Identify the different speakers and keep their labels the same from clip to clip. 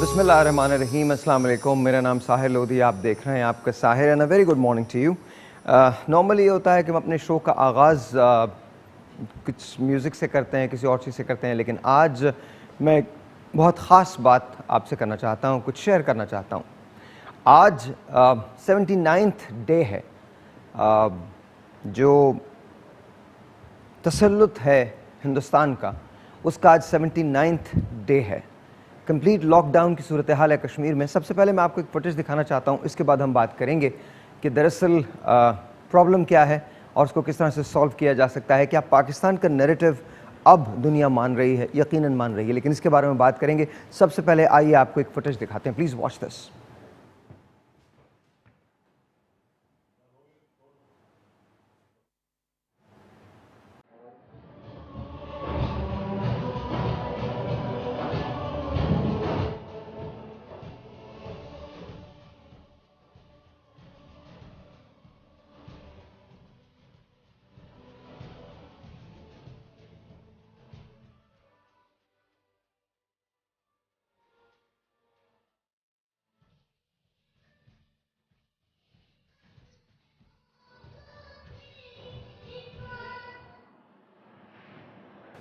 Speaker 1: बिस्मिल्लाहिर्रहमानिर्रहीम, अस्सलाम वालेकुम। मेरा नाम साहिर लोधी, आप देख रहे हैं आपका Sahir and a very good morning to you. Normally ये होता है कि हम अपने शो का आगाज़ कुछ म्यूज़िक से करते हैं, किसी और चीज़ से करते हैं, लेकिन आज मैं एक बहुत ख़ास बात आपसे करना चाहता हूँ, कुछ शेयर करना चाहता हूँ। आज 79th डे है, जो तसल्लुत है हिंदुस्तान का, उसका आज 79th डे है। कंप्लीट लॉकडाउन की सूरत हाल है कश्मीर में। सबसे पहले मैं आपको एक फुटेज दिखाना चाहता हूँ, इसके बाद हम बात करेंगे कि दरअसल प्रॉब्लम क्या है और उसको किस तरह से सॉल्व किया जा सकता है। क्या पाकिस्तान का नैरेटिव अब दुनिया मान रही है? यकीनन मान रही है, लेकिन इसके बारे में बात करेंगे। सबसे पहले आइए आपको एक फुटेज दिखाते हैं, प्लीज़ वॉच दिस।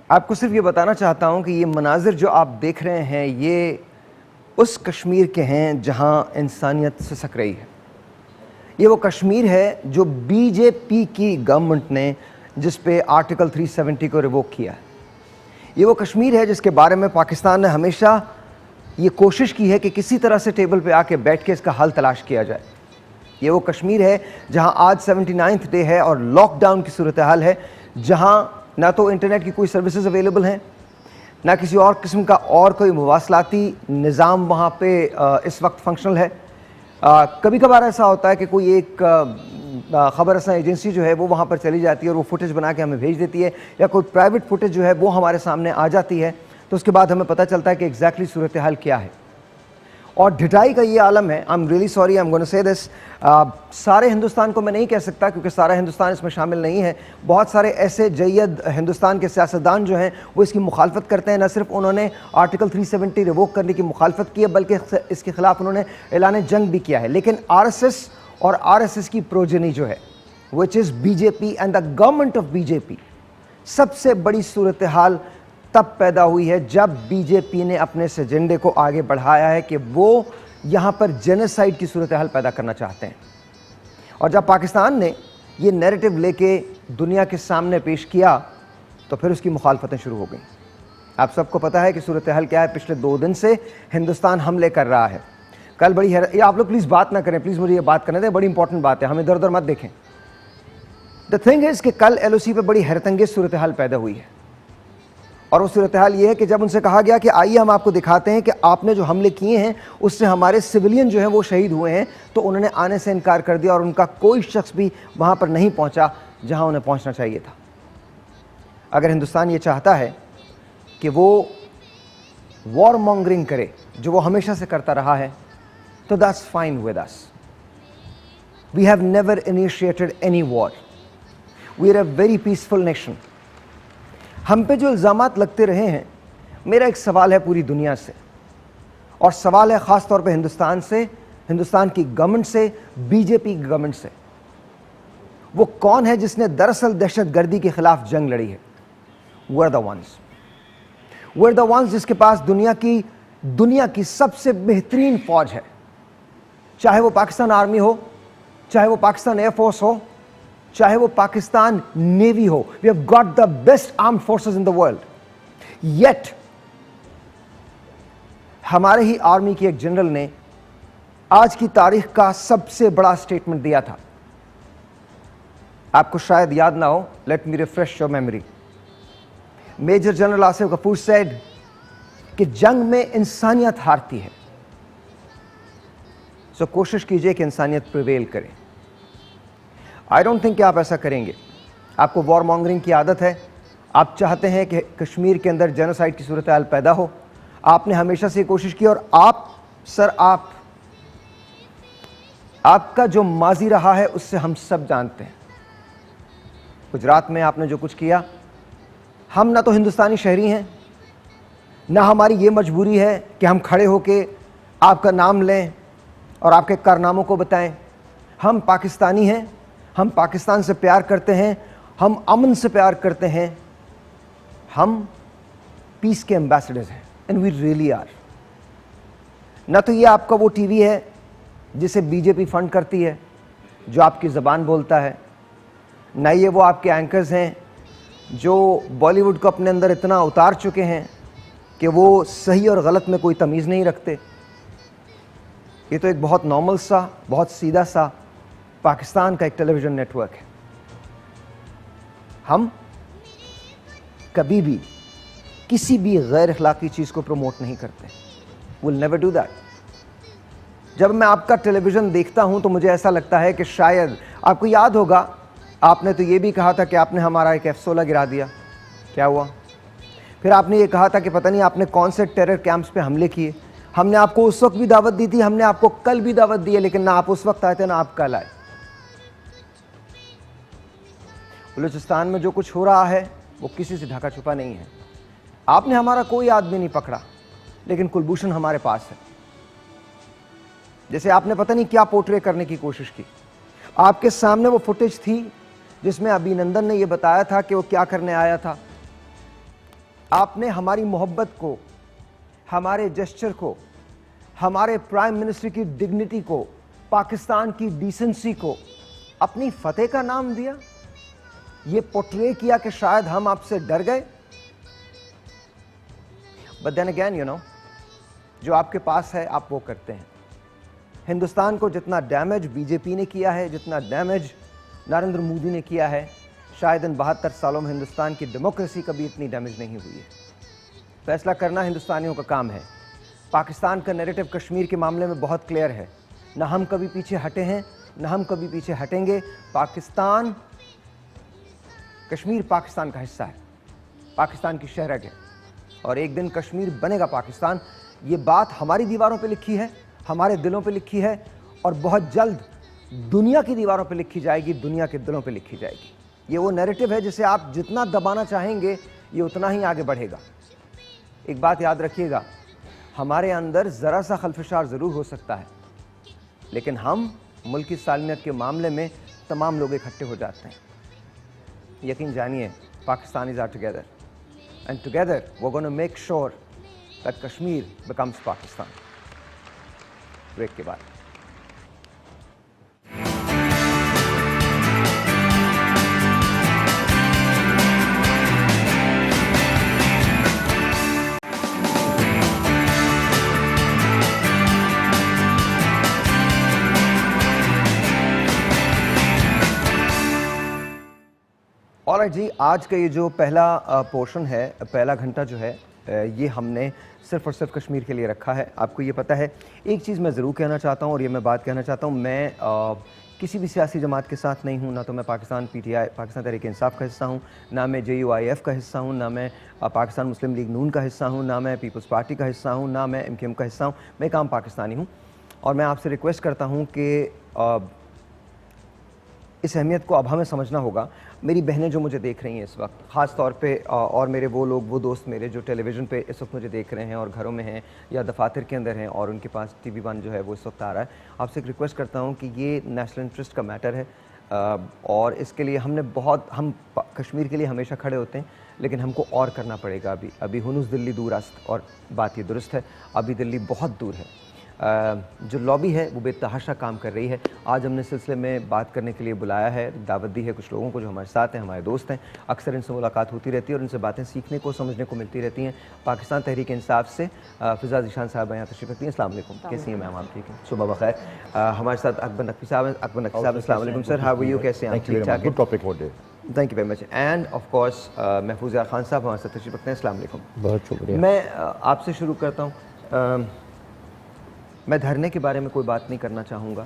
Speaker 1: आपको सिर्फ ये बताना चाहता हूँ कि ये मनाजिर जो आप देख रहे हैं, ये उस कश्मीर के हैं जहाँ इंसानियत सिसक रही है। ये वो कश्मीर है जो बीजेपी की गवर्नमेंट ने जिस पे आर्टिकल 370 को रिवोक किया है। ये वो कश्मीर है जिसके बारे में पाकिस्तान ने हमेशा ये कोशिश की है कि किसी तरह से टेबल पे आके बैठ के इसका हल तलाश किया जाए। ये वो कश्मीर है जहाँ आज 79th डे है और लॉकडाउन की सूरत हाल है, जहाँ ना तो इंटरनेट की कोई सर्विसेज अवेलेबल हैं, ना किसी और किस्म का और कोई मुवासलाती निज़ाम वहाँ पे इस वक्त फंक्शनल है। कभी कभार ऐसा होता है कि कोई एक ख़बर रसां एजेंसी जो है वो वहाँ पर चली जाती है और वो फुटेज बना के हमें भेज देती है, या कोई प्राइवेट फुटेज जो है वो हमारे सामने आ जाती है, तो उसके बाद हमें पता चलता है कि एग्जैक्टली सूरत हाल क्या है। और ढिठाई का ये आलम है। I am really sorry, I am gonna say this. सारे हिंदुस्तान को मैं नहीं कह सकता क्योंकि सारा हिंदुस्तान इसमें शामिल नहीं है। बहुत सारे ऐसे जय्यद हिंदुस्तान के सियासतदान जो हैं वो इसकी मुखालफत करते हैं। न सिर्फ उन्होंने आर्टिकल 370 रिवोक करने की मुखालफत की है, बल्कि इसके ख़िलाफ़ उन्होंने ऐलान जंग भी किया है। लेकिन आरएसएस और आरएसएस की प्रोजेनी जो है, which is BJP and the government of BJP, सबसे बड़ी सूरत हाल तब पैदा हुई है जब बीजेपी ने अपने इस एजेंडे को आगे बढ़ाया है कि वो यहाँ पर जेनोसाइड की सूरत हाल पैदा करना चाहते हैं। और जब पाकिस्तान ने ये नैरेटिव लेके दुनिया के सामने पेश किया तो फिर उसकी मुखालफतें शुरू हो गई। आप सबको पता है कि सूरत हाल क्या है। पिछले 2 दिन से हिंदुस्तान हमले कर रहा है। कल बड़ी ये आप लोग प्लीज़ बात ना करें, प्लीज़ मुझे ये बात करने दें, बड़ी इंपॉर्टेंट बात है, हमें इधर उधर मत देखें। द थिंग इज़ कि कल LOC पे बड़ी हैरतअंगेज सूरत हाल पैदा हुई है। और वो सूरत हाल ये है कि जब उनसे कहा गया कि आइए हम आपको दिखाते हैं कि आपने जो हमले किए हैं उससे हमारे सिविलियन जो हैं वो शहीद हुए हैं, तो उन्होंने आने से इनकार कर दिया और उनका कोई शख्स भी वहाँ पर नहीं पहुँचा जहाँ उन्हें पहुँचना चाहिए था। अगर हिंदुस्तान ये चाहता है कि वो वॉर मॉन्गरिंग करे जो वो हमेशा से करता रहा है, तो that's fine with us. We have never initiated any war. We are a very peaceful nation. हम पे जो इल्ज़ामात लगते रहे हैं, मेरा एक सवाल है पूरी दुनिया से, और सवाल है ख़ास तौर पे हिंदुस्तान से, हिंदुस्तान की गवर्नमेंट से, बीजेपी की गवर्नमेंट से। वो कौन है जिसने दरअसल दहशतगर्दी के ख़िलाफ़ जंग लड़ी है? We are the ones. We are the ones जिसके पास दुनिया की सबसे बेहतरीन फ़ौज है। चाहे वो पाकिस्तान आर्मी हो, चाहे वो पाकिस्तान एयरफोर्स हो, चाहे वो पाकिस्तान नेवी हो। We have got the best armed forces in the world. Yet हमारे ही आर्मी की एक जनरल ने आज की तारीख का सबसे बड़ा स्टेटमेंट दिया था। आपको शायद याद ना हो, let me refresh your memory. Major general Asif Ghafoor said कि जंग में इंसानियत हारती है, सो कोशिश कीजिए कि इंसानियत प्रिवेल करे। आई डोंट थिंक कि आप ऐसा करेंगे। आपको वॉर मॉन्गरिंग की आदत है। आप चाहते हैं कि कश्मीर के अंदर जेनोसाइड की सूरत हाल पैदा हो। आपने हमेशा से कोशिश की, और आपका जो माजी रहा है उससे हम सब जानते हैं। गुजरात में आपने जो कुछ किया, हम ना तो हिंदुस्तानी शहरी हैं, ना हमारी ये मजबूरी है कि हम खड़े होके आपका नाम लें और आपके कारनामों को बताएं। हम पाकिस्तानी हैं, हम पाकिस्तान से प्यार करते हैं, हम अमन से प्यार करते हैं, हम पीस के एम्बेसडर्स हैं, एंड वी रियली आर। ना तो ये आपका वो टीवी है जिसे बीजेपी फंड करती है, जो आपकी ज़बान बोलता है, ना ये वो आपके एंकर्स हैं जो बॉलीवुड को अपने अंदर इतना उतार चुके हैं कि वो सही और गलत में कोई तमीज़ नहीं रखते। ये तो एक बहुत नॉर्मल सा, बहुत सीधा सा पाकिस्तान का एक टेलीविज़न नेटवर्क है। हम कभी भी किसी भी गैर अखलाकी चीज़ को प्रमोट नहीं करते। Will never do that. जब मैं आपका टेलीविज़न देखता हूं तो मुझे ऐसा लगता है कि शायद आपको याद होगा, आपने तो ये भी कहा था कि आपने हमारा एक F-16 गिरा दिया। क्या हुआ? फिर आपने ये कहा था कि पता नहीं आपने कौन से टेरर कैंप्स पे हमले किए। हमने आपको उस वक्त भी दावत दी थी, हमने आपको कल भी दावत दी है, लेकिन ना आप उस वक्त आए थे ना आप कल आए। बलूचिस्तान में जो कुछ हो रहा है वो किसी से ढका छुपा नहीं है। आपने हमारा कोई आदमी नहीं पकड़ा, लेकिन कुलभूषण हमारे पास है। जैसे आपने पता नहीं क्या पोर्ट्रे करने की कोशिश की। आपके सामने वो फुटेज थी जिसमें अभिनंदन ने यह बताया था कि वो क्या करने आया था। आपने हमारी मोहब्बत को, हमारे जेस्चर को, हमारे प्राइम मिनिस्टर की डिग्निटी को, पाकिस्तान की डिसेंसी को अपनी फतेह का नाम दिया। ये पोर्ट्रे किया कि शायद हम आपसे डर गए। But then again you know, जो आपके पास है आप वो करते हैं। हिंदुस्तान को जितना डैमेज बीजेपी ने किया है, जितना डैमेज नरेंद्र मोदी ने किया है, शायद इन 72 सालों में हिंदुस्तान की डेमोक्रेसी कभी इतनी डैमेज नहीं हुई है। फैसला करना हिंदुस्तानियों का काम है। पाकिस्तान का नैरेटिव कश्मीर के मामले में बहुत क्लियर है। ना हम कभी पीछे हटे हैं, ना हम कभी पीछे हटेंगे। पाकिस्तान, कश्मीर पाकिस्तान का हिस्सा है, पाकिस्तान की शहरग है, और एक दिन कश्मीर बनेगा पाकिस्तान। ये बात हमारी दीवारों पे लिखी है, हमारे दिलों पे लिखी है, और बहुत जल्द दुनिया की दीवारों पे लिखी जाएगी, दुनिया के दिलों पे लिखी जाएगी। ये वो नैरेटिव है जिसे आप जितना दबाना चाहेंगे ये उतना ही आगे बढ़ेगा। एक बात याद रखिएगा, हमारे अंदर ज़रा सा खलफशार ज़रूर हो सकता है, लेकिन हम मुल्क की सालमियत के मामले में तमाम लोग इकट्ठे हो जाते हैं। यकीन जानिए, Pakistanis are together, and together we are gonna make sure that Kashmir becomes Pakistan. Break के बाद और जी, आज का ये जो पहला पोर्शन है, पहला घंटा जो है, ये हमने सिर्फ़ और सिर्फ कश्मीर के लिए रखा है। आपको ये पता है, एक चीज़ मैं ज़रूर कहना चाहता हूँ, और ये मैं बात कहना चाहता हूँ, मैं किसी भी सियासी जमात के साथ नहीं हूँ। ना तो मैं पाकिस्तान PTI, पाकिस्तान तहरीक इंसाफ का हिस्सा हूँ, ना मैं JUIF का हिस्सा हूँ, ना मैं पाकिस्तान मुस्लिम लीग नून का हिस्सा हूँ, ना मैं पीपल्स पार्टी का हिस्सा हूँ, ना मैं MKM का हिस्सा हूँ। मैं एक आम पाकिस्तानी हूँ, और मैं आपसे रिक्वेस्ट करता हूँ कि इस अहमियत को अब हमें समझना होगा। मेरी बहनें जो मुझे देख रही हैं इस वक्त, ख़ास तौर पे, और मेरे वो लोग, वो दोस्त मेरे जो टेलीविज़न पे इस वक्त मुझे देख रहे हैं और घरों में हैं या दफातर के अंदर हैं और उनके पास TV1 जो है वो इस वक्त आ रहा है, आपसे एक रिक्वेस्ट करता हूँ कि ये नेशनल इंटरेस्ट का मैटर है, और इसके लिए हम कश्मीर के लिए हमेशा खड़े होते हैं, लेकिन हमको और करना पड़ेगा। अभी हुनुस दिल्ली दूर अस्त, और बात ये दुरुस्त है, अभी दिल्ली बहुत दूर है। जो लॉबी है वो बेतहाशा काम कर रही है। आज हमने सिलसिले में बात करने के लिए बुलाया है, दावत दी है कुछ लोगों को जो हमारे साथ हैं, हमारे दोस्त हैं। अक्सर इनसे मुलाकात होती रहती है और इनसे बातें सीखने को, समझने को मिलती रहती हैं। पाकिस्तान तहरीक इंसाफ से फ़िज़ा ज़ीशान साहब यहाँ तशरीफ़ रखती हैं। अस्सलाम वालेकुम, कैसी हैं मैम आप? ठीक है, सुबह बखैर। हमारे साथ अकबर नकवी साहब हैं। अकबर नकवी साहब, अस्सलाम वालेकुम सर, हाउ आर यू? कैसे हैं आप? ठीक ठाक है, टॉपिक हो। Thank you very much. And of course Mahfooz यार खान साहब हमारे साथ तशरीफ़ रखते हैं। अस्सलाम वालेकुम।
Speaker 2: बहुत शुक्रिया।
Speaker 1: मैं आपसे शुरू करता हूँ। मैं धरने के बारे में कोई बात नहीं करना चाहूँगा,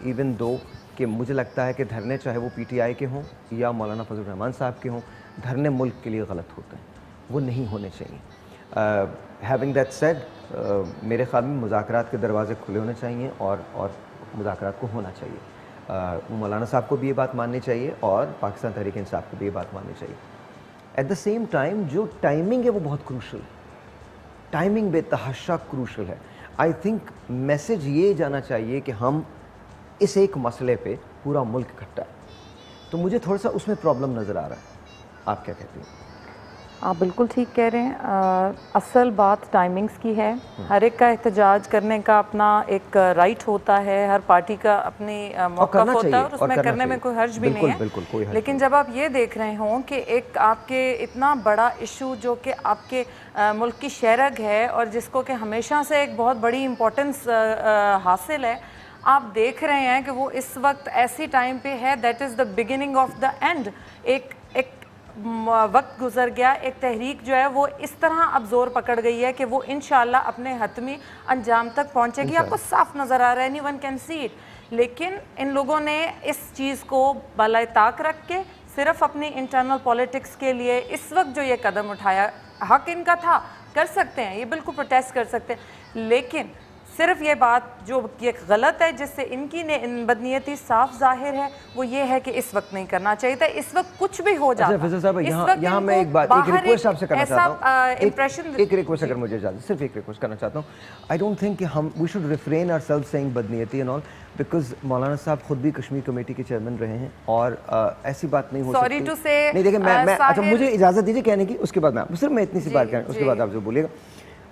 Speaker 1: इवन दो कि मुझे लगता है कि धरने चाहे वो PTI के हों या मौलाना फजल रहमान साहब के हों, धरने मुल्क के लिए गलत होते हैं, वो नहीं होने चाहिए। हैविंग दैट सेड, मेरे ख्याल में मुज़ाकरात के दरवाज़े खुले होने चाहिए और मुज़ाकरात को होना चाहिए। मौलाना साहब को भी ये बात माननी चाहिए और पाकिस्तान तहरीक इंसाफ को भी ये बात माननी चाहिए। एट द सेम टाइम जो टाइमिंग है वो बहुत क्रूशल है, टाइमिंग बेतहाशा क्रूशल है। आई थिंक मैसेज ये जाना चाहिए कि हम इस एक मसले पे पूरा मुल्क इकट्ठा है, तो मुझे थोड़ा सा उसमें प्रॉब्लम नज़र आ रहा है। आप क्या कहते हैं?
Speaker 2: आप बिल्कुल ठीक कह रहे हैं। असल बात टाइमिंग्स की है। हर एक का एहतजाज करने का अपना एक राइट होता है, हर पार्टी का अपनी मौका होता है और उसमें करने में कोई हर्ज भी नहीं है।
Speaker 1: बिल्कुल कोई हर्ज
Speaker 2: लेकिन जब आप ये देख रहे हों कि एक आपके इतना बड़ा इशू जो कि आपके मुल्क की शहरग है और जिसको कि हमेशा से एक बहुत बड़ी इम्पोर्टेंस हासिल है, आप देख रहे हैं कि वो इस वक्त ऐसी टाइम पे है that is the beginning of the end. एक वक्त गुजर गया, एक तहरीक जो है वो इस तरह अब जोर पकड़ गई है कि वो इंशाल्लाह अपने हतमी अंजाम तक पहुंचेगी। आपको साफ नज़र आ रहा है, any one can see it. लेकिन इन लोगों ने इस चीज़ को बलाए ताक रख के सिर्फ अपनी इंटरनल पॉलिटिक्स के लिए इस वक्त जो ये कदम उठाया, हक इनका था, कर सकते हैं, ये बिल्कुल प्रोटेस्ट कर सकते हैं, लेकिन सिर्फ ये बात जो ये गलत है जिससे इनकी बदनीयती साफ जाहिर है, वो ये है कि इस वक्त नहीं करना चाहिए था। इस वक्त कुछ भी हो जाता।
Speaker 1: फैसल साहब, यहाँ मैं एक रिक्वेस्ट आपसे करना चाहता हूँ, एक रिक्वेस्ट अगर मुझे इजाज़त, सिर्फ एक रिक्वेस्ट करना चाहता हूँ। आई डोंट थिंक कि हम we should refrain ourselves saying बदनीयती and all, because Maulana Sahab खुद भी कश्मीर कमेटी के चेयरमैन रहे हैं और ऐसी बात नहीं हो सकती। नहीं देखिए, मैं अच्छा मुझे इजाज़त दीजिए कहने की, उसके बाद मैं सिर्फ इतनी सी बात कहूँ, उसके बाद आप जो बोलिएगा।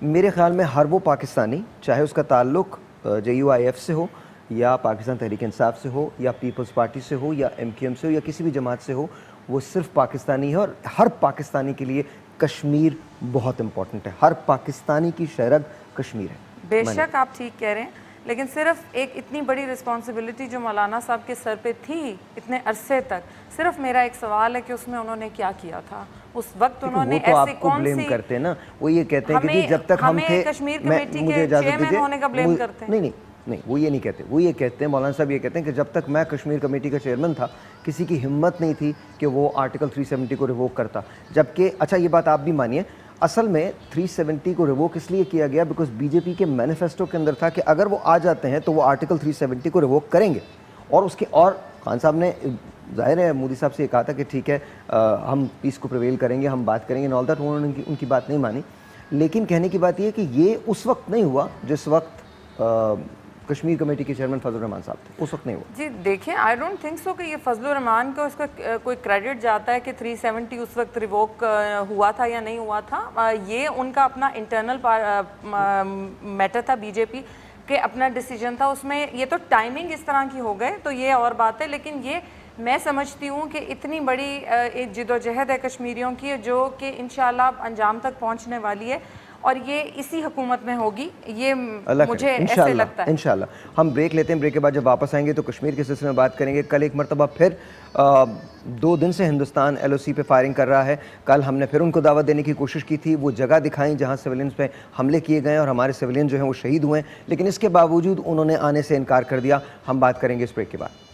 Speaker 1: मेरे ख्याल में हर वो पाकिस्तानी, चाहे उसका ताल्लुक JUIF से हो या पाकिस्तान तहरीक इंसाफ से हो या पीपल्स पार्टी से हो या MQM से हो या किसी भी जमात से हो, वो सिर्फ पाकिस्तानी है और हर पाकिस्तानी के लिए कश्मीर बहुत इम्पोर्टेंट है। हर पाकिस्तानी की शहरग कश्मीर है।
Speaker 2: बेशक आप ठीक कह रहे हैं, लेकिन सिर्फ एक इतनी बड़ी रिस्पॉन्सिबिलिटी जो मौलाना साहब के सर पे थी इतने अरसे तक, सिर्फ मेरा एक सवाल है कि उसमें उन्होंने क्या किया था उस वक्त? उन्होंने
Speaker 1: वो तो
Speaker 2: ऐसी
Speaker 1: आपको
Speaker 2: कौन
Speaker 1: ब्लेम
Speaker 2: सी
Speaker 1: करते हैं ना, वो ये कहते हैं कि जब तक हम थे,
Speaker 2: कश्मीर कमेटी के चेयरमैन होने का ब्लेम करते हैं।
Speaker 1: नहीं, वो ये नहीं कहते। वो ये कहते हैं, मौलाना साहब ये कहते हैं कि जब तक मैं कश्मीर कमेटी का चेयरमैन था, किसी की हिम्मत नहीं थी कि वो आर्टिकल 370 को रिवोक करता। जबकि अच्छा ये बात आप भी मानिए, असल में 370 को रिवोक इसलिए किया गया बिकॉज बीजेपी के मैनिफेस्टो के अंदर था कि अगर वो आ जाते हैं तो वो आर्टिकल 370 को रिवोक करेंगे। और खान साहब ने जाहिर है मोदी साहब से ये कहा था कि ठीक है हम पीस को प्रिवेल करेंगे, हम बात करेंगे एंड ऑल दैट। उन्होंने उनकी बात नहीं मानी। लेकिन कहने की बात ये कि ये उस वक्त नहीं हुआ जिस वक्त कश्मीर कमेटी के चेयरमैन फजल रहमान साहब थे, उस वक्त नहीं हुआ।
Speaker 2: जी देखिए, आई डोंट थिंक सो कि ये फजल रहमान को इसका कोई क्रेडिट जाता है कि 370 उस वक्त रिवोक हुआ था या नहीं हुआ था। ये उनका अपना इंटरनल मैटर था, बीजेपी के अपना डिसीजन था, उसमें ये तो टाइमिंग इस तरह की हो गए तो ये और बात है। लेकिन ये मैं समझती हूँ कि इतनी बड़ी एक जिदोजहद है कश्मीरियों की जो कि इंशाल्लाह अंजाम तक पहुँचने वाली है और ये इसी हुकूमत में होगी, ये मुझे ऐसे लगता है।
Speaker 1: इंशाल्लाह हम ब्रेक लेते हैं, ब्रेक के बाद जब वापस आएंगे तो कश्मीर के सिलसिले में बात करेंगे। कल एक मरतबा फिर 2 दिन से हिंदुस्तान LOC पे फायरिंग कर रहा है। कल हमने फिर उनको दावत देने की कोशिश की थी, वो जगह दिखाई जहां सिविलियंस पे हमले किए गए और हमारे सिविलियन जो हैं वो शहीद हुए, लेकिन इसके बावजूद उन्होंने आने से इनकार कर दिया। हम बात करेंगे इस ब्रेक के बाद।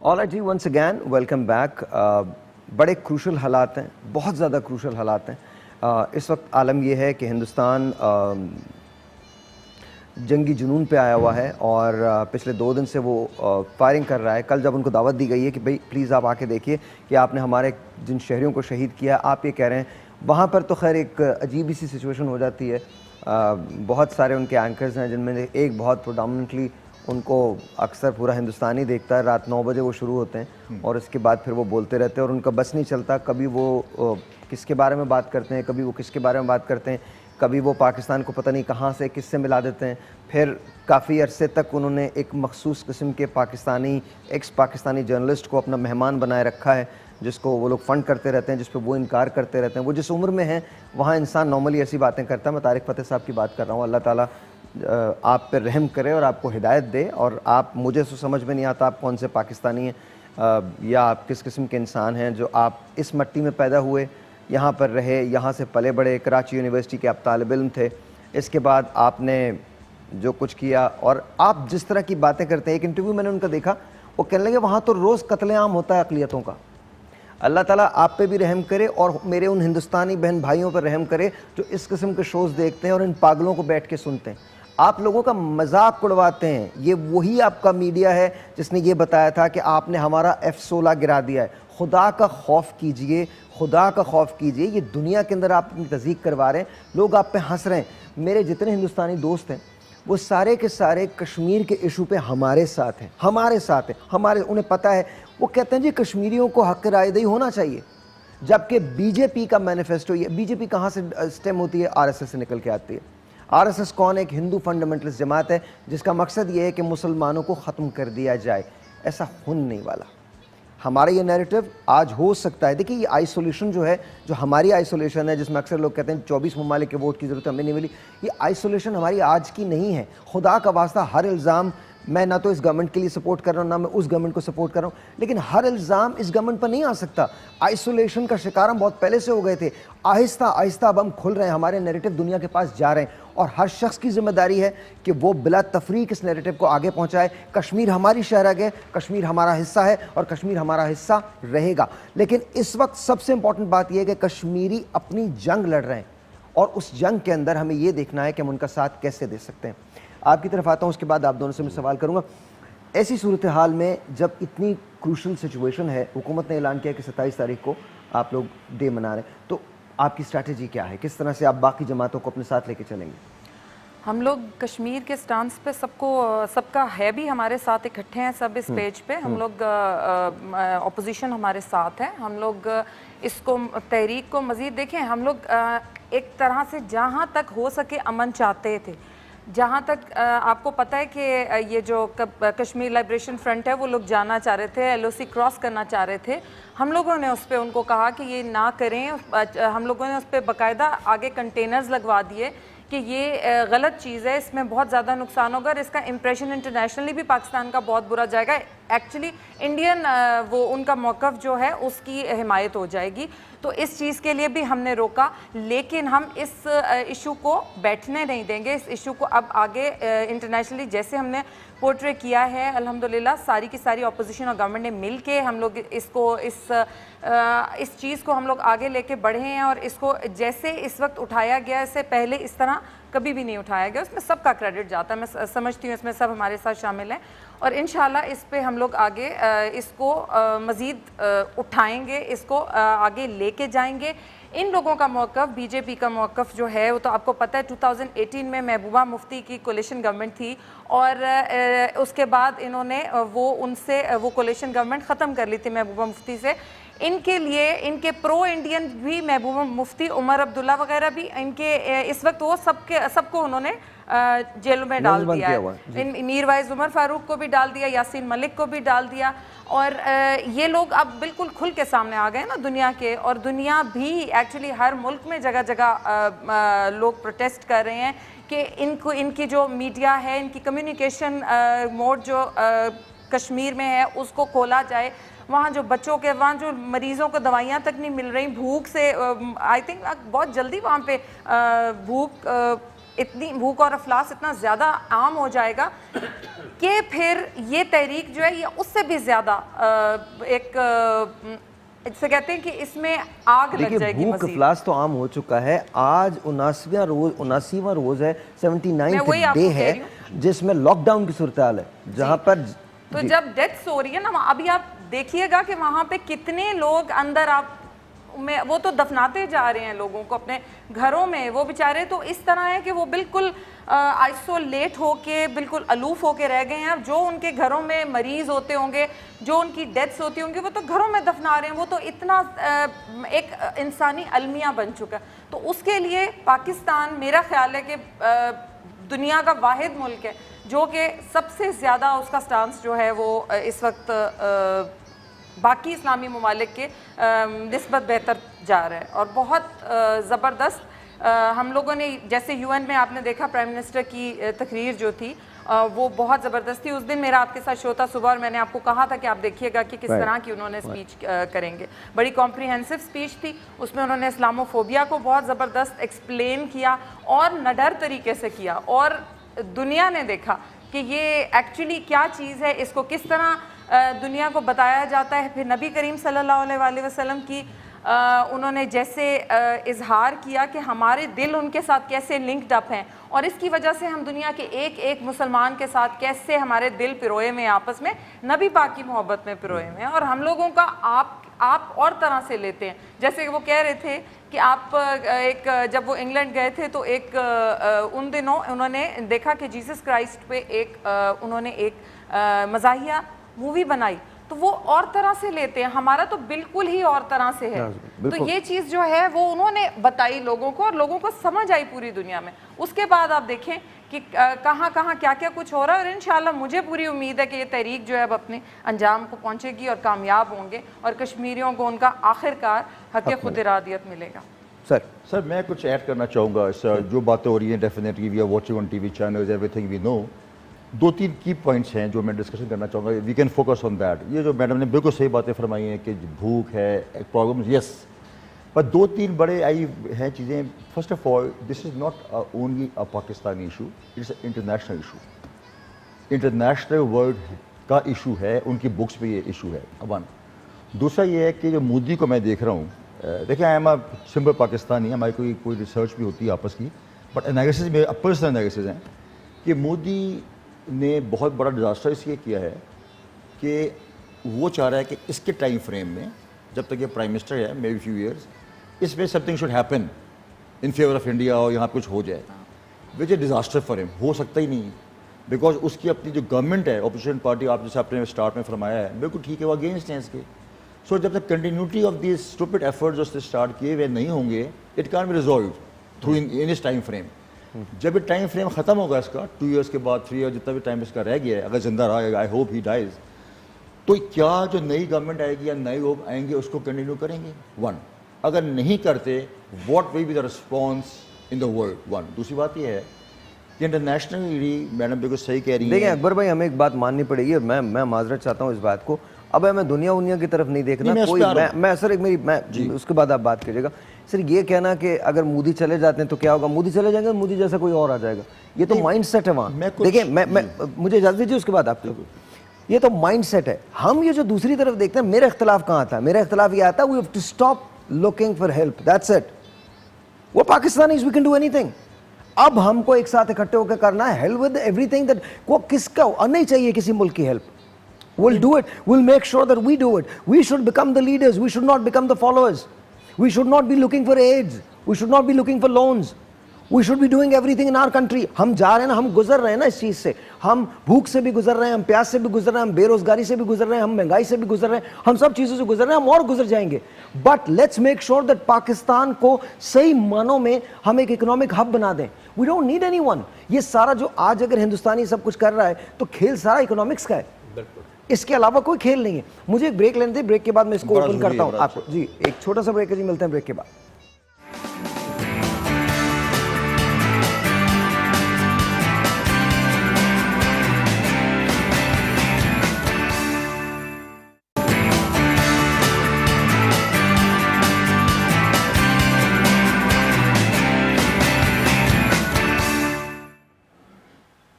Speaker 1: Alright ji, once again welcome back. बड़े क्रूशल हालात हैं, बहुत ज़्यादा क्रूशल हालात हैं। इस वक्त आलम यह है कि हिंदुस्तान जंगी जुनून पे आया हुआ है और पिछले 2 दिन से वो फायरिंग कर रहा है। कल जब उनको दावत दी गई है कि भाई प्लीज़ आप आके देखिए कि आपने हमारे जिन शहरियों को शहीद किया, आप ये कह रहे हैं, वहाँ पर तो खैर एक अजीब सी सिचुएशन हो जाती है। बहुत सारे उनके एंकर्स हैं जिनमें एक बहुत प्रोडामिनेंटली उनको अक्सर पूरा हिंदुस्तान ही देखता है। रात 9 बजे वो शुरू होते हैं और इसके बाद फिर वो बोलते रहते हैं और उनका बस नहीं चलता। कभी वो किसके बारे में बात करते हैं, कभी वो किसके बारे में बात करते हैं, कभी वो पाकिस्तान को पता नहीं कहाँ से किससे मिला देते हैं। फिर काफ़ी अरसे तक उन्होंने एक मखसूस किस्म के एक्स पाकिस्तानी जर्नलिस्ट को अपना मेहमान बनाए रखा है, जिसको वो लोग फ़ंड करते रहते हैं, जिस पर वो इनकार करते रहते हैं। वो जिस उम्र में हैं वहाँ इंसान नॉर्मली ऐसी बातें करता है। मैं तारिक फ़तेह साहब की बात कर रहा हूँ। अल्लाह ताला आप पर रहम करे और आपको हिदायत दे। और आप, मुझे तो समझ में नहीं आता आप कौन से पाकिस्तानी हैं या आप किस किस्म के इंसान हैं जो आप इस मट्टी में पैदा हुए, यहाँ पर रहे, यहाँ से पले बड़े, कराची यूनिवर्सिटी के आप तालिब इल्म थे, इसके बाद आपने जो कुछ किया और आप जिस तरह की बातें करते हैं। एक इंटरव्यू मैंने उनका देखा, वो कहने लगे वहाँ तो रोज़ कत्लेआम होता है अक़लियतों का। अल्लाह ताला आप पे भी रहम करे और मेरे उन हिंदुस्तानी बहन भाइयों पर रहम करे जो इस किस्म के शोज़ देखते हैं और इन पागलों को बैठ के सुनते हैं। आप लोगों का मजाक उड़वाते हैं। ये वही आपका मीडिया है जिसने ये बताया था कि आपने हमारा F-16 गिरा दिया है। खुदा का खौफ कीजिए, खुदा का खौफ कीजिए। ये दुनिया के अंदर आप अपनी तज़ीक करवा रहे हैं, लोग आप पे हंस रहे हैं। मेरे जितने हिंदुस्तानी दोस्त हैं वो सारे के सारे कश्मीर के इशू पे हमारे साथ हैं, हमारे साथ हैं, हमारे, उन्हें पता है। वो कहते हैं जी कश्मीरियों को हक रायदही होना चाहिए, जबकि बीजेपी का मैनिफेस्टो, ये बीजेपी कहाँ से स्टेम होती है? आरएसएस से निकल के आती है। आरएसएस कौन है? एक हिंदू फंडामेंटलिस्ट जमात है जिसका मकसद ये है कि मुसलमानों को ख़त्म कर दिया जाए। ऐसा होने नहीं वाला। हमारा ये नैरेटिव आज हो सकता है। देखिए ये आइसोलेशन जो है, जो हमारी आइसोलेशन है, जिसमें अक्सर लोग कहते हैं 24 ममालिक के वोट की ज़रूरत हमें नहीं मिली, ये आइसोलेशन हमारी आज की नहीं है। खुदा का वास्ता, हर इल्ज़ाम, मैं ना तो इस गवर्नमेंट के लिए सपोर्ट कर रहा हूँ, ना मैं उस गवर्नमेंट को सपोर्ट कर रहा हूँ, लेकिन हर इल्ज़ाम इस गवर्नमेंट पर नहीं आ सकता। आइसोलेशन का शिकार हम बहुत पहले से हो गए थे। आहिस्ता आहिस्ता अब हम खुल रहे हैं, हमारे नैरेटिव दुनिया के पास जा रहे हैं और हर शख्स की जिम्मेदारी है कि वो बिला तफरीक इस नैरेटिव को आगे पहुँचाए। कश्मीर हमारी शहरग है, कश्मीर हमारा हिस्सा है और कश्मीर हमारा हिस्सा रहेगा। लेकिन इस वक्त सबसे इंपॉर्टेंट बात यह है कि कश्मीरी अपनी जंग लड़ रहे हैं और उस जंग के अंदर हमें ये देखना है कि हम उनका साथ कैसे दे सकते हैं। आपकी तरफ आता हूँ, उसके बाद आप दोनों से मैं सवाल करूँगा। ऐसी सूरत हाल में जब इतनी क्रूशल सिचुएशन है, हुकूमत ने ऐलान किया कि 27 तारीख को आप लोग डे मना रहे हैं, तो आपकी स्ट्रैटेजी क्या है? किस तरह से आप बाकी जमातों को अपने साथ लेके चलेंगे?
Speaker 2: हम लोग कश्मीर के स्टांस पे सबका है भी हमारे साथ इकट्ठे हैं सब इस पेज पे। हम लोग ऑपोजिशन हमारे साथ है। हम लोग इसको तहरीक को मज़ीद देखें। हम लोग एक तरह से जहाँ तक हो सके अमन चाहते थे। जहाँ तक आपको पता है कि ये जो कश्मीर लिबरेशन फ्रंट है वो लोग जाना चाह रहे थे, LOC क्रॉस करना चाह रहे थे। हम लोगों ने उस पर उनको कहा कि ये ना करें। हम लोगों ने उस पर बाकायदा आगे कंटेनर्स लगवा दिए कि ये गलत चीज़ है, इसमें बहुत ज़्यादा नुकसान होगा और इसका इम्प्रेशन इंटरनेशनली भी पाकिस्तान का बहुत बुरा जाएगा। एक्चुअली इंडियन वो उनका मौक़िफ़ जो है उसकी हिमायत हो जाएगी। तो इस चीज़ के लिए भी हमने रोका, लेकिन हम इस इशू को बैठने नहीं देंगे। इस इशू को अब आगे इंटरनेशनली जैसे हमने पोर्ट्रे किया है, अल्हम्दुलिल्लाह सारी की सारी अपोजिशन और गवर्नमेंट ने मिल के हम लोग इसको इस चीज़ को हम लोग आगे लेके बढ़े हैं और इसको जैसे इस वक्त उठाया गया, इससे पहले इस तरह कभी भी नहीं उठाया गया। उसमें सबका क्रेडिट जाता है, मैं समझती हूँ इसमें सब हमारे साथ शामिल हैं और इंशाल्लाह इस पे हम लोग आगे इसको मज़ीद उठाएंगे, इसको आगे लेके जाएंगे। इन लोगों का मौक़िफ़, बीजेपी का मौक़िफ़ जो है वो तो आपको पता है 2018 में महबूबा मुफ्ती की कोलिशन गवर्नमेंट थी और उसके बाद इन्होंने वो कोलिशन गवर्नमेंट ख़त्म कर ली थी महबूबा मुफ्ती से। इनके लिए इनके प्रो इंडियन भी महबूबा मुफ्ती, उमर अब्दुल्ला वगैरह भी इनके इस वक्त वो सबको उन्होंने जेलों में डाल दिया है। मीरवाइज उमर फारूक को भी डाल दिया, यासीन मलिक को भी डाल दिया और ये लोग अब बिल्कुल खुल के सामने आ गए ना दुनिया के। और दुनिया भी एक्चुअली हर मुल्क में जगह जगह लोग प्रोटेस्ट कर रहे हैं कि इनकी जो मीडिया है, इनकी कम्युनिकेशन मोड जो कश्मीर में है उसको खोला जाए। वहाँ जो बच्चों के, वहाँ जो मरीज़ों को दवाइयाँ तक नहीं मिल रही, भूख से आई थिंक बहुत जल्दी वहाँ पे इतनी भूख और अफलास इतना ज़्यादा आम हो जाएगा कि फिर ये तहरीक जो है ये उससे भी ज़्यादा इससे कहते हैं कि इसमें आग लग जाएगी।
Speaker 1: भूख अफलास तो आम हो चुका है। आज 79वां रोज़ है, 79th डे है जिसमें लॉकडाउन की सूरत हाल है, जहाँ पर
Speaker 2: तो जब डेथ्स हो रही है ना, अभी आप देखिएगा कि वहाँ पे कितने लोग अंदर में वो तो दफनाते जा रहे हैं लोगों को अपने घरों में। वो बेचारे तो इस तरह है कि वो बिल्कुल आइसोलेट होके, बिल्कुल अलूफ होके रह गए हैं। अब जो उनके घरों में मरीज़ होते होंगे, जो उनकी डेथ्स होती होंगी, वो तो घरों में दफना रहे हैं। वो तो इतना एक इंसानी अलमिया बन चुका है। तो उसके लिए पाकिस्तान, मेरा ख्याल है कि दुनिया का वाहिद मुल्क है जो कि सबसे ज़्यादा उसका स्टांस जो है वो इस वक्त बाकी इस्लामी ममालिक के निस्बत बेहतर जा रहा है और बहुत ज़बरदस्त। हम लोगों ने जैसे UN में आपने देखा प्राइम मिनिस्टर की तकरीर जो थी वो बहुत ज़बरदस्त थी। उस दिन मेरा आपके साथ शो था सुबह और मैंने आपको कहा था कि आप देखिएगा कि किस तरह की उन्होंने स्पीच करेंगे। बड़ी कॉम्प्रिहेंसिव स्पीच थी, उसमें उन्होंने इस्लामोफोबिया को बहुत ज़बरदस्त एक्सप्लेन किया और निडर तरीके से किया और दुनिया ने देखा कि ये एक्चुअली क्या चीज़ है, इसको किस तरह दुनिया को बताया जाता है। फिर नबी करीम सल्लल्लाहु अलैहि वसल्लम की उन्होंने जैसे इजहार किया कि हमारे दिल उनके साथ कैसे लिंक्ड अप हैं, और इसकी वजह से हम दुनिया के एक एक मुसलमान के साथ कैसे हमारे दिल पिरोए में आपस में नबी पाक की मोहब्बत में पिरोए में। और हम लोगों का आप और तरह से लेते हैं। जैसे कि वो कह रहे थे कि आप जब वो इंग्लैंड गए थे तो उन दिनों उन्होंने देखा कि जीसस क्राइस्ट पे उन्होंने एक मज़ाहिया मूवी बनाई, तो वो और तरह से लेते हैं। हमारा तो बिल्कुल ही और तरह से है। तो ये चीज़ जो है वो उन्होंने बताई लोगों को, और लोगों को समझ आई पूरी दुनिया में। उसके बाद आप देखें कि कहाँ कहाँ क्या क्या कुछ हो रहा है, और इंशाल्लाह मुझे पूरी उम्मीद है कि ये तहरीक जो है अब अपने अंजाम को पहुँचेगी और कामयाब होंगे, और कश्मीरियों को उनका आखिरकार हक़ खुद इरादियत मिलेगा।
Speaker 3: सर मैं कुछ ऐड करना चाहूँगा। जो बातें हो रही हैं, definitely we are watching on TV channels, everything we know. दो तीन की पॉइंट्स हैं जो मैं डिस्कशन करना चाहूँगा, we can focus on that. ये जो मैडम ने बिल्कुल सही बातें फरमाई हैं कि भूख है, प्रॉब्लम, यस, पर दो तीन बड़े आई हैं चीज़ें। First of all, this is not only a Pakistani issue, it's international issue, international world का इशू है, उनकी बुक्स पे ये इशू है। वन, दूसरा ये है कि जो मोदी को मैं देख रहा हूँ, देखिए I am a simple Pakistani, हमारी कोई रिसर्च भी होती है आपस की, बट एनालिसिस में पर्सनल एनालिसिस है कि मोदी ने बहुत बड़ा डिज़ास्टर इसलिए किया है कि वो चाह रहा है कि इसके टाइम फ्रेम में, जब तक ये प्राइम मिनिस्टर है, मे बी फ्यू ईयर्स, इसमें something should happen in favour of India, और यहाँ कुछ हो जाए, विच ए डिज़ास्टर फॉर हिम। हो सकता ही नहीं, बिकॉज उसकी अपनी जो गवर्नमेंट है, अपोजिशन पार्टी, आप जैसे आपने स्टार्ट में फरमाया है, बिल्कुल ठीक है, वो अगेंस्ट हैं इसके। सो जब तक continuity of this stupid efforts उसने स्टार्ट किए वे नहीं होंगे, it can be resolve through in इस टाइम फ्रेम। जब ये टाइम फ्रेम ख़त्म होगा इसका, 2 ईयर्स के बाद, 3 ईयर, जितना भी टाइम इसका रह गया है, अगर जिंदा रहा, आई होप ही डाइज, तो क्या जो नई गवर्नमेंट आएगी या नए लोग आएंगे उसको कंटिन्यू करेंगे? वन, अगर नहीं करते, what will be the response in the world? One. दूसरी बात यह है कि इंटरनेशनली मैडम बिल्कुल सही कह रही है।
Speaker 1: देखिए अकबर भाई, हमें एक बात माननी पड़ेगी, और मैं माजरत चाहता हूँ इस बात को। अब मैं दुनिया की तरफ नहीं देखना, मैं सर मैं उसके बाद आप बात कीजिएगा। सर ये कहना कि अगर मोदी चले जाते हैं तो क्या होगा, मोदी चले जाएंगे, मोदी जैसा कोई और आ जाएगा, ये तो माइंडसेट है वहाँ। देखिए मुझे इजाज़त दीजिए, उसके बाद आपको, ये तो माइंडसेट है। हम ये जो दूसरी तरफ देखते हैं, मेरा इख्तलाफ कहाँ आता है? मेरा इख्तलाफ ये आता है, we have to stop looking for help, that's it. वो Pakistanis, we can do anything. अब हमको एक साथ इकट्ठे होकर करना है, हेल्प विद एवरीथिंग दैट, को किसका नहीं चाहिए किसी मुल्क की help, we'll do it, we'll make sure that we do it. We should become the leaders, we should not become the followers. We should not be looking for aids, we should not be looking for loans, we should be doing everything in our country. हम जा रहे हैं ना, हम गुजर रहे हैं ना इस चीज़ से, हम भूख से भी गुजर रहे हैं, हम प्यास से भी गुजर रहे हैं, हम बेरोजगारी से भी गुजर रहे हैं, हम महंगाई से भी गुजर रहे हैं, हम सब चीज़ों से गुजर रहे हैं, हम और गुजर जाएंगे। But let's make sure that Pakistan को सही मानों में हम एक इकोनॉमिक हब बना दें। We don't need anyone. ये सारा जो आज अगर हिंदुस्तानी सब कुछ कर रहा है, तो खेल सारा इकोनॉमिक्स का है, इसके अलावा कोई खेल नहीं है। मुझे एक ब्रेक लेने दे, ब्रेक के बाद मैं इसको ओपन करता हूं आपको। जी एक छोटा सा ब्रेक है जी, मिलते हैं ब्रेक के बाद।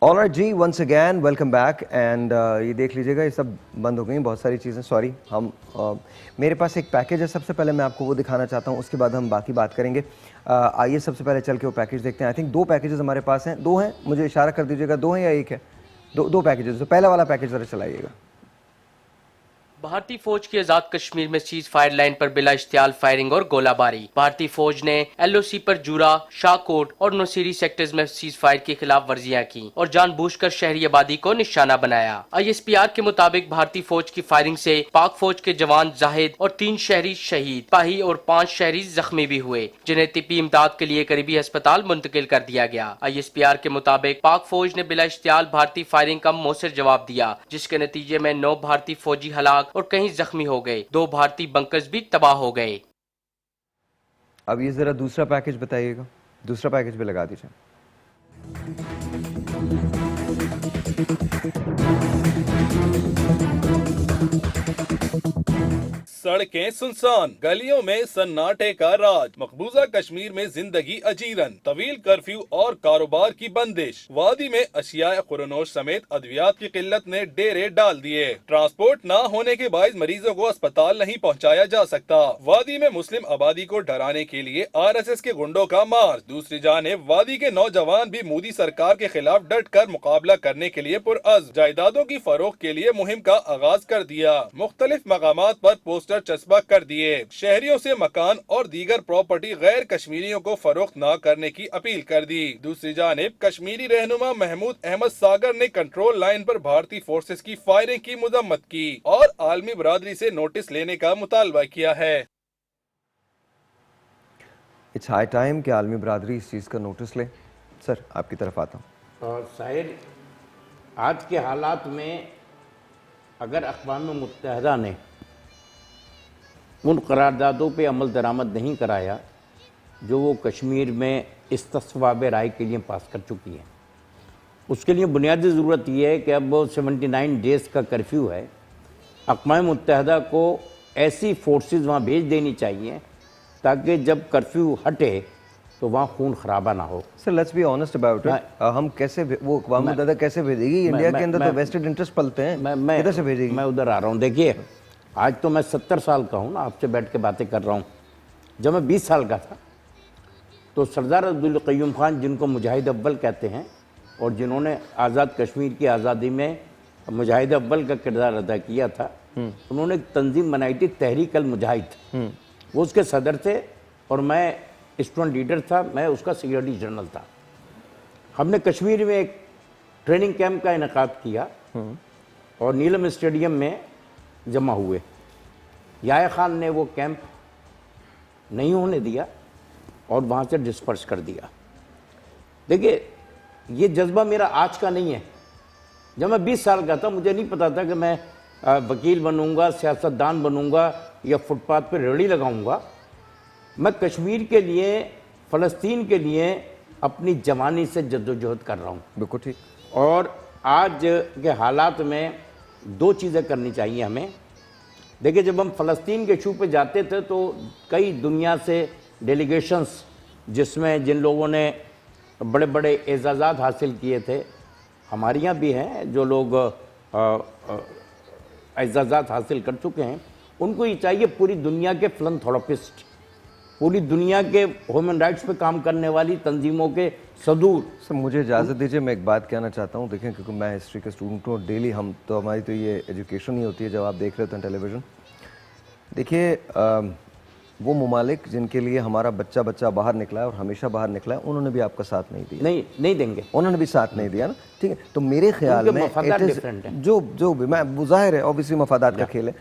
Speaker 1: Alright ji, once again welcome back. And ये देख लीजिएगा, ये सब बंद हो गई बहुत सारी चीज़ें, सॉरी। हम मेरे पास एक पैकेज है, सबसे पहले मैं आपको वो दिखाना चाहता हूँ, उसके बाद हम बाकी बात करेंगे। आइए सबसे पहले चल के वो पैकेज देखते हैं। आई थिंक 2 पैकेजेस हमारे पास हैं, 2 हैं, मुझे इशारा कर दीजिएगा 2 हैं या 1 है। 2 पैकेजेस। तो पहला वाला पैकेज ज़रा चलाइएगा।
Speaker 4: भारतीय फौज की आजाद कश्मीर में सीज फायर लाइन पर बिला इश्तियाल फायरिंग और गोलाबारी। भारतीय फौज ने LOC पर जूरा, शाहकोट और नौसीरी सेक्टर्स में सीज फायर की खिलाफ वर्जियां की और जानबूझकर शहरी आबादी को निशाना बनाया। ISPR के मुताबिक भारतीय फौज की फायरिंग से पाक फौज के जवान जाहिद और 3 शहरी शहीद, सिपाही और 5 शहरी जख्मी भी हुए, जिन्हें तिब्बी इमदाद के लिए करीबी अस्पताल मुंतकिल कर दिया गया। ISPR के मुताबिक पाक फौज ने बिला इश्तियाल भारतीय फायरिंग का मौसर जवाब दिया, जिसके नतीजे में 9 भारतीय फौजी हलाक और कहीं जख्मी हो गए। 2 भारतीय बंकर्स भी तबाह हो गए।
Speaker 1: अब ये जरा दूसरा पैकेज बताइएगा, दूसरा पैकेज भी लगा दीजिए।
Speaker 5: सड़कें सुनसान, गलियों में सन्नाटे का राज। मकबूजा कश्मीर में जिंदगी अजीरन, तवील कर्फ्यू और कारोबार की बंदिश। वादी में अशियाए खुरनोश समेत अद्वियात की किल्लत ने डेरे डाल दिए। ट्रांसपोर्ट न होने के बायस मरीजों को अस्पताल नहीं पहुंचाया जा सकता। वादी में मुस्लिम आबादी को डराने के लिए RSS के गुंडों का मार्च। दूसरी जानिब वादी के नौजवान भी मोदी सरकार के खिलाफ डट कर मुकाबला करने के लिए पुरअज़्म। जायदादों की फरोख्त के लिए मुहिम का आगाज कर दिया। मुख्तलिफ मकामात पर पोस्टर चस्पा कर दिए। शहरियों से मकान और दीगर प्रॉपर्टी गैर कश्मीरियों को फरोख्त न करने की अपील कर दी। दूसरी जानिब कश्मीरी रहनुमा महमूद अहमद सागर ने कंट्रोल लाइन पर भारतीय फोर्सेस की फायरिंग की मजम्मत की और आलमी बरादरी से नोटिस लेने का मुतालबा किया है।
Speaker 1: इट्स हाई टाइम कि आलमी बरादरी इस चीज़ का नोटिस ले। सर, आपकी तरफ आता हूँ।
Speaker 6: और साहिर, आज के हालात में अगर अक़वाम मुत्तहिदा ने उन करारदादों पे अमल दरामद नहीं कराया जो वो कश्मीर में इस्तिस्वाब राय के लिए पास कर चुकी है, उसके लिए बुनियादी ज़रूरत ये है कि अब 79 डेज़ का कर्फ्यू है। अक़वाम मुत्तहिदा को ऐसी फोर्सेस वहाँ भेज देनी चाहिए ताकि जब कर्फ्यू हटे तो वहाँ खून खराबा ना हो।
Speaker 1: Sir, let's be honest about it. हम कैसे वो अक़वाम मुत्तहिदा कैसे भेजेगी? इंडिया के अंदर तो वेस्टेड इंटरेस्ट पलते हैं, किधर से भेजेगी?
Speaker 6: मैं उधर आ रहा हूँ। देखिए, आज तो मैं 70 साल का हूँ ना, आपसे बैठ के बातें कर रहा हूँ। जब मैं 20 साल का था तो सरदार अब्दुल क़य्यूम खान, जिनको मुजाहिद अव्वल कहते हैं और जिन्होंने आज़ाद कश्मीर की आज़ादी में मुजाहिद अव्वल का किरदार अदा किया था, उन्होंने एक तंजीम बनाई थी, तहरीक अल मुजाहिद। वो उसके सदर थे और मैं स्टूडेंट लीडर था, मैं उसका सिक्योरिटी जनरल था। हमने कश्मीर में एक ट्रेनिंग कैंप का इनेकाद किया और नीलम स्टेडियम में जमा हुए। याह्या खान ने वो कैंप नहीं होने दिया और वहाँ से डिस्पर्स कर दिया। देखिए, ये जज्बा मेरा आज का नहीं है। जब मैं 20 साल का था मुझे नहीं पता था कि मैं वकील बनूंगा, सियासतदान बनूंगा या फुटपाथ पर रेहड़ी लगाऊंगा। मैं कश्मीर के लिए, फ़लस्तीन के लिए अपनी जवानी से जद्दोजहद कर रहा हूँ।
Speaker 1: बिल्कुल ठीक।
Speaker 6: और आज के हालात में दो चीज़ें करनी चाहिए हमें। देखिए, जब हम फ़लस्तीन के इशू पे जाते थे तो कई दुनिया से डेलीगेशंस, जिसमें जिन लोगों ने बड़े बड़े एजाज़ात हासिल किए थे, हमारे यहाँ भी हैं जो लोग एजाज़ात हासिल कर चुके हैं, उनको ये चाहिए पूरी दुनिया के फिलंथ्रोपिस्ट, पूरी दुनिया के ह्यूमन राइट्स पे काम करने वाली तंजीमों के सदूर।
Speaker 1: सर, मुझे इजाज़त दीजिए, मैं एक बात कहना चाहता हूँ। देखें, क्योंकि मैं हिस्ट्री के स्टूडेंट हूँ, डेली हम तो, हमारी तो ये एजुकेशन ही होती है जब आप देख रहे होते हैं टेलीविज़न। देखिए, वो ममालिक जिनके लिए हमारा बच्चा बाहर निकला है और हमेशा बाहर निकला है, उन्होंने भी आपका साथ नहीं दिया।
Speaker 6: नहीं देंगे,
Speaker 1: उन्होंने भी साथ नहीं दिया ना। ठीक है, तो मेरे ख्याल में जो भी मैं ज़ाहिर है ऑब्वियसली मफादात का खेल है।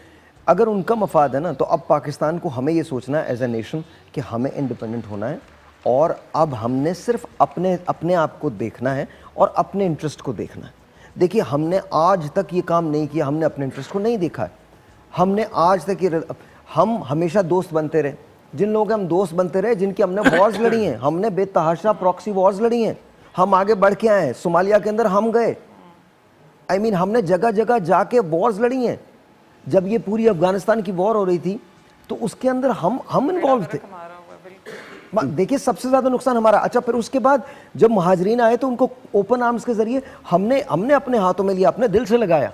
Speaker 1: अगर उनका मफाद है ना, तो अब पाकिस्तान को हमें ये सोचना है एज ए नेशन कि हमें इंडिपेंडेंट होना है और अब हमने सिर्फ अपने आप को देखना है और अपने इंटरेस्ट को देखना है। देखिए, हमने आज तक ये काम नहीं किया, हमने अपने इंटरेस्ट को नहीं देखा है। हमने आज तक ये, हम हमेशा दोस्त बनते रहे। जिन लोगों के हम दोस्त बनते रहे, जिनकी हमने वॉर्स लड़ी हैं, हमने बेतहाशा प्रॉक्सी वॉर्स लड़ी हैं, हम आगे बढ़ के आए हैं। सोमालिया के अंदर हम गए, हमने जगह जगह जाके वॉर्स लड़ी हैं। जब ये पूरी अफगानिस्तान की वॉर हो रही थी तो उसके अंदर हम इन्वॉल्व थे। देखिए, सबसे ज्यादा नुकसान हमारा। अच्छा, फिर उसके बाद जब महाजरीन आए तो उनको ओपन आर्म्स के जरिए हमने अपने हाथों में लिया, अपने दिल से लगाया।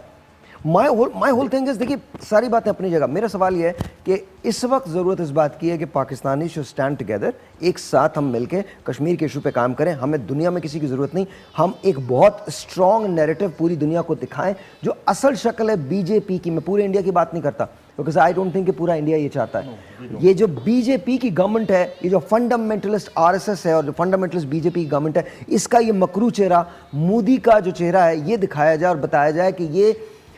Speaker 1: माई होल थिंग इज, देखिए, सारी बातें अपनी जगह। मेरा सवाल यह है कि इस वक्त ज़रूरत इस बात की है कि पाकिस्तानी शुड स्टैंड टुगेदर, एक साथ हम मिलके कश्मीर के इशू पे काम करें। हमें दुनिया में किसी की ज़रूरत नहीं, हम एक बहुत स्ट्रॉन्ग नैरेटिव पूरी दुनिया को दिखाएं जो असल शक्ल है बीजेपी की। मैं पूरे इंडिया की बात नहीं करता, बिकॉज आई डोंट थिंक कि पूरा इंडिया ये चाहता है। ये जो बीजेपी की गवर्नमेंट है, ये जो फंडामेंटलिस्ट RSS है और जो फंडामेंटलिस्ट बीजेपी की गवर्नमेंट है, इसका ये मकरू चेहरा, मोदी का जो चेहरा है, ये दिखाया जाए और बताया जाए कि ये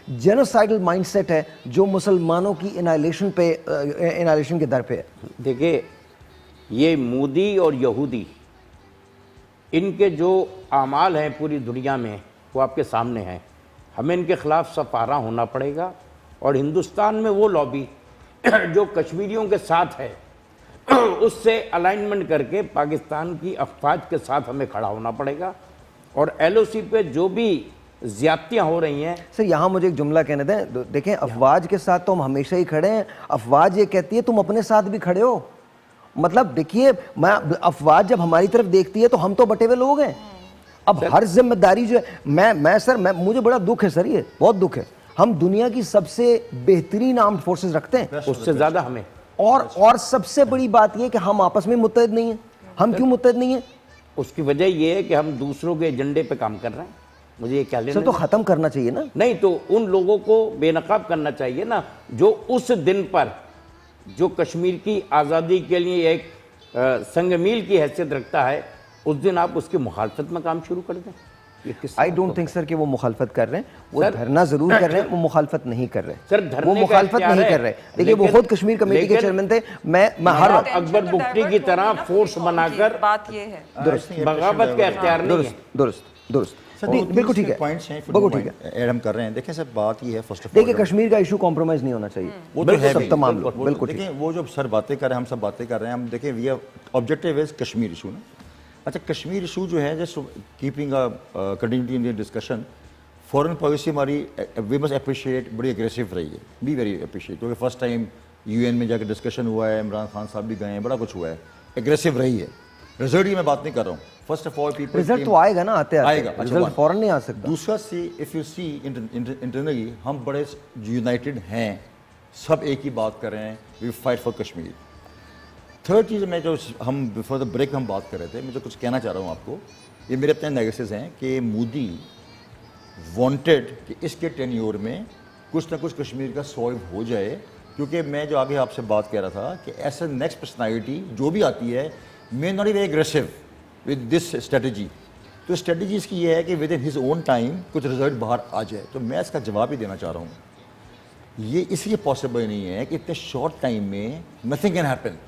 Speaker 1: जेनोसाइडल माइंडसेट है जो मुसलमानों की इनाइलेशन के दर पे है।
Speaker 6: देखिए, ये मोदी और यहूदी, इनके जो आमाल हैं पूरी दुनिया में वो आपके सामने हैं। हमें इनके खिलाफ सफारा होना पड़ेगा और हिंदुस्तान में वो लॉबी जो कश्मीरियों के साथ है उससे अलाइनमेंट करके पाकिस्तान की अफवाज के साथ हमें खड़ा होना पड़ेगा। और LOC पे जो भी ज्यादतियाँ हो रही हैं।
Speaker 1: सर यहाँ मुझे एक जुमला कहने दें। देखें, अफवाज के साथ तो हम हमेशा ही खड़े हैं। अफवाज ये कहती है तुम अपने साथ भी खड़े हो। मतलब देखिए, मैं अफवाज जब हमारी तरफ देखती है तो हम तो बटे हुए लोग हैं। अब हर जिम्मेदारी जो है, मैं मुझे बड़ा दुख है सर, ये बहुत दुख है। हम दुनिया की सबसे बेहतरीन आर्म्ड फोर्सेस रखते हैं,
Speaker 6: उससे ज़्यादा हमें।
Speaker 1: और सबसे बड़ी बात यह कि हम आपस में मुत्तहिद नहीं हैं। हम क्यों मुत्तहिद नहीं हैं?
Speaker 6: उसकी वजह ये है कि हम दूसरों के एजेंडे पे काम कर रहे हैं। मुझे ये क्या लेना
Speaker 1: सर, तो ख़त्म करना चाहिए ना।
Speaker 6: नहीं, तो उन लोगों को बेनकाब करना चाहिए ना, जो उस दिन पर जो कश्मीर की आज़ादी के लिए एक संगमील की हैसियत रखता है, उस दिन आप उसकी मुखालफत में काम शुरू कर दें।
Speaker 1: आई डोंट थिंक सर कि वो मुखालफत कर रहे हैं। वो धरना जरूर कर रहे हैं, वो मुखालफत नहीं कर रहे।
Speaker 6: सर, धरने
Speaker 1: वो मुखालफत नहीं कर रहे। देखिए, वो खुद कश्मीर कमेटी के चेयरमैन थे। मैं हर वक्त
Speaker 6: अकबर बुख्ती की तरह फोर्स बनाकर
Speaker 2: बात ये है,
Speaker 6: बगावत के अख्तियार नहीं है।
Speaker 1: दुरुस्त
Speaker 3: सर,
Speaker 1: नहीं, बिल्कुल ठीक है,
Speaker 3: पॉइंट्स हैं,
Speaker 1: बिल्कुल ठीक है।
Speaker 3: ऐड हम कर रहे हैं। देखें सर, बात ये है, फर्स्ट ऑफ ऑल,
Speaker 1: देखिए, कश्मीर का इशू कॉम्प्रोमाइज नहीं होना चाहिए।
Speaker 3: वो तो है
Speaker 1: सब
Speaker 3: भी,
Speaker 1: तमाम लोग बिल्कुल ठीक।
Speaker 3: देखें, वो जो सर बातें कर रहे हैं, हम सब बातें कर रहे हैं, हम देखें we are objective is Kashmir issue ना। अच्छा, कश्मीर इशू जो है, just keeping a continuity in the discussion, foreign policy हमारी वी मस्ट अप्रिशिएट बड़ी एग्रेसिव रही है, बी वेरी अप्रिशिएट, क्योंकि फर्स्ट टाइम यूएन में जाकर डिस्कशन हुआ है, इमरान खान साहब भी गए हैं, बड़ा कुछ हुआ है, एग्रेसिव रही है। रिजल्ट की मैं बात नहीं कर रहा हूँ। First of all people,
Speaker 1: result तो आएगा ना, आते
Speaker 3: आएगा,
Speaker 1: रिजल्ट फौरन नहीं आ सकता।
Speaker 3: दूसरा सी, इफ यू सी इंटरनली हम बड़े यूनाइटेड हैं, सब एक ही बात कर रहे हैं, we fight for Kashmir. Third चीज़ में जो हम बिफोर द ब्रेक हम बात कर रहे थे, मैं जो कुछ कहना चाह रहा हूँ आपको, ये मेरे अपने नेगेटिव्स हैं कि मोदी वांटेड कि इसके टेन्योर में कुछ ना कुछ कश्मीर का सॉल्व हो जाए, क्योंकि मैं जो आगे आपसे बात कह रहा था कि ऐसा नेक्स्ट पर्सनालिटी जो भी आती है may not be very aggressive with this strategy. तो स्ट्रेटजी इसकी ये है कि with in his own time कुछ रिजल्ट बाहर आ जाए। तो मैं इसका जवाब ही देना चाह रहा हूँ, ये इसलिए पॉसिबल नहीं है कि इतने शॉर्ट टाइम में नथिंग कैन हैपन।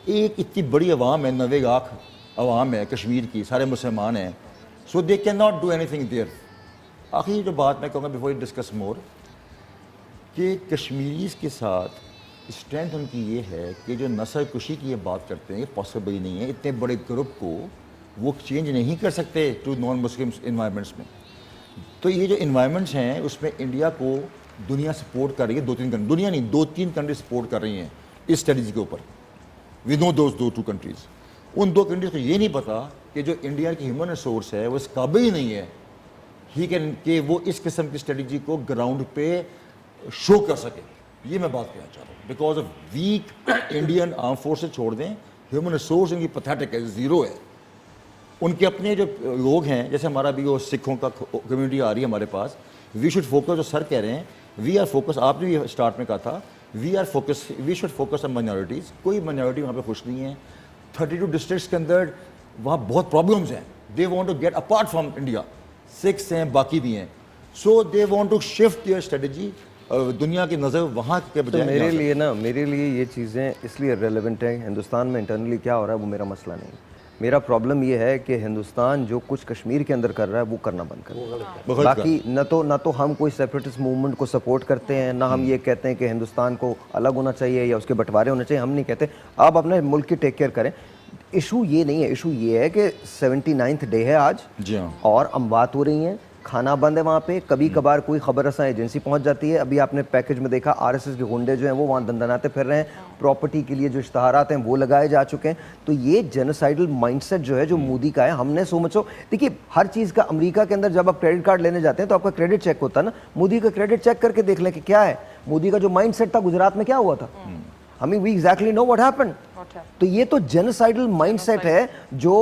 Speaker 3: एक इतनी बड़ी आवाम है, 90 लाख आवाम है कश्मीर की, सारे मुसलमान हैं, so they can not do anything there. आखिरी जो बात मैं कहूँगा बिफोर डिस्कस मोर, कि कश्मीरीज़ के साथ स्ट्रेंथ उनकी ये है कि जो नस्ल कुशी की ये बात करते हैं, ये पॉसिबल ही नहीं है। इतने बड़े ग्रुप को वो चेंज नहीं कर सकते टू नॉन मुस्लिम इन्वायरमेंट्स में। तो ये जो इन्वायरमेंट्स हैं उसमें इंडिया को दुनिया सपोर्ट कर रही है, 2-3 कंट्री, दुनिया नहीं 2-3 कंट्री सपोर्ट कर रही हैं इस स्ट्रेटजी के ऊपर। We know those 2 countries. उन 2 कंट्रीज़ को ये नहीं पता कि जो इंडिया की ह्यूमन रिसोर्स है वो इस काबिल ही नहीं है ही कैन कि वो इस किस्म की स्ट्रेटजी को ग्राउंड पे शो कर सके। ये मैं बात कहना चाह रहा हूँ। Because of weak Indian arm forces छोड़ दें, ह्यूमन रिसोर्स इनकी पैथेटिक है, ज़ीरो है। उनके अपने जो लोग हैं, जैसे हमारा भी वो सिखों का कम्युनिटी आ रही है हमारे पास, वी शुड फोकस, जो सर कह रहे हैं वी आर फोकस, आपने भी स्टार्ट में कहा था we are focus, we should focus on minorities. कोई माइनॉरिटी वहाँ पे खुश नहीं है। 32 डिस्ट्रिक्ट्स के अंदर वहाँ बहुत प्रॉब्लम्स हैं। They want to get apart from India, Sikhs हैं, बाकी भी हैं, so they want to shift their strategy, दुनिया की नज़र वहाँ के बजाय।
Speaker 1: तो मेरे लिए ये चीज़ें इसलिए रेलेवेंट हैं। हिंदुस्तान में इंटरनली क्या हो रहा है वो मेरा मसला नहीं। मेरा प्रॉब्लम ये है कि हिंदुस्तान जो कुछ कश्मीर के अंदर कर रहा है वो करना बंद कर। बाकी न तो हम कोई सेपरेटिस्ट मूवमेंट को सपोर्ट करते हैं, ना हम ये कहते हैं कि हिंदुस्तान को अलग होना चाहिए या उसके बंटवारे होने चाहिए। हम नहीं कहते, आप अपने मुल्क की टेक केयर करें। इशू ये नहीं है, इशू ये है कि 79th डे है आज
Speaker 3: जी हाँ,
Speaker 1: और अमवात हो रही हैं, खाना बंद है वहाँ पे। कभी कभार कोई खबर रसा एजेंसी पहुँच जाती है। अभी आपने पैकेज में देखा आरएसएस के गुंडे जो हैं वो वहाँ दंदनाते फिर रहे हैं। प्रॉपर्टी के लिए जो इश्तहारात हैं वो लगाए जा चुके हैं। तो ये जेनोसाइडल माइंडसेट जो है जो मोदी का है, हमने सोचो, देखिए हर चीज़ का अमेरिका के अंदर जब आप क्रेडिट कार्ड लेने जाते हैं तो आपका क्रेडिट चेक होता है ना। मोदी का क्रेडिट चेक करके देख लें कि क्या है। मोदी का जो माइंडसेट था गुजरात में क्या हुआ था, हमें we exactly know what happened. तो ये तो जेनोसाइडल माइंडसेट है जो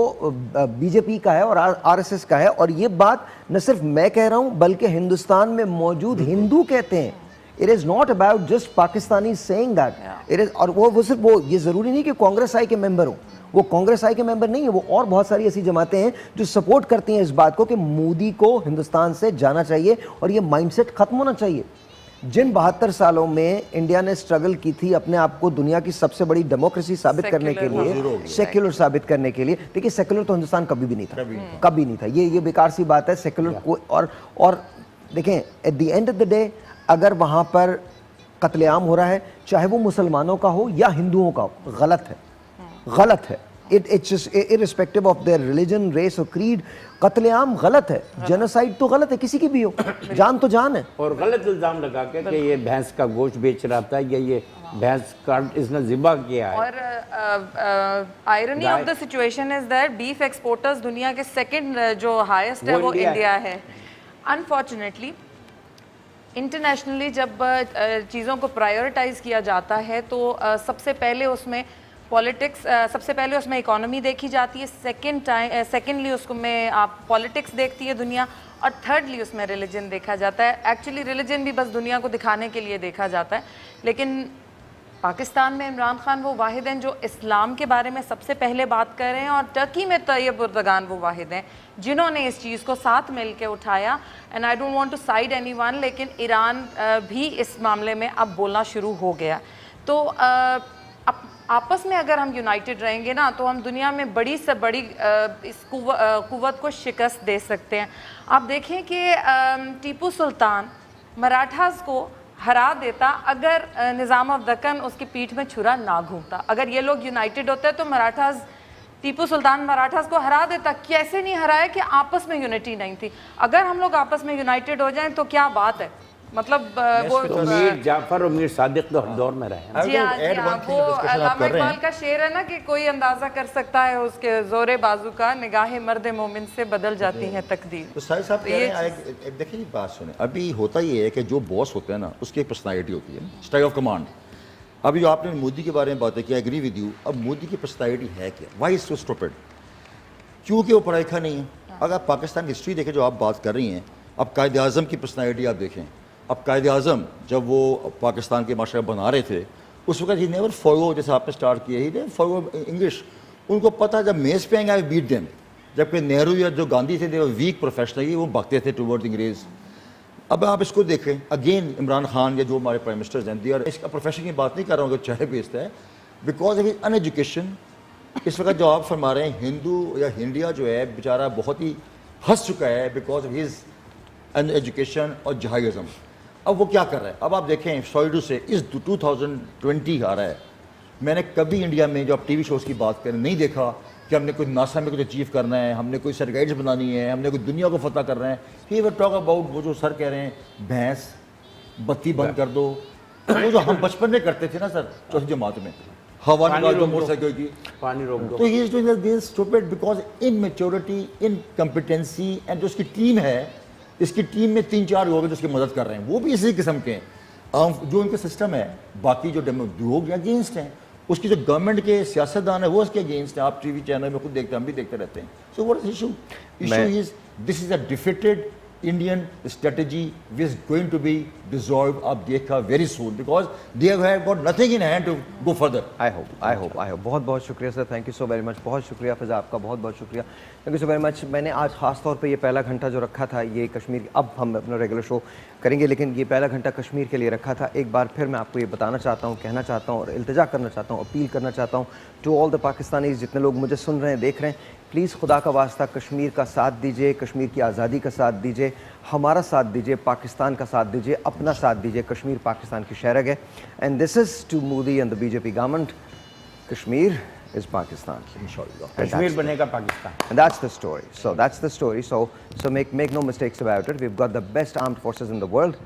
Speaker 1: बीजेपी का है और आरएसएस का है। और ये बात न सिर्फ मैं कह रहा हूं बल्कि हिंदुस्तान में मौजूद हिंदू कहते हैं। It is not about just Pakistani saying that it is. और वो सिर्फ वो, ये जरूरी नहीं कि कांग्रेस आई के मेंबर हो, वो कांग्रेस आई के मेंबर नहीं है, वो और बहुत सारी ऐसी जमातें हैं जो सपोर्ट करती हैं इस बात को कि मोदी को हिंदुस्तान से जाना चाहिए और ये माइंडसेट खत्म होना चाहिए। जिन 72 सालों में इंडिया ने स्ट्रगल की थी अपने आप को दुनिया की सबसे बड़ी डेमोक्रेसी साबित करने के लिए, सेक्युलर साबित करने के लिए। देखिए सेक्युलर तो हिंदुस्तान कभी भी नहीं था, कभी नहीं था। ये बेकार सी बात है सेक्युलर को। और देखें at the end of the day अगर वहाँ पर कत्लेआम हो रहा है, चाहे वो मुसलमानों का हो या हिंदुओं का हो, गलत है, गलत है। It's just irrespective of their religion, race or creed. कत्लेआम गलत है, जेनोसाइड तो गलत है, किसी की भी हो, जान तो जान है।
Speaker 6: और गलत इल्जाम लगा के कि ये भैंस का गोश्त बेच रहा था या ये भैंस का इसने ज़िबा किया है।
Speaker 2: और irony of the situation is that beef exporters दुनिया के सेकंड जो हाईएस्ट है वो इंडिया है। अनफॉर्चुनेटली इंटरनेशनली जब चीज़ों को प्रायोरिटाइज किया जाता है तो सबसे पहले उसमें पॉलिटिक्स, सबसे पहले उसमें इकोनॉमी देखी जाती है, सेकेंडली उसको में आप पॉलिटिक्स देखती है दुनिया, और थर्डली उसमें रिलीजन देखा जाता है। एक्चुअली रिलीजन भी बस दुनिया को दिखाने के लिए देखा जाता है, लेकिन पाकिस्तान में इमरान खान वो वाहिद हैं जो इस्लाम के बारे में सबसे पहले बात कर रहे हैं, और टर्की में तैयब उर्दगान वो वाहिद हैं जिन्होंने इस चीज़ को साथ मिल के उठाया। And I don't want to side anyone, लेकिन ईरान भी इस मामले में अब बोलना शुरू हो गया। तो आपस में अगर हम यूनाइटेड रहेंगे ना तो हम दुनिया में बड़ी से बड़ी इस कुव्वत को शिकस्त दे सकते हैं। आप देखें कि टीपू सुल्तान मराठास को हरा देता अगर निज़ाम ऑफ दक्कन उसकी पीठ में छुरा ना घूमता। अगर ये लोग यूनाइटेड होते तो मराठास, टीपू सुल्तान मराठास को हरा देता। कैसे नहीं हराया कि आपस में यूनिटी नहीं थी। अगर हम लोग आपस में यूनाइटेड हो जाएं तो क्या बात है, मतलब वो
Speaker 6: तो मीर जाफर और मीर सादिक तो हर दौर में रहे हैं।
Speaker 2: जी हाँ, वो अल्लामा इकबाल का शेर है ना कि कोई अंदाजा कर सकता है उसके जोरे बाजू का, निगाहे मर्द मोमिन से बदल जाती है तकदीर।
Speaker 3: तो साहिब साहब कह रहे हैं, देखिए बात सुने, अभी होता ये है कि जो बॉस होते हैं ना उसकी एक पर्सनालिटी होती है, स्टाइल ऑफ कमांड। अभी जो आपने मोदी के बारे में बातें की, एग्री विद यू। अब मोदी की पर्सनालिटी है क्या? Why is so stupid? क्योंकि वो पढ़ा लिखा नहीं है। अगर पाकिस्तान की हिस्ट्री देखें जो आप बात कर रही हैं, अब कायद आज़म की पर्सनालिटी आप देखें। अब कायद आज़म जब वो पाकिस्तान के माशरा बना रहे थे उस वक्त ही नेवर फॉलो, जैसे आपने स्टार्ट किया ही ने फॉलो इंग्लिश। उनको पता जब मेज़ पे आएंगे आई बीट देम। जबकि नेहरू या जो गांधी थे वो वीक प्रोफेशनली वो भागते थे टूवर्ड अंग्रेज़। अब आप इसको देखें अगेन, इमरान खान या जो हमारे प्राइम मिनिस्टर्स हैं, दे आर, इसका प्रोफेशन की बात नहीं कर रहा हूँ कि चाय बेचता है, बिकॉज ऑफ हिज अनएजुकेशन। इस वक्त जो आप फरमा रहे हैं हिंदू या इंडिया जो है बेचारा बहुत ही हंस चुका है बिकॉज ऑफ हिज अनएजुकेशन और जहाइज़म। अब वो क्या कर रहा है? अब आप देखें सॉइडू से इस 2020 आ रहा है। मैंने कभी इंडिया में जो आप टीवी शोज़ की बात करें नहीं देखा कि हमने कोई नासा में कुछ अचीव करना है, हमने कोई सैटेलाइट्स बनानी है, हमने कोई दुनिया को फतह करना है। ही वर टॉक अबाउट वो जो सर कह रहे हैं भैंस बत्ती बंद कर दो, वो जो हम बचपन में करते थे ना सर चौथी जमात में, हवा निकाल दो मोटरसाइकिल की,
Speaker 6: पानी रोक दो।
Speaker 3: तो ही is doing this stupid because immaturity, incompetency. And जो उसकी टीम है, इसकी टीम में 3-4 लोग हैं जो उसकी मदद कर रहे हैं, वो भी इसी किस्म के हैं। जो उनका सिस्टम है, बाकी जो लोग अगेंस्ट हैं, उसकी जो गवर्नमेंट के सियासतदान है वो उसके अगेंस्ट है। आप टीवी चैनल में खुद देखते हैं, हम भी देखते रहते हैं। So what is issue? Issue is this is a defeated Indian strategy which is going to be dissolved आप देखा very soon because they have got nothing in hand to go further.
Speaker 1: I hope बहुत बहुत शुक्रिया sir, thank you so very much. बहुत शुक्रिया फिजा आपका, बहुत बहुत शुक्रिया, thank you so very much. मैंने आज ख़ास तौर पे ये पहला घंटा जो रखा था ये कश्मीर, अब हम अपना रेगुलर शो करेंगे लेकिन ये पहला घंटा कश्मीर के लिए रखा था। एक बार फिर मैं आपको ये बताना चाहता हूँ, कहना चाहता हूँ और इल्तिजा करना चाहता हूँ, अपील करना चाहता हूँ टू ऑल द पाकिस्तानीज़, जितने लोग मुझे सुन रहे हैं, देख रहे हैं, प्लीज़ खुदा का वास्ता कश्मीर का साथ दीजिए, कश्मीर की आज़ादी का साथ दीजिए, हमारा साथ दीजिए, पाकिस्तान का साथ दीजिए, अपना साथ दीजिए। कश्मीर पाकिस्तान की शहरग है and this is to Modi and the BJP government, Kashmir is Pakistan इंशाअल्लाह,
Speaker 6: कश्मीर बनेगा Pakistan.
Speaker 1: and that's the story. So that's the story. So make no mistakes about it. We've got the best armed forces in the world.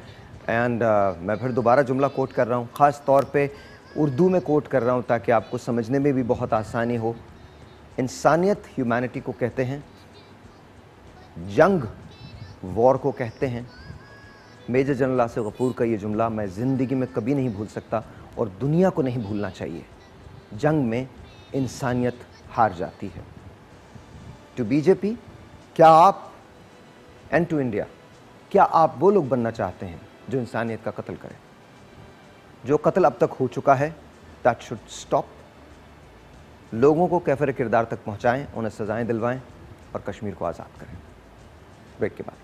Speaker 1: And मैं फिर दोबारा जुमला coat कर रहा हूँ, ख़ास तौर पे उर्दू में कोट कर रहा हूँ ताकि आपको समझने में भी बहुत आसानी हो। इंसानियत ह्यूमैनिटी को कहते हैं, जंग वॉर को कहते हैं। मेजर जनरल आसिफ गफूर का ये जुमला मैं ज़िंदगी में कभी नहीं भूल सकता और दुनिया को नहीं भूलना चाहिए। जंग में इंसानियत हार जाती है। टू बीजेपी, क्या आप, एंड टू इंडिया, क्या आप वो लोग बनना चाहते हैं जो इंसानियत का कत्ल करें? जो कत्ल अब तक हो चुका है, दैट शुड स्टॉप। लोगों को कैफर किरदार तक पहुंचाएं, उन्हें सजाएं दिलवाएं और कश्मीर को आज़ाद करें। ब्रेक के बाद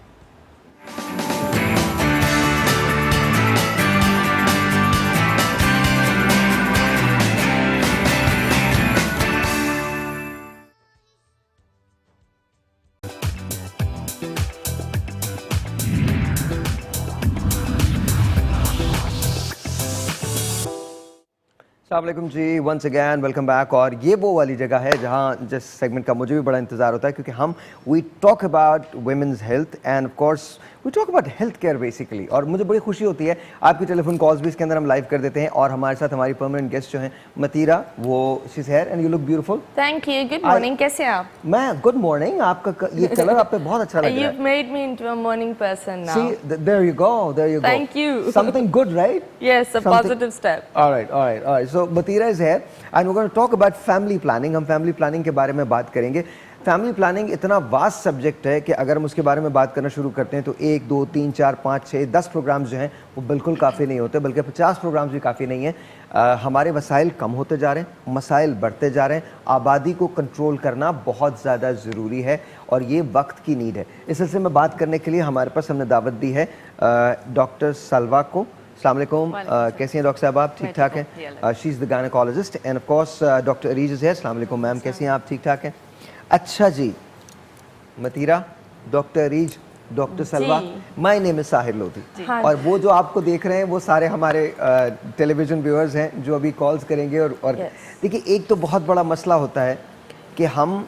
Speaker 1: अस्सलाम वालेकुम जी, वंस अगैन वेलकम बैक। और ये वो वाली जगह है जहाँ जिस सेगमेंट का मुझे भी बड़ा इंतजार होता है, क्योंकि हम we talk about women's health and of course we talk about health care basically. और मुझे बड़ी खुशी होती है, आपकी टेलीफोन कॉल्स भी इसके अंदर हम लाइव कर देते हैं। और हमारे साथ हमारी परमानेंट गेस्ट जो हैं मतीरा, वो she is here and you look beautiful.
Speaker 7: Thank you, good morning, कैसे हैं आप?
Speaker 1: मैं गुड मॉर्निंग। आपका ये कलर आप पे बहुत अच्छा लग रहा है।
Speaker 7: You've made me into a morning person now.
Speaker 1: See, there you go, there you go.
Speaker 7: Thank you.
Speaker 1: Something good, right?
Speaker 7: Yes, a
Speaker 1: Something-
Speaker 7: positive step.
Speaker 1: All right, all right, all right. So Batira is here, and we're going to talk about family planning. हम family planning के बारे में बात करेंगे। Family planning इतना vast subject है कि अगर हम उसके बारे में बात करना शुरू करते हैं तो 1, 2, 3, 4, 5, 6, 10 प्रोग्राम्स जो हैं वो बिल्कुल काफ़ी नहीं होते, बल्कि 50 प्रोग्राम्स भी काफ़ी नहीं हैं। हमारे वसाइल कम होते जा रहे हैं, मसाइल बढ़ते जा रहे हैं, आबादी को कंट्रोल करना बहुत ज़्यादा ज़रूरी है और ये वक्त की नीड है। इस सिलसिले में बात करने के लिए हमारे पास हमने दावत दी है डॉक्टर सलवा को। अस्सलाम वालेकुम, कैसी हैं डॉक्टर साहब आप? ठीक ठाक हैं? She is the gynaecologist and of course doctor Areej is here. अस्सलाम वालेकुम मैम, कैसी हैं आप? ठीक ठाक हैं? अच्छा जी, Mathira, doctor Areej, doctor Salwa, my name is Sahir Lodhi. और वो जो आपको देख रहे हैं वो सारे हमारे टेलीविजन व्यूअर्स हैं जो अभी कॉल्स करेंगे। और देखिए, एक तो बहुत बड़ा मसला होता है कि हम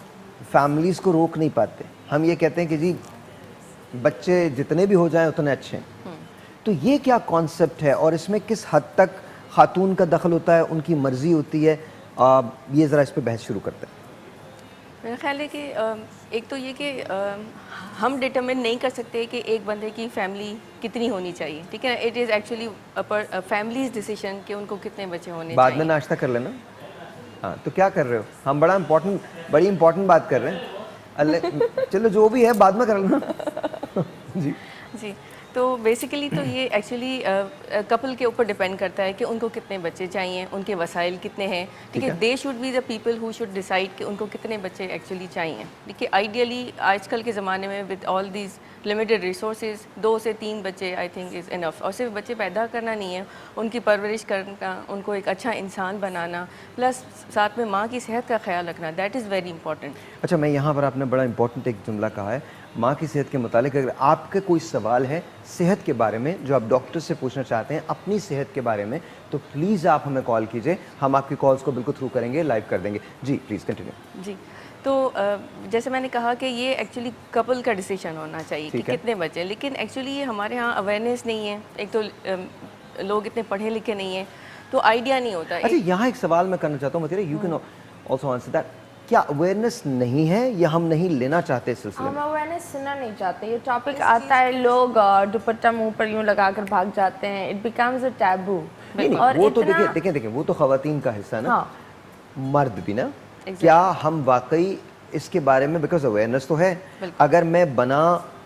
Speaker 1: फैमिलीज़ को रोक नहीं पाते। हम ये कहते हैं कि जी बच्चे जितने भी हो जाएं उतने अच्छे हैं। तो ये क्या कॉन्सेप्ट है और इसमें किस हद तक खातून का दखल होता है, उनकी मर्जी होती है? ये ज़रा इस पर बहस शुरू करते हैं।
Speaker 8: मेरा ख्याल है कि एक तो ये कि हम डिटरमिन नहीं कर सकते कि एक बंदे की फैमिली कितनी होनी चाहिए, ठीक है। It is actually families decision कि उनको कितने बच्चे होने
Speaker 1: बाद
Speaker 8: चाहिए।
Speaker 1: में नाश्ता कर लेना। हाँ, तो क्या कर रहे हो? हम बड़ी इंपॉर्टेंट बात कर रहे हैं। अल्लाह, चलो जो भी है बाद में कर लेना। जी
Speaker 8: जी, तो बेसिकली तो ये एक्चुअली कपल के ऊपर डिपेंड करता है कि उनको कितने बच्चे चाहिए, उनके वसाइल कितने हैं, ठीक है। They should be the people who should decide कि उनको कितने बच्चे एक्चुअली चाहिए। देखिए, आइडियली आजकल के ज़माने में with all these limited resources 2 से 3 बच्चे आई थिंक इज़ इनफ। और सिर्फ बच्चे पैदा करना नहीं है, उनकी परवरिश करना, उनको एक अच्छा इंसान बनाना, प्लस साथ में माँ की सेहत का ख्याल रखना, दैट इज़ वेरी इंपॉर्टेंट।
Speaker 1: अच्छा, मैं यहाँ पर आपने बड़ा इंपॉर्टेंट एक जुमला कहा है, माँ की सेहत के मुतालिक। अगर आपका कोई सवाल है सेहत के बारे में जो आप डॉक्टर से पूछना चाहते हैं अपनी सेहत के बारे में, तो प्लीज़ आप हमें कॉल कीजिए। हम आपकी कॉल्स को बिल्कुल थ्रू करेंगे, लाइव कर देंगे। जी प्लीज़ कंटिन्यू।
Speaker 8: जी, तो जैसे मैंने कहा कि ये एक्चुअली कपल का डिसीजन होना चाहिए कि कितने बच्चे, लेकिन एक्चुअली ये हमारे यहाँ अवेयरनेस नहीं है। एक तो लोग इतने पढ़े लिखे नहीं हैं, तो आइडिया नहीं होता।
Speaker 1: अच्छा, यहाँ एक सवाल मैं करना चाहता हूँ Mathira, you can also answer that. क्या अवेयरनेस नहीं है या हम नहीं लेना चाहते इस सिलसिले
Speaker 7: हम
Speaker 1: में?
Speaker 7: अवेयरनेस सुनना नहीं चाहते। ये टॉपिक आता है, लोग दुपट्टा मुंह पर यूं लगाकर भाग जाते हैं, इट बिकम्स अ टैबू।
Speaker 1: नहीं, वो तो देखिए वो तो खवातीन का हिस्सा है ना। मर्द भी ना, क्या हम वाकई इसके बारे में, बिकॉज अवेयरनेस तो है, अगर मैं बना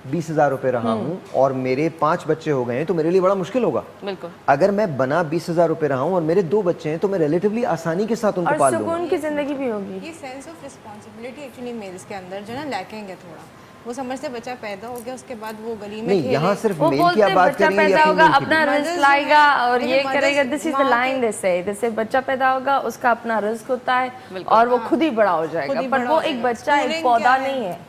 Speaker 1: 20,000 रुपए रहा हूँ और मेरे 5 बच्चे हो गए हैं तो मेरे लिए बड़ा मुश्किल होगा।
Speaker 8: बिल्कुल।
Speaker 1: अगर मैं बना 20,000 रुपए रहा हूँ और मेरे 2 बच्चे हैं तो मैं रिलेटिवली आसानी के साथ उनको पाल लूंगा।
Speaker 7: सुकून की जिंदगी भी होगी।
Speaker 9: ये sense of responsibility actually males के अंदर जो ना लैकिंग है थोड़ा। वो समझते बच्चा पैदा हो गया उसके बाद वो गली में
Speaker 1: नहीं, यहाँ सिर्फ
Speaker 7: वो
Speaker 1: मेल की
Speaker 7: बोलते
Speaker 1: आप
Speaker 7: हैं
Speaker 1: बात
Speaker 7: बच्चा
Speaker 1: कर रही हैं
Speaker 7: पैदा
Speaker 1: या
Speaker 7: होगा,
Speaker 1: फीमेल की?
Speaker 7: अपना रिस्क लाएगा और ये करेगा। दिस इज द लाइन दे से, जैसे बच्चा पैदा होगा उसका अपना रिस्क होता है और वो खुद ही बड़ा हो जाएगा। पर वो एक बच्चा, एक पौधा नहीं है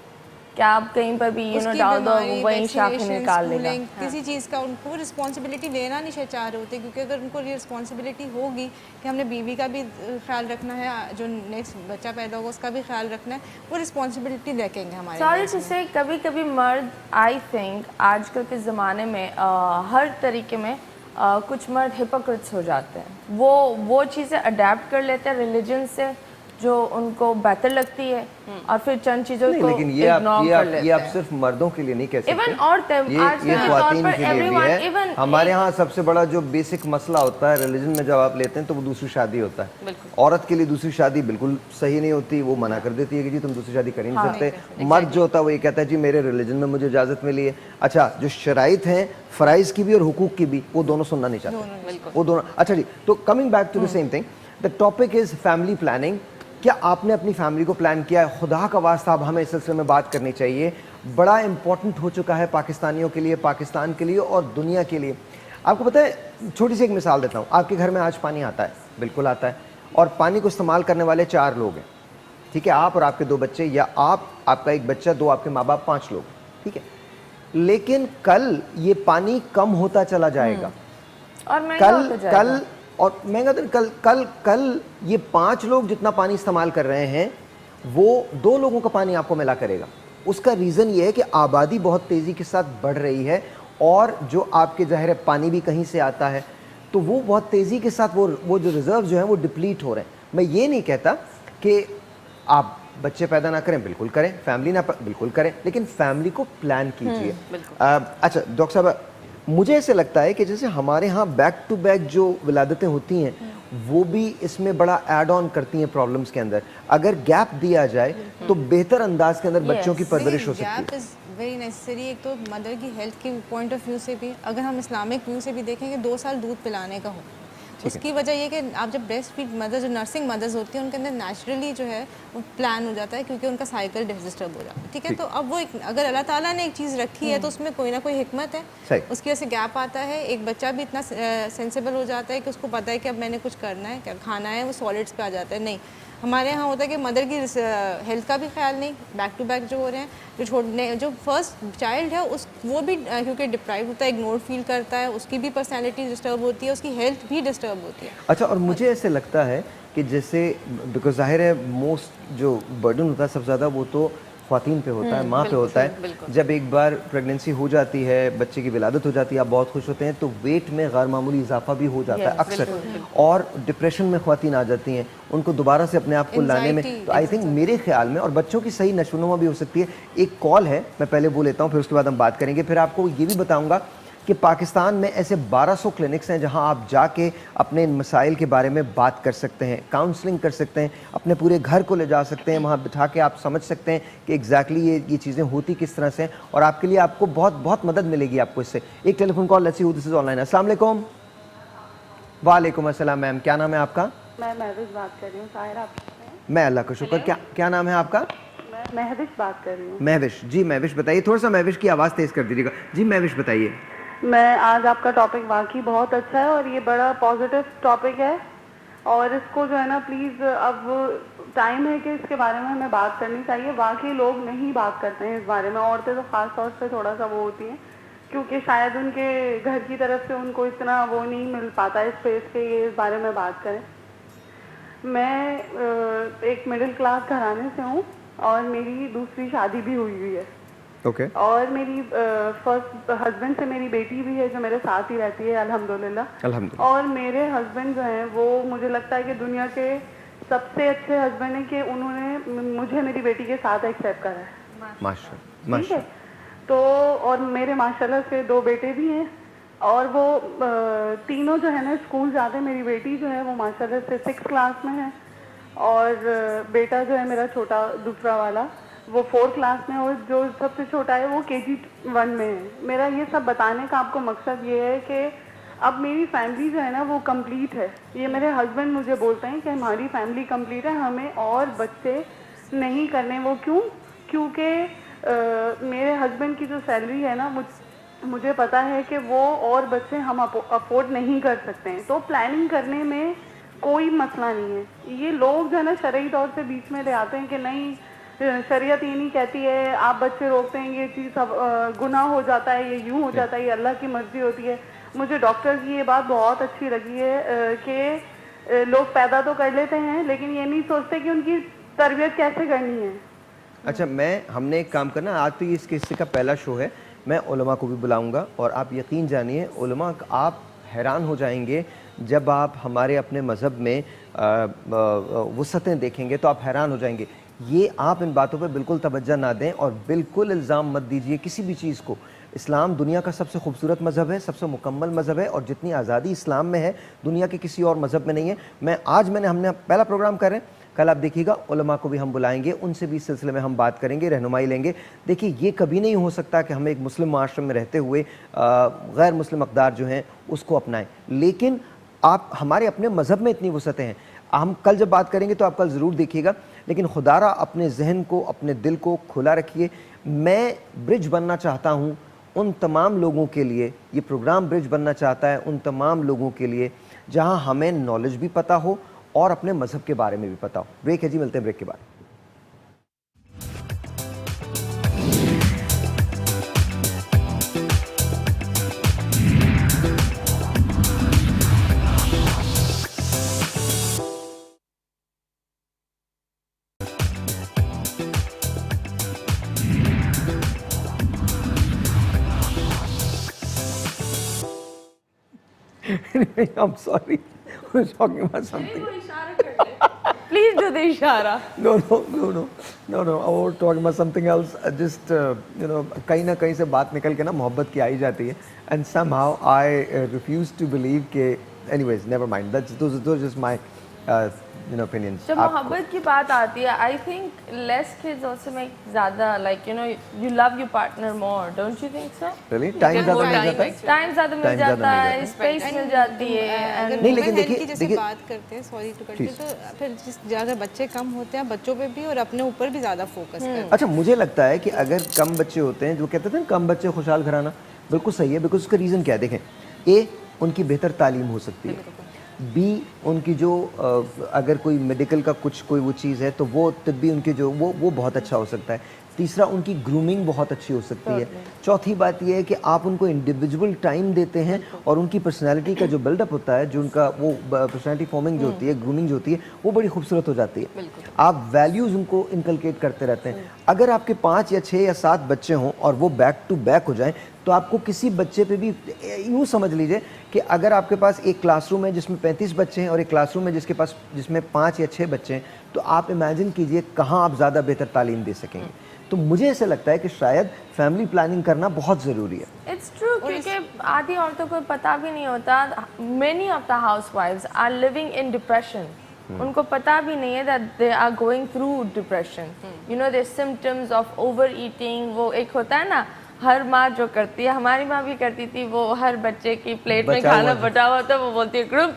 Speaker 7: क्या आप कहीं पर भी डाल दो, वही शाखें निकाल लेगा।
Speaker 9: किसी चीज़ का उनको रिस्पॉन्सिबिलिटी लेना नहीं चाह रहे होते, क्योंकि अगर उनको रिस्पॉन्सिबिलिटी होगी कि हमने बीवी का भी ख्याल रखना है, जो नेक्स्ट बच्चा पैदा होगा उसका भी ख्याल रखना है, वो रिस्पॉन्सिबिलिटी देखेंगे हमारे।
Speaker 7: सॉरी टू से, कभी कभी मर्द, आई थिंक आजकल के ज़माने में हर तरीके में कुछ मर्द हिपोक्रेट्स हो जाते हैं। वो चीज़ें अडेप्ट कर लेते हैं रिलीजन से जो उनको बेहतर लगती है और फिर चंद चीज़ों को
Speaker 1: लेकिन ये आप सिर्फ मर्दों के लिए नहीं कह सकते।
Speaker 7: इवन औरतें
Speaker 1: ये ख्वातीन के लिए भी है। हमारे यहाँ सबसे बड़ा जो बेसिक मसला होता है रिलीजन में, जब आप लेते हैं तो वो दूसरी शादी होता है। औरत के लिए दूसरी शादी बिल्कुल सही नहीं होती, वो मना कर देती है कि जी तुम दूसरी शादी कर ही नहीं सकते। मर्द जो होता है वो ये कहता है जी मेरे रिलीजन में मुझे इजाज़त मिली है। अच्छा, जो शराइत हैं फ़राइज़ की भी और हुकूक की भी, वो दोनों सुनना नहीं चाहते, वो दोनों। अच्छा जी, तो coming back to the same thing, the topic is family planning. क्या आपने अपनी फैमिली को प्लान किया है? खुदा का वास्ता अब हमें इस सिलसिले में बात करनी चाहिए। बड़ा इंपॉर्टेंट हो चुका है पाकिस्तानियों के लिए, पाकिस्तान के लिए और दुनिया के लिए। आपको पता है, छोटी सी एक मिसाल देता हूँ। आपके घर में आज पानी आता है, बिल्कुल आता है, और पानी को इस्तेमाल करने वाले 4 लोग हैं, ठीक है? आप और आपके 2 बच्चे, या आप, आपका एक बच्चा, 2 आपके माँ बाप, 5 लोग, ठीक है? लेकिन कल ये पानी कम होता चला जाएगा।
Speaker 7: और
Speaker 1: कल और मैं कहता हूँ कल कल कल ये 5 लोग जितना पानी इस्तेमाल कर रहे हैं वो 2 लोगों का पानी आपको मिला करेगा। उसका रीज़न ये है कि आबादी बहुत तेज़ी के साथ बढ़ रही है और जो आपके ज़ाहिर है पानी भी कहीं से आता है, तो वो बहुत तेज़ी के साथ वो जो रिज़र्व जो हैं वो डिप्लीट हो रहे हैं। मैं ये नहीं कहता कि आप बच्चे पैदा ना करें, बिल्कुल करें, फैमिली ना बिल्कुल करें, लेकिन फैमिली को प्लान कीजिए। अच्छा डॉक्टर साहब, मुझे ऐसे लगता है कि जैसे हमारे यहाँ बैक टू बैक जो विलादतें होती हैं वो भी इसमें बड़ा ऐड ऑन करती हैं प्रॉब्लम्स के अंदर। अगर गैप दिया जाए तो बेहतर अंदाज के अंदर बच्चों की परवरिश हो सकती है।
Speaker 9: Gap is very necessary. एक तो मदर की हेल्थ के पॉइंट ऑफ व्यू से भी, अगर हम इस्लामिक व्यू से भी देखें कि 2 साल दूध पिलाने का हो, उसकी वजह ये कि आप जब ब्रेस्ट फीड मदर, जो नर्सिंग मदर्स होती हैं, उनके अंदर नेचुरली जो है वो प्लान हो जाता है क्योंकि उनका साइकिल डिस्टर्ब हो जाता है। ठीक है, तो अब वो अगर अल्लाह ताला ने एक चीज़ रखी है तो उसमें कोई ना कोई हिकमत है, उसकी वजह से गैप आता है। एक बच्चा भी इतना सेंसिबल हो जाता है कि उसको पता है कि अब मैंने कुछ करना है, क्या खाना है, वो सॉलिड्स पे आ जाता है। नहीं, हमारे यहाँ होता है कि मदर की हेल्थ का भी ख्याल नहीं, बैक टू बैक जो हो रहे हैं, जो फर्स्ट चाइल्ड है उस वो भी क्योंकि डिप्राइव होता है, इग्नोर फील करता है, उसकी भी पर्सनैलिटी डिस्टर्ब होती है, उसकी हेल्थ भी डिस्टर्ब होती है।
Speaker 1: अच्छा, और मुझे ऐसे लगता है कि जैसे बिकॉज जाहिर है मोस्ट जो बर्डन होता है सबसे ज़्यादा वो तो ख़वातीन पे होता है, माँ पे होता है। जब एक बार प्रेगनेंसी हो जाती है, बच्चे की विलादत हो जाती है, आप बहुत खुश होते हैं तो वेट में गैर मामूली इजाफा भी हो जाता है अक्सर, और डिप्रेशन में ख़वातीन आ जाती हैं, उनको दोबारा से अपने आप को लाने में। तो आई थिंक मेरे ख्याल में, और बच्चों की सही नशोनुमा भी हो सकती है। एक कॉल है, मैं पहले वो लेता हूँ, फिर उसके बाद हम बात करेंगे। फिर आपको ये भी बताऊँगा कि पाकिस्तान में ऐसे 1200 क्लिनिक्स हैं जहां आप जाके अपने इन मसाइल के बारे में बात कर सकते हैं, काउंसलिंग कर सकते हैं, अपने पूरे घर को ले जा सकते हैं, वहां बिठा के आप समझ सकते हैं कि एग्जैक्टली ये चीज़ें होती किस तरह से हैं, और आपके लिए आपको बहुत बहुत मदद मिलेगी आपको इससे। एक telephone call, let's see who this is online. अस्सलाम वालेकुम। वालेकुम अस्सलाम मैम, क्या नाम है आपका?
Speaker 10: मैं महविश बात कर रही हूँ। साहिर आप?
Speaker 1: मैं अल्लाह का शुक्र। क्या नाम है आपका?
Speaker 10: मैं महविश बात कर रही हूँ।
Speaker 1: महविश जी, महविश बताइए। थोड़ा सा महविश की आवाज़ तेज़ कर दीजिएगा जी। महविश बताइए।
Speaker 10: मैं आज आपका टॉपिक वाकई बहुत अच्छा है और ये बड़ा पॉजिटिव टॉपिक है, और इसको जो है ना प्लीज़, अब टाइम है कि इसके बारे में हमें बात करनी चाहिए। वाकई लोग नहीं बात करते हैं इस बारे में, औरतें तो ख़ास तौर से थोड़ा सा वो होती हैं क्योंकि शायद उनके घर की तरफ से उनको इतना वो नहीं मिल पाता है स्पेस के ये इस बारे में बात करें। मैं एक मिडिल क्लास घराने से हूँ और मेरी दूसरी शादी भी हुई है।
Speaker 1: Okay.
Speaker 10: और मेरी फर्स्ट हस्बैंड से मेरी बेटी भी है जो मेरे साथ ही रहती है, अल्हम्दुलिल्लाह। और मेरे हस्बैंड जो हैं वो मुझे लगता है कि दुनिया के सबसे अच्छे हस्बैंड हैं कि उन्होंने मुझे मेरी बेटी के साथ एक्सेप्ट करा है।
Speaker 1: माशाल्लाह।
Speaker 10: ठीक है, तो और मेरे माशाल्लाह से 2 बेटे भी हैं और वो तीनों जो है ना स्कूल जाते हैं। मेरी बेटी जो है वो माशाल्लाह से 6th क्लास में है और बेटा जो है मेरा छोटा दूसरा वाला वो 4th क्लास में, और जो सबसे छोटा है वो KG 1 में है। मेरा ये सब बताने का आपको मकसद ये है कि अब मेरी फैमिली जो है ना वो कंप्लीट है। ये मेरे हस्बैंड मुझे बोलते हैं कि हमारी फैमिली कंप्लीट है, हमें और बच्चे नहीं करने। वो क्यों? क्योंकि मेरे हस्बैंड की जो सैलरी है ना मुझे पता है कि वो और बच्चे हम अफोर्ड नहीं कर सकते हैं, तो प्लानिंग करने में कोई मसला नहीं है। ये लोग जो है ना शरई तौर से बीच में ले आते हैं कि नहीं, शरीयत ये नहीं कहती है, आप बच्चे रोकते हैं, ये चीज़ गुनाह हो जाता है, ये यूँ हो जाता है, ये अल्लाह की मर्जी होती है। मुझे डॉक्टर की ये बात बहुत अच्छी लगी है कि लोग पैदा तो कर लेते हैं लेकिन ये नहीं सोचते कि उनकी तरबियत कैसे करनी है।
Speaker 1: अच्छा, हमने एक काम करना, आज तो ये इस किस्से का पहला शो है, मैं उलमा को भी बुलाऊंगा और आप यकीन जानिए उलमा, आप हैरान हो जाएंगे जब आप हमारे अपने मज़हब में वुसअतें देखेंगे तो आप हैरान हो जाएंगे। ये आप इन बातों पे बिल्कुल तवज्जो ना दें और बिल्कुल इल्ज़ाम मत दीजिए किसी भी चीज़ को। इस्लाम दुनिया का सबसे खूबसूरत मज़हब है, सबसे मुकम्मल मज़हब है, और जितनी आज़ादी इस्लाम में है दुनिया के किसी और मज़हब में नहीं है। हमने पहला प्रोग्राम कर रहे हैं, कल आप देखिएगा उलमा को भी हम बुलाएंगे, उनसे भी इस सिलसिले में हम बात करेंगे, रहनुमाई लेंगे। देखिए, ये कभी नहीं हो सकता कि हम एक मुस्लिम माशरे में रहते हुए गैर मुस्लिम अक़दार जो हैं उसको अपनाएं, लेकिन आप हमारे अपने मज़हब में इतनी वुसअतें हैं। हम कल जब बात करेंगे तो आप कल ज़रूर देखिएगा, लेकिन खुदारा अपने जहन को, अपने दिल को खुला रखिए। मैं ब्रिज बनना चाहता हूँ उन तमाम लोगों के लिए, ये प्रोग्राम ब्रिज बनना चाहता है उन तमाम लोगों के लिए जहाँ हमें नॉलेज भी पता हो और अपने मज़हब के बारे में भी पता हो। ब्रेक है जी, मिलते हैं ब्रेक के बाद। Anyway, I'm sorry. I was talking about something.
Speaker 7: Please do the इशारा.
Speaker 1: No, I was talking about something else. Just कहीं ना कहीं से बात निकल के ना मोहब्बत की आई जाती है. And somehow I refuse to believe कि anyways, never mind. Those are just my opinions.
Speaker 7: जब मोहब्बत की बात आती है, I think less kids also make ज़्यादा like you love your partner more, don't you think so?
Speaker 1: Really? Time ज़्यादा मिल जाता है?
Speaker 7: टाइम ज़्यादा मिल जाता है, स्पेस मिल जाती है.
Speaker 9: अगर
Speaker 1: नहीं, लेकिन
Speaker 9: women health
Speaker 1: देखिए-
Speaker 9: की जैसे
Speaker 1: देखिए-
Speaker 9: बात करते हैं, सॉरी टू कट यू, तो फिर जिस अगर बच्चे कम होते हैं बच्चों पे भी और अपने ऊपर भी ज़्यादा फोकस करते हैं.
Speaker 1: अच्छा, मुझे लगता है कि अगर कम बच्चे होते हैं, जो कहते थे ना कम बच्चे खुशहाल घराना, बिल्कुल सही है. बिकॉज उसका रीज़न क्या है? देखें, ए उनकी बेहतर तालीम हो सकती है, बी उनकी जो अगर कोई मेडिकल का कोई वो चीज़ है तो वो तिब्बी उनके जो वो बहुत अच्छा हो सकता है. तीसरा, उनकी ग्रूमिंग बहुत अच्छी हो सकती है. चौथी बात ये है कि आप उनको इंडिविजुअल टाइम देते हैं और उनकी पर्सनालिटी का जो बिल्डअप होता है, जो उनका वो पर्सनालिटी फॉर्मिंग जो होती है, ग्रूमिंग जो होती है, वो बड़ी खूबसूरत हो जाती है. आप वैल्यूज़ उनको इनकलकेट करते रहते हैं. अगर आपके 5 या 6 या 7 बच्चे हों और वो बैक टू बैक हो जाएं, तो आपको किसी बच्चे पे भी यूँ समझ लीजिए कि अगर आपके पास एक क्लासरूम है जिसमें 35 बच्चे हैं और एक क्लासरूम है जिसमें 5 या 6 बच्चे हैं, तो आप इमेजिन कीजिए कहाँ आप ज़्यादा बेहतर तालीम दे सकेंगे. तो मुझे ऐसा लगता है कि शायद फैमिली प्लानिंग करना बहुत ज़रूरी है.
Speaker 7: इट्स ट्रू, क्योंकि आधी औरतों को पता भी नहीं होता. मेनी ऑफ द हाउसवाइफ्स आर लिविंग इन डिप्रेशन. उनको पता भी नहीं है that they are going through depression. You know, there symptoms of overeating. वो एक होता है ना, हर माँ जो करती है, हमारी माँ भी करती थी, वो हर बच्चे की प्लेट में खाना बटा हुआ था, वो बोलती है ग्रुप.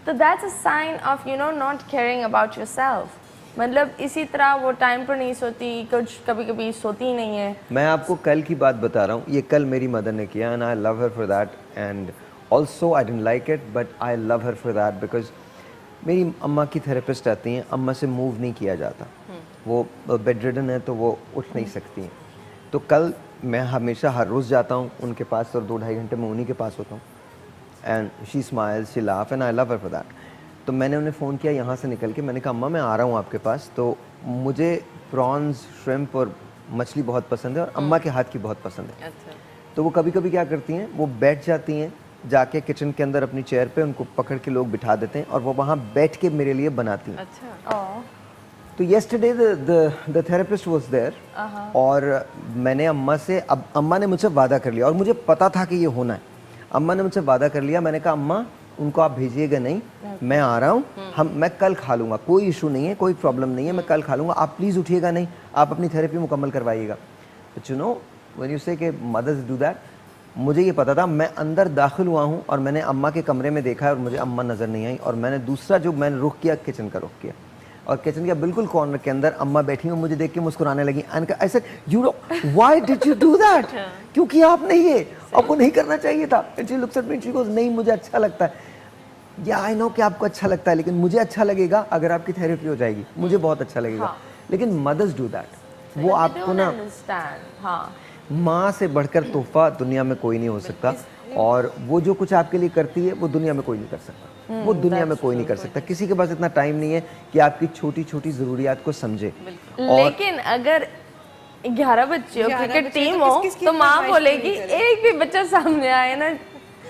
Speaker 7: तो that's a sign of not caring about yourself. मतलब इसी तरह वो टाइम पर नहीं सोती, कुछ कभी कभी सोती नहीं है.
Speaker 1: मैं आपको कल की बात बता रहा हूँ, ये कल मेरी मदर ने किया and I love her for that. And also I didn't like it but I love her for that because मेरी अम्मा की थेरेपिस्ट आती हैं. अम्मा से मूव नहीं किया जाता, वो बेड रिडन है तो वो उठ नहीं सकती हैं. तो कल मैं हमेशा हर रोज़ जाता हूँ उनके पास और 2-2.5 घंटे में उन्हीं के पास होता हूँ. And she smiles, she laugh and I love her for that. तो मैंने उन्हें फ़ोन किया यहाँ से निकल के, मैंने कहा अम्मा मैं आ रहा हूँ आपके पास. तो मुझे प्रॉन्स, श्रिम्प और मछली बहुत पसंद है और अम्मा के हाथ की बहुत पसंद है. तो वो कभी कभी क्या करती हैं, वो बैठ जाती हैं जाके किचन के अंदर अपनी चेयर पे, उनको पकड़ के लोग बिठा देते हैं और वो वहाँ बैठ के मेरे लिए बनाती हैं. तो yesterday the therapist was there और मैंने अम्मा से, अब अम्मा ने मुझसे वादा कर लिया और मुझे पता था कि ये होना है. अम्मा ने मुझसे वादा कर लिया. मैंने कहा अम्मा उनको आप भेजिएगा नहीं, मैं आ रहा हूँ, मैं कल खा लूँगा, कोई इशू नहीं है, कोई प्रॉब्लम नहीं है, मैं कल खा लूँगा, आप प्लीज़ उठिएगा नहीं, आप अपनी थेरेपी मुकम्मल करवाइएगा. But you know when you से कि मदर्स डू दैट, मुझे ये पता था. मैं अंदर दाखिल हुआ हूँ और मैंने अम्मा के कमरे में देखा है और मुझे अम्मा नज़र नहीं आई. और मैंने दूसरा जो मैंने रुख किया, किचन का रुख किया और किचन के बिल्कुल कॉर्नर के अंदर अम्मा बैठी हुई मुझे देख के मुस्कुराने लगी. I said you know why did you do that, क्यों किया आपने ये, आपको नहीं करना चाहिए था. And she looks at me, she goes नहीं मुझे अच्छा लगता है. या आई नो कि आपको अच्छा लगता है, लेकिन मुझे अच्छा लगेगा अगर आपकी थेरेपी हो जाएगी, मुझे बहुत अच्छा लगेगा. लेकिन मदर्स डू दैट. वो आपको ना, माँ से बढ़कर तोहफा दुनिया में कोई नहीं हो सकता. और वो जो कुछ आपके लिए करती है वो दुनिया में कोई नहीं कर सकता. वो दुनिया में कोई नहीं कर सकता. किसी के पास इतना टाइम नहीं है कि आपकी छोटी छोटी ज़रूरियात को समझे.
Speaker 7: लेकिन अगर 11 बच्चे हो, क्रिकेट टीम हो, तो माँ बोलेगी एक भी बच्चा सामने आए ना,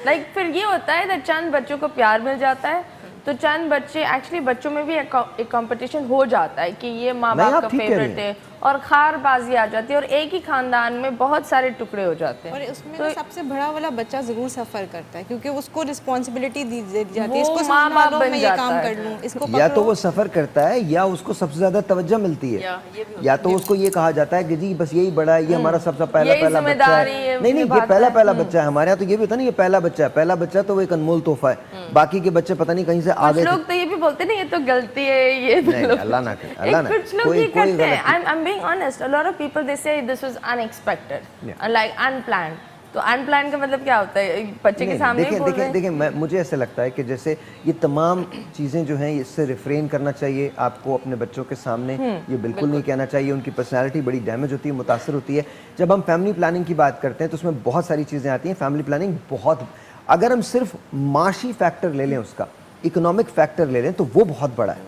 Speaker 7: लाइक फिर ये होता है कि चंद बच्चों को प्यार मिल जाता है, तो चंद बच्चे, एक्चुअली बच्चों में भी एक कंपटीशन हो जाता है कि ये माँ बाप का फेवरेट है और खारबाजी आ जाती है और एक ही खानदान में बहुत सारे टुकड़े हो जाते हैं.
Speaker 9: और उसमें तो सबसे बड़ा वाला बच्चा जरूर सफ़र करता है क्योंकि उसको रिस्पॉन्सिबिलिटी दी जाती है, इसको
Speaker 7: माँ बाप बन
Speaker 9: मैं ये
Speaker 7: जाता
Speaker 9: काम
Speaker 7: है.
Speaker 9: कर लूँ, इसको
Speaker 1: या तो वो सफ़र करता है या उसको सबसे ज़्यादा तवज्जो मिलती है, या तो उसको ये कहा जाता है कि जी बस यही बड़ा है, ये हमारा सबसे पहला बच्चा है. नहीं, ये पहला बच्चा है. हमारे यहाँ तो ये भी होता है ना, ये पहला बच्चा है. पहला बच्चा तो वो एक अनमोल तोहफा है, बाकी के बच्चे पता नहीं कहीं से आ गए.
Speaker 7: लोग तो ये भी बोलते नहीं ये तो गलती है, ये
Speaker 1: अल्लाह ना करे, अल्लाह ना.
Speaker 7: कुछ लोग ये करते हैं. I'm being honest, a lot of people they say this was unexpected, like unplanned. तो अनप्लान का मतलब क्या होता है, बच्चे के सामने ही बोल रहे हैं.
Speaker 1: देखिए मुझे ऐसा लगता है कि जैसे ये तमाम चीज़ें जो हैं इससे रिफ्रेन करना चाहिए आपको अपने बच्चों के सामने. ये बिल्कुल नहीं कहना चाहिए. उनकी पर्सनालिटी बड़ी डैमेज होती है, मुतासर होती है. जब हम फैमिली प्लानिंग की बात करते हैं तो उसमें बहुत सारी चीज़ें आती हैं. फैमिली प्लानिंग बहुत, अगर हम सिर्फ माशी फैक्टर ले लें, उसका इकोनॉमिक फैक्टर ले लें, तो वो बहुत बड़ा है.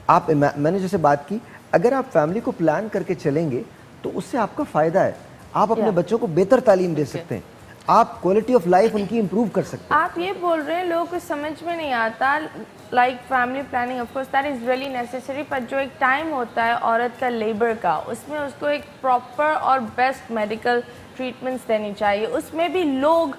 Speaker 1: आप मैंने जैसे बात की, अगर आप फैमिली को प्लान करके चलेंगे तो उससे आपका फ़ायदा है. आप अपने बच्चों को बेहतर तालीम दे सकते हैं. आप क्वालिटी ऑफ लाइफ उनकी इम्प्रूव कर सकते हैं।
Speaker 7: आप ये बोल रहे हैं लोगों को समझ में नहीं आता, like family planning of course that is really necessary, पर जो एक टाइम होता है औरत का लेबर का, उसमें उसको एक प्रॉपर और बेस्ट मेडिकल ट्रीटमेंट्स देनी चाहिए। उसमें भी लोग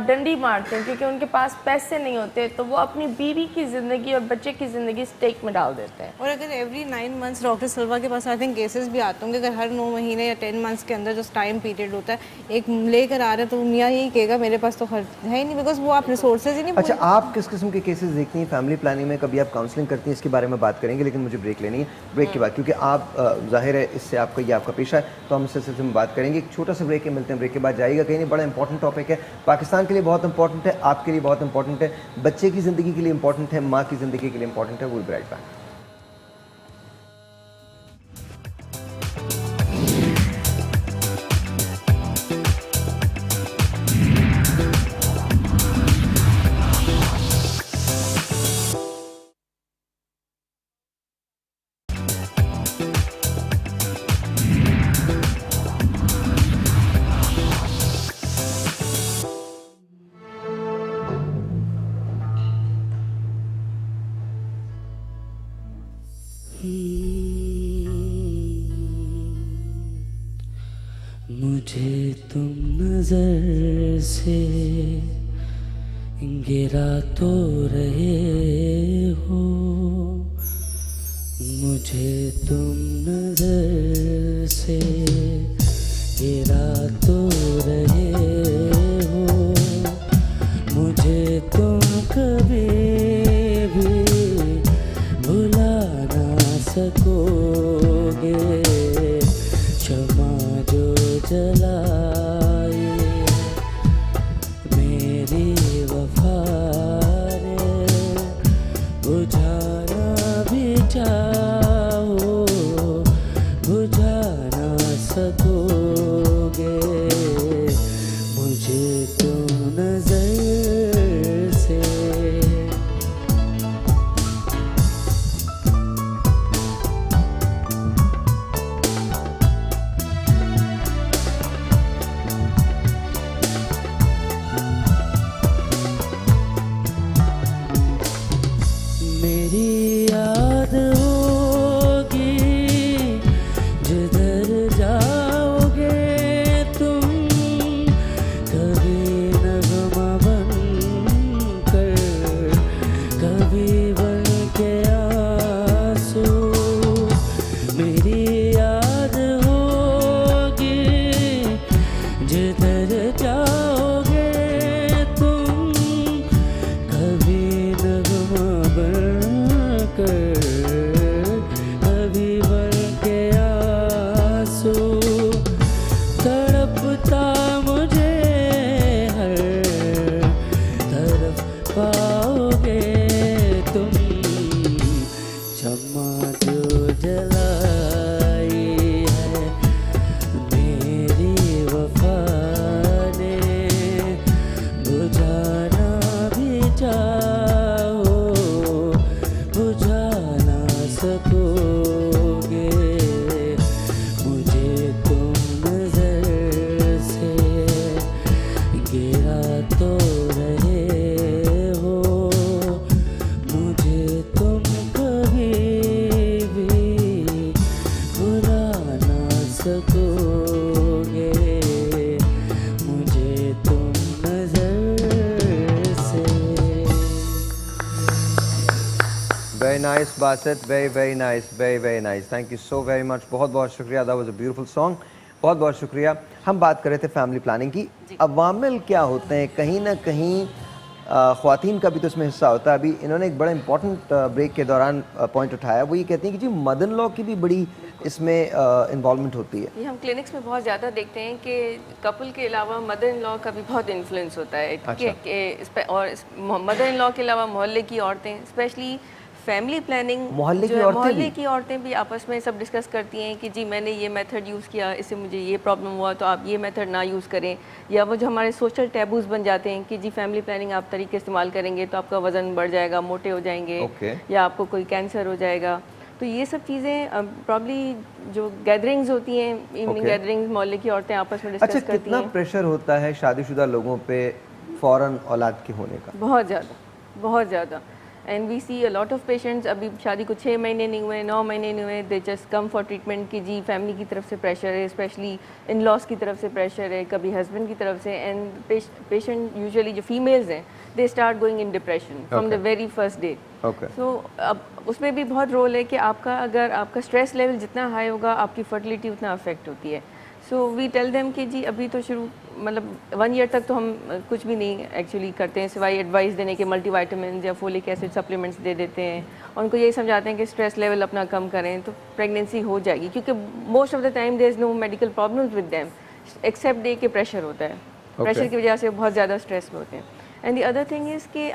Speaker 7: डंडी मारते हैं क्योंकि उनके पास पैसे नहीं होते, तो वो अपनी बीवी की ज़िंदगी और बच्चे की ज़िंदगी स्टेक में डाल देते हैं।
Speaker 9: और अगर एवरी 9 मंथ्स डॉक्टर सलवा के पास आई थिंक केसेस भी आते होंगे, अगर हर 9 महीने या 10 मंथ्स के अंदर जो टाइम पीरियड होता है एक लेकर आ रहे हैं, तो मियाँ यही कहेगा मेरे पास तो खर्च है ही नहीं, बिकॉज वो आप रिसोर्सेज ही नहीं।
Speaker 1: अच्छा, आप किस किस्म के केसेस देखती हैं फैमिली प्लानिंग में? कभी आप काउंसलिंग करती हैं? इसके बारे में बात करेंगे, लेकिन मुझे ब्रेक लेनी है। ब्रेक के बाद, क्योंकि आप जाहिर है इससे आपका ये आपका पेशा है, तो हम इससे सिलसिले में बात करेंगे। एक छोटा सा ब्रेक के मिलते हैं, ब्रेक के बाद जाइएगा कहीं नहीं। बड़ा इंपॉर्टेंट टॉपिक है, पाकिस्तान के लिए बहुत इंपॉर्टेंट है, आपके लिए बहुत इंपॉर्टेंट है, बच्चे की ज़िंदगी के लिए इंपॉर्टेंट है, माँ की ज़िंदगी के लिए इंपॉर्टेंट है। Will be right back.
Speaker 11: मुझे तुम नजर से गिरा तो रहे हो, मुझे तुम नजर से गिरा तो रहे हो, मुझे तुम कभी भी भुला ना सकोगे। क्षमा जो जलाए मेरी वफा ने, बुझाना भी चाहो बुझा ना सकोगे। मुझे तुम नजर से मेरी याद होगी जिधर जाओगे तुम, कभी नगमा बन कर, कभी बन के आंसू। मेरी याद होगी जिधर जाओगे तुम, कभी नगमा बनकर, कभी बन के आंसू। तड़पता मुझे हर तरफ पाओगे तुम, क्षमा जो जलाई है मेरी वफा ने, बुझाना भी चाहो बुझा ना सकोगे। मुझे तुम नजर से गिरा तो रहे हो, मुझे तुम कभी भी भुला ना सकोगे। मुझे तुम नजर से।
Speaker 1: Very nice Basit, very nice, very nice. Thank you so very much, बहुत बहुत शुक्रिया। That was a beautiful song, बहुत बहुत शुक्रिया। हम बात कर रहे थे फैमिली प्लानिंग की। अवामिल क्या होते हैं, कहीं ना कहीं ख़वातीन का भी तो इसमें हिस्सा होता है। अभी इन्होंने एक बड़ा इंपॉर्टेंट ब्रेक के दौरान पॉइंट उठाया, वो ये कहती हैं कि जी मदर इन लॉ की भी बड़ी इसमें इन्वॉल्वमेंट होती है।
Speaker 8: ये हम क्लिनिक्स में बहुत ज़्यादा देखते हैं कि कपल के अलावा मदर इन लॉ का भी बहुत इन्फ्लुएंस होता है। और मदर इन लॉ के अलावा मोहल्ले की औरतें, स्पेशली फैमिली प्लानिंग,
Speaker 1: मोहल्ले
Speaker 8: की औरतें भी आपस में सब डिस्कस करती हैं कि जी मैंने ये मेथड यूज़ किया, इससे मुझे ये प्रॉब्लम हुआ, तो आप ये मेथड ना यूज़ करें। या वो जो हमारे सोशल टैबूज बन जाते हैं कि जी फैमिली प्लानिंग आप तरीके इस्तेमाल करेंगे तो आपका वज़न बढ़ जाएगा, मोटे हो जाएंगे, या आपको कोई कैंसर हो जाएगा। तो ये सब चीज़ें प्रॉब्ली जो गैदरिंग्स होती हैं, इवनिंग गैदरिंग्स, मोहल्ले की औरतें आपस में डिस्कस
Speaker 1: अच्छा,
Speaker 8: करती
Speaker 1: कितना
Speaker 8: हैं।
Speaker 1: प्रेशर होता है शादीशुदा लोगों पे फ़ौरन औलाद के होने का?
Speaker 8: बहुत ज़्यादा। And we see a lot of patients, अभी शादी को 6 महीने नहीं हुए, 9 महीने नहीं हुए, they just come for treatment कि जी फैमिली की तरफ से प्रेशर है, स्पेशली इन लॉज की तरफ से प्रेशर है, कभी हस्बैंड की तरफ से। एंड पेशेंट यूजुअली जो फीमेल्स हैं, they start going in depression from the very first day. So अब उसमें भी बहुत रोल है कि आपका अगर आपका स्ट्रेस लेवल जितना हाई होगा, आपकी फर्टिलिटी उतना अफेक्ट होती है। सो वी टेल देम कि जी अभी तो शुरू मतलब 1 ईयर तक तो हम कुछ भी नहीं एक्चुअली करते हैं सिवाय एडवाइस देने के, मल्टीविटामिन या फोलिक एसिड सप्लीमेंट्स दे देते हैं और उनको यही समझाते हैं कि स्ट्रेस लेवल अपना कम करें तो प्रेगनेंसी हो जाएगी, क्योंकि most of the time there is no medical problems with them except डे के प्रेशर होता है। प्रेशर की वजह से बहुत ज़्यादा स्ट्रेस में होते हैं। And the other thing is कि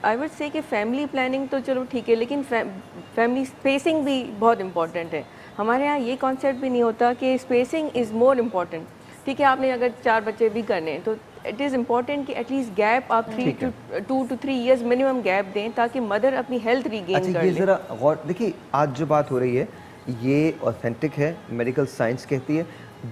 Speaker 8: आई वुड से कि फैमिली प्लानिंग तो चलो ठीक है, लेकिन फैमिली स्पेसिंग भी बहुत इंपॉर्टेंट है। हमारे यहाँ ये कॉन्सेप्ट भी नहीं होता कि स्पेसिंग इज़ मोर इम्पॉर्टेंट। ठीक है, आपने अगर 4 बच्चे भी करने हैं तो इट इज़ इम्पॉर्टेंट कि एटलीस्ट गैप आप 2 to 3 years मिनिमम गैप दें ताकि मदर अपनी हेल्थ रीगेन कर
Speaker 1: अच्छा,
Speaker 8: ले।
Speaker 1: ये ज़रा गौर देखिए, आज जो बात हो रही है ये ऑथेंटिक है, मेडिकल साइंस कहती है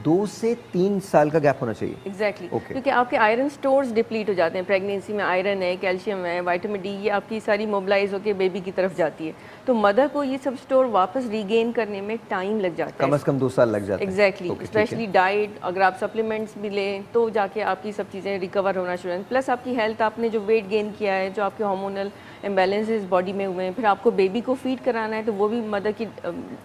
Speaker 1: 2 से 3 साल का गैप होना चाहिए।
Speaker 8: Exactly
Speaker 1: Okay.
Speaker 8: क्योंकि आपके आयरन स्टोर्स डिप्लीट हो जाते हैं प्रेगनेंसी में। आयरन है, कैल्शियम है, विटामिन डी, ये आपकी सारी मोबिलाइज होकर बेबी की तरफ जाती है, तो मदर को ये सब स्टोर वापस रीगेन करने में टाइम लग जाता है,
Speaker 1: कम से कम 2 साल लग जाते हैं।
Speaker 8: एग्जैक्टली।
Speaker 1: Okay, ठीक है।
Speaker 8: स्पेशली डाइट, अगर आप सप्लीमेंट्स भी लें तो जाके आपकी सब चीज़ें रिकवर होना शुरू हैं। प्लस आपकी हेल्थ, आपने जो वेट गेन किया है, जो आपके हार्मोनल इम्बैलेंसेस बॉडी में हुए हैं, फिर आपको बेबी को फीड कराना है तो वो भी मदर की